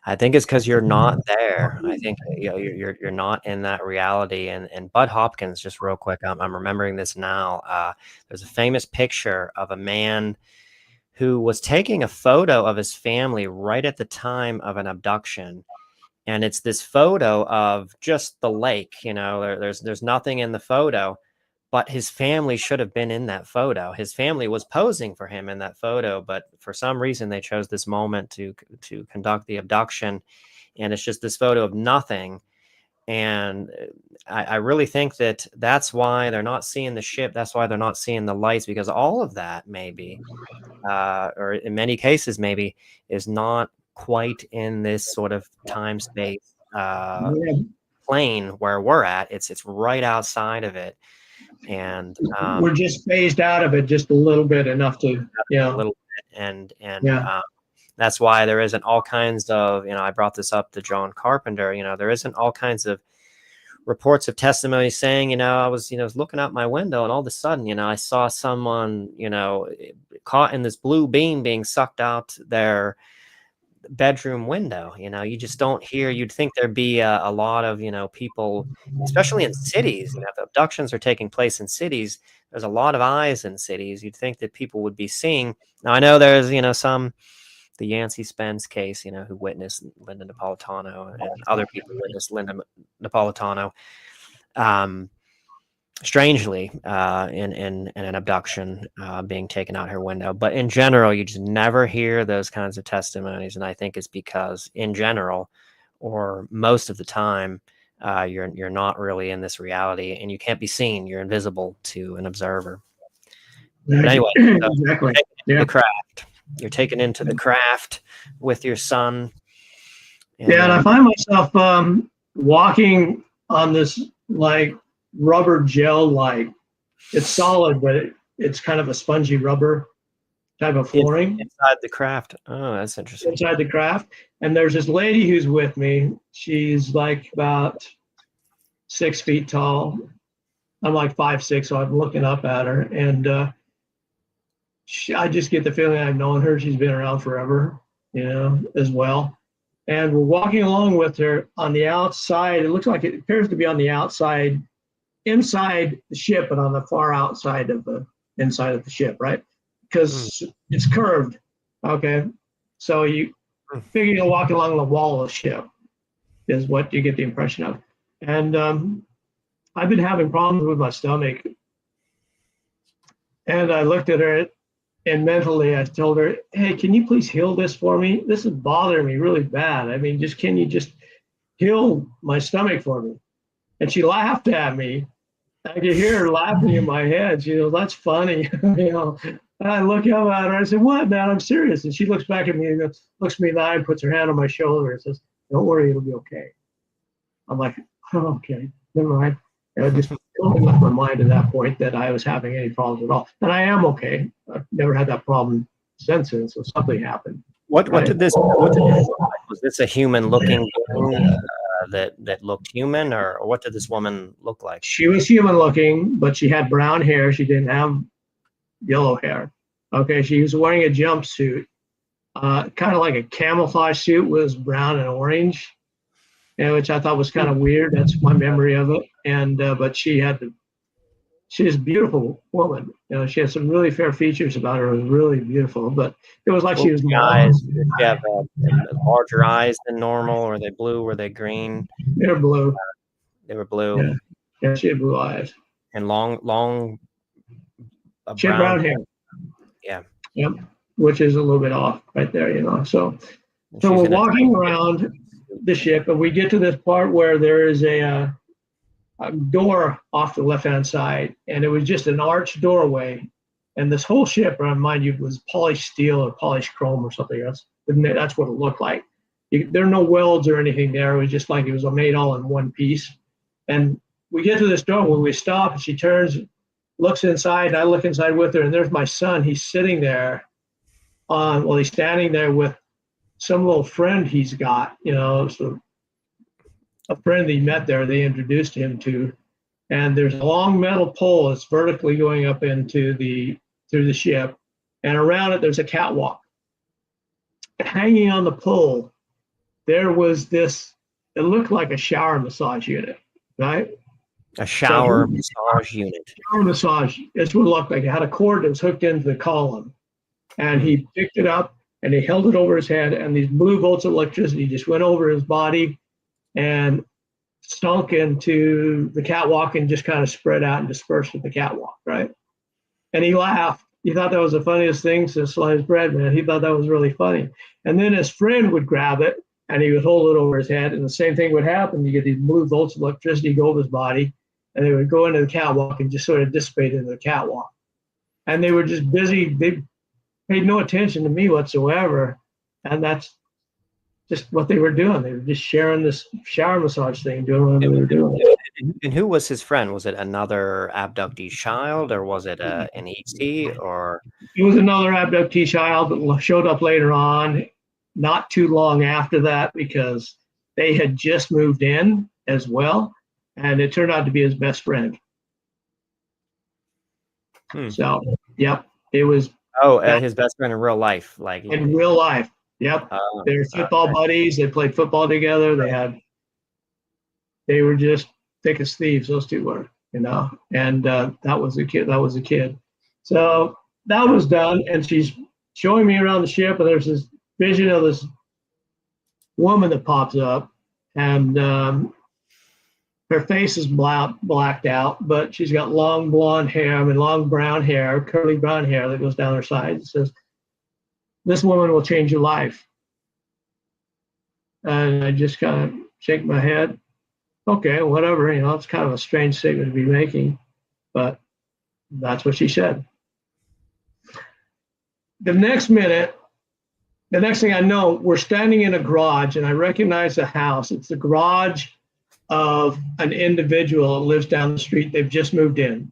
I think it's because you're not there. I think, you know, you're not in that reality. And Bud Hopkins, just real quick, I'm remembering this now. There's a famous picture of a man who was taking a photo of his family right at the time of an abduction. And it's this photo of just the lake, you know, there's nothing in the photo, but his family should have been in that photo. His family was posing for him in that photo, but for some reason they chose this moment to conduct the abduction. And it's just this photo of nothing. And I really think that's why they're not seeing the ship. That's why they're not seeing the lights, because all of that maybe, or in many cases maybe, is not quite in this sort of time space plane where we're at. It's right outside of it, and we're just phased out of it just a little bit, enough to a little bit, and that's why there isn't all kinds of, you know, I brought this up to John Carpenter, you know, there isn't all kinds of reports of testimony saying, you know, I was looking out my window and all of a sudden, you know, I saw someone, you know, caught in this blue beam being sucked out their bedroom window. You know, you just don't hear. You'd think there'd be a lot of, you know, people, especially in cities. You know, if abductions are taking place in cities, there's a lot of eyes in cities. You'd think that people would be seeing. Now I know there's, you know, the Yancey Spence case, you know, who witnessed Linda Napolitano, and other people witnessed Linda Napolitano. Strangely, in an abduction, being taken out her window. But in general, you just never hear those kinds of testimonies. And I think it's because in general, or most of the time, you're not really in this reality, and you can't be seen. You're invisible to an observer. But anyway, exactly. The craft. You're taken into the craft with your son. And I find myself walking on this like rubber gel, like it's solid, but it's kind of a spongy rubber. type of flooring inside the craft. Oh, that's interesting. inside the craft. And there's this lady who's with me. She's like about 6 feet tall. I'm like 5'6", so I'm looking up at her, and I just get the feeling I've known her. She's been around forever, as well. And we're walking along with her on the outside. It looks like it appears to be on the outside, inside the ship, but on the far outside of the inside of the ship, right? Because it's curved. Okay, so you figure you're walking along the wall of the ship, is what you get the impression of. And I've been having problems with my stomach. And I looked at her, and mentally I told her, hey, can you please heal this for me? This is bothering me really bad. I mean, can you just heal my stomach for me? And she laughed at me. I could hear her laughing in my head. She goes, that's funny. And I look up at her. I said, what, man? I'm serious. And she looks back at me and looks at me in the eye and puts her hand on my shoulder and says, don't worry, it'll be okay. I'm like, oh, okay, never mind. And I just totally left my mind at that point that I was having any problems at all. And I am okay. I've never had that problem since then, so something happened. What did this look like? Was this a human looking being that looked human, or what did this woman look like? She was human looking, but she had brown hair. She didn't have yellow hair. Okay, she was wearing a jumpsuit, kind of like a camouflage suit, was brown and orange. Which I thought was kind of weird. That's my memory of it. And but she's a beautiful woman. She had some really fair features about her. It was really beautiful. But it was like she was eyes. Did she have larger eyes than normal? Or were they blue? Were they green? They were blue. They were blue. Yeah, she had blue eyes. And long. She had brown hair. Yeah. Yep. Which is a little bit off right there, So we're walking around the ship, and we get to this part where there is a door off the left-hand side, and it was just an arched doorway. And this whole ship, mind you, was polished steel or polished chrome or something else. That's what it looked like. There are no welds or anything there. It was just like it was made all in one piece. And we get to this door where we stop, and she turns, looks inside, and I look inside with her, and there's my son. He's sitting there he's standing there with some little friend he's got, so a friend that he met there, they introduced him to. And there's a long metal pole that's vertically going up through the ship. And around it, there's a catwalk. Hanging on the pole, there was this, it looked like a shower massage unit, right? A shower massage unit. Shower massage. It's what it looked like. It had a cord that was hooked into the column. And he picked it up, and he held it over his head, and these blue volts of electricity just went over his body and stunk into the catwalk and just kind of spread out and dispersed with the catwalk, right? And he laughed. He thought that was the funniest thing since sliced bread, man. He thought that was really funny. And then his friend would grab it, and he would hold it over his head, and the same thing would happen. You get these blue volts of electricity go over his body, and they would go into the catwalk and just sort of dissipate into the catwalk. And they were just busy. They paid no attention to me whatsoever, and that's just what they were doing. They were just sharing this shower massage thing, doing what they were doing. And who was his friend? Was it another abductee child, or was it an ET, or? It was another abductee child that showed up later on, not too long after that, because they had just moved in as well, and it turned out to be his best friend. So, yep, it was. Oh, his best friend in real life, like in real life. Yep, they were football buddies. They played football together. They were just thick as thieves. Those two were, And that was a kid. That was a kid. So that was done, and she's showing me around the ship, and there's this vision of this woman that pops up, and her face is blacked out, but she's got long blonde hair, long brown hair, curly brown hair that goes down her sides. It says, "This woman will change your life." And I just kind of shake my head. Okay, whatever, it's kind of a strange statement to be making, but that's what she said. The next thing I know, we're standing in a garage, and I recognize the house. It's the garage of an individual that lives down the street. They've just moved in.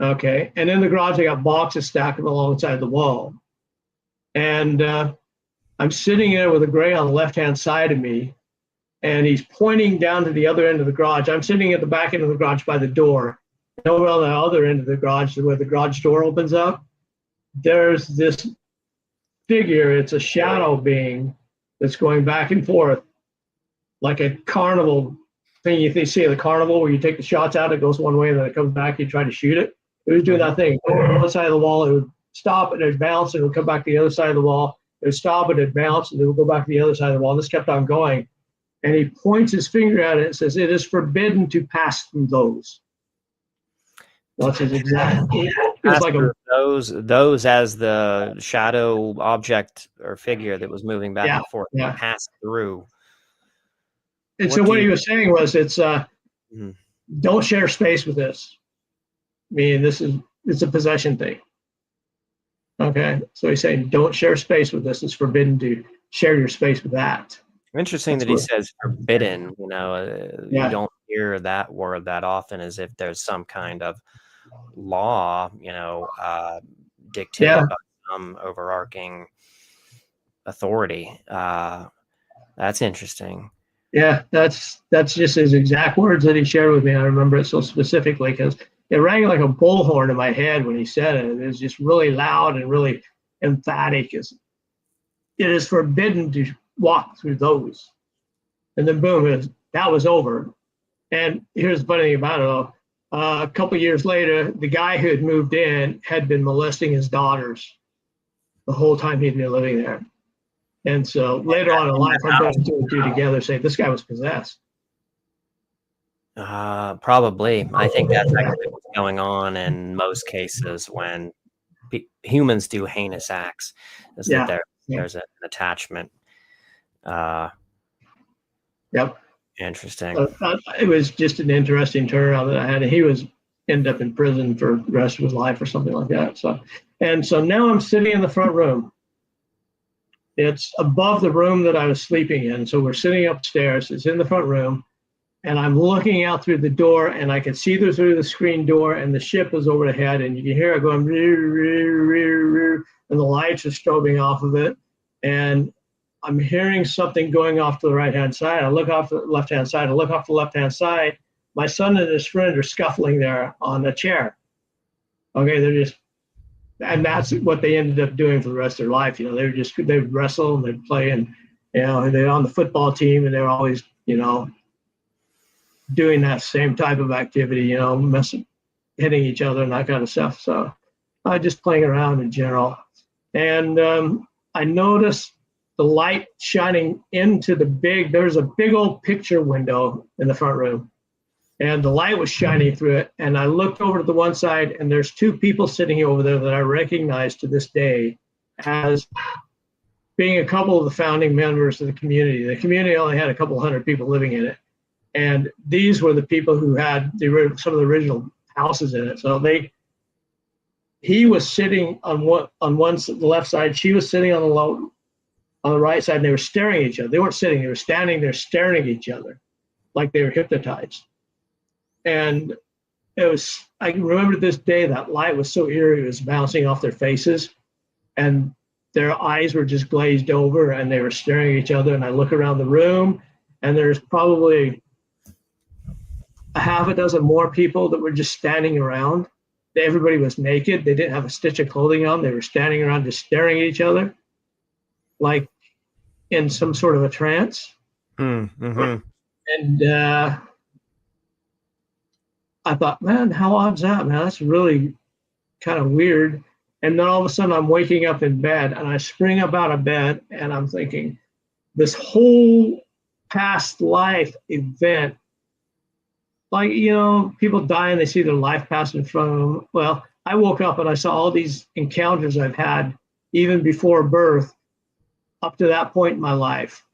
Okay. And in the garage, they got boxes stacked alongside the wall. And I'm sitting there with a gray on the left-hand side of me, and he's pointing down to the other end of the garage. I'm sitting at the back end of the garage by the door. And over on the other end of the garage, where the garage door opens up, there's this figure. It's a shadow being that's going back and forth like a carnival thing you see at the carnival where you take the shots out, it goes one way, and then it comes back, you try to shoot it. It was doing that thing. On one side of the wall, it would stop, and it would bounce, and it would come back to the other side of the wall. It would stop, and it would bounce, and it would go back to the other side of the wall. This kept on going. And he points his finger at it and says, "It is forbidden to pass through those." That's his exact. It was like those as the shadow object or figure that was moving back and forth, passed through. And so what he was saying was, it's don't share space with this. I mean, it's a possession thing. Okay, so he's saying don't share space with this. It's forbidden to share your space with that. Interesting that he says forbidden. You don't hear that word that often, as if there's some kind of law, dictated by some overarching authority. That's interesting. Yeah, that's just his exact words that he shared with me. I remember it so specifically because it rang like a bullhorn in my head when he said it. It was just really loud and really emphatic. It is forbidden to walk through those. And then boom, that was over. And here's the funny thing about it, though. A couple years later, the guy who had moved in had been molesting his daughters the whole time he'd been living there. And so later on in life, I'm putting two and two together, say this guy was possessed. Probably. I think that's actually what's going on in most cases when humans do heinous acts, is that there's an attachment. Yep. Interesting. It was just an interesting turnaround that I had. He ended up in prison for the rest of his life or something like that. So now I'm sitting in the front room. It's above the room that I was sleeping in. So we're sitting upstairs. It's in the front room. And I'm looking out through the door, and I can see through the screen door, and the ship is overhead, and you can hear it going, and the lights are strobing off of it. And I'm hearing something going off to the right-hand side. I look off to the left-hand side. I look off to the left-hand side. My son and his friend are scuffling there on a chair. Okay, and that's what they ended up doing for the rest of their life. They would wrestle and they'd play, and they're on the football team, and they're always, doing that same type of activity, hitting each other and that kind of stuff. So just playing around in general. And I noticed the light shining into there's a big old picture window in the front room. And the light was shining through it. And I looked over to the one side, and there's two people sitting over there that I recognize to this day as being a couple of the founding members of the community. The community only had a couple hundred people living in it. And these were the people who had some of the original houses in it. So he was sitting on the left side. She was sitting on the right side, and they were staring at each other. They weren't sitting, they were standing there staring at each other like they were hypnotized. And I can remember to this day, that light was so eerie, it was bouncing off their faces, and their eyes were just glazed over, and they were staring at each other. And I look around the room, and there's probably a half a dozen more people that were just standing around. Everybody was naked. They didn't have a stitch of clothing on. They were standing around just staring at each other like in some sort of a trance. Mm-hmm. And I thought, man, how odd's that, man? That's really kind of weird. And then all of a sudden I'm waking up in bed, and I spring up out of bed, and I'm thinking, this whole past life event, like, people die and they see their life pass in front of them. Well, I woke up and I saw all these encounters I've had even before birth up to that point in my life.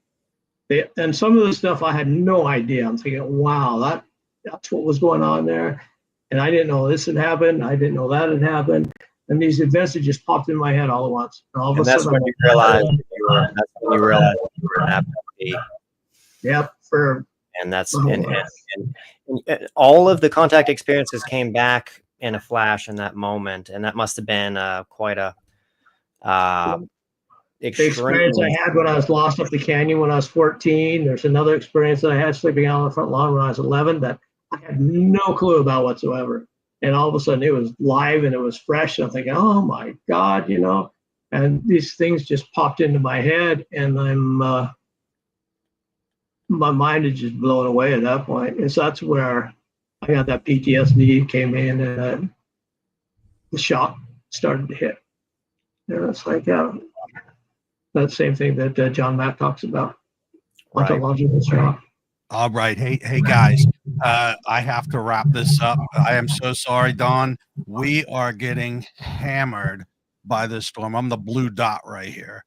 And some of the stuff I had no idea. I'm thinking, wow, that's what was going on there. And I didn't know this had happened. I didn't know that had happened. And these events had just popped in my head all at once. And all of a sudden, you realized you were an abductee. Yep. And that's and all of the contact experiences came back in a flash in that moment, and that must have been quite a experience I had when I was lost up the canyon when I was 14. There's another experience that I had sleeping out on the front lawn when I was 11 that I had no clue about whatsoever. And all of a sudden it was live and it was fresh. And I'm thinking, oh my God, and these things just popped into my head, and my mind is just blown away at that point. And so that's where I got that PTSD came in, and the shock started to hit. And it's like, that same thing that John Mack talks about, ontological shock. All right. Hey guys, I have to wrap this up. I am so sorry, Don. We are getting hammered by this storm. I'm the blue dot right here.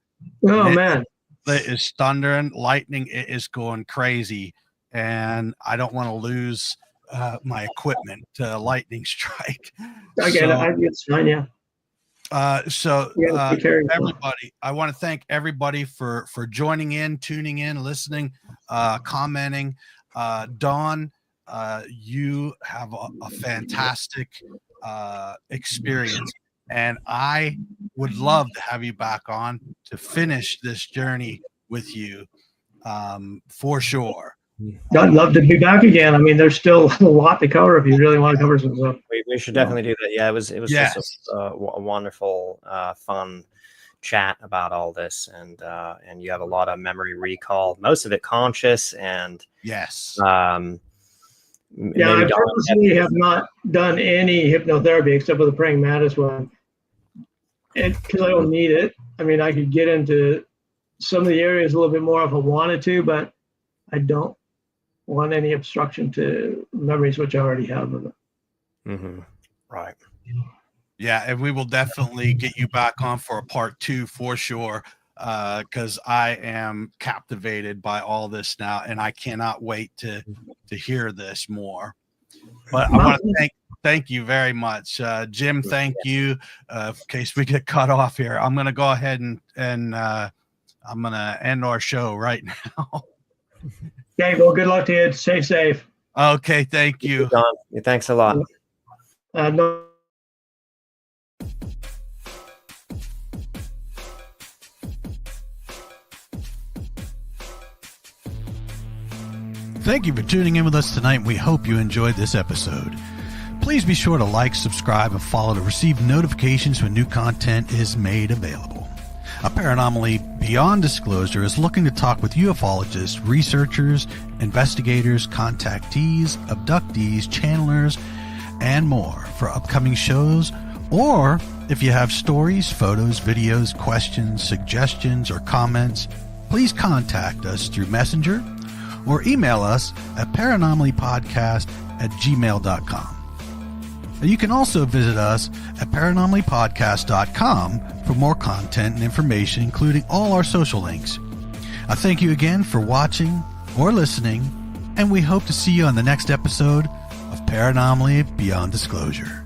Oh, man. It is thundering, lightning. It is going crazy, and I don't want to lose my equipment to lightning strike. I get it. It's fine, yeah. Everybody, I want to thank everybody for joining in, tuning in, listening, commenting. Dawn, you have a fantastic experience, and I would love to have you back on to finish this journey with you, for sure. I'd love to be back again. I mean, there's still a lot to cover if you really want to cover some stuff. We should definitely do that. Yeah, it was just a wonderful, fun chat about all this, and you have a lot of memory recall, most of it conscious, and yes. I purposely have not done any hypnotherapy except for the Praying Mantis one, because I don't need it. I mean, I could get into some of the areas a little bit more if I wanted to, but I don't want any obstruction to memories which I already have of it. Mm-hmm. Right. Yeah, and we will definitely get you back on for a part 2 for sure, because I am captivated by all this now, and I cannot wait to hear this more. But I want to thank you very much, Jim. Thank you. In case we get cut off here, I'm going to go ahead and I'm going to end our show right now. Okay, well, good luck to you. Stay safe. Okay, thank you. John, thanks a lot. No. Thank you for tuning in with us tonight. We hope you enjoyed this episode. Please be sure to like, subscribe, and follow to receive notifications when new content is made available. A Paranomaly Beyond Disclosure is looking to talk with ufologists, researchers, investigators, contactees, abductees, channelers, and more for upcoming shows. Or if you have stories, photos, videos, questions, suggestions, or comments, please contact us through Messenger or email us at paranomalypodcast@gmail.com. You can also visit us at paranomalypodcast.com for more content and information, including all our social links. I thank you again for watching or listening, and we hope to see you on the next episode of Paranomaly Beyond Disclosure.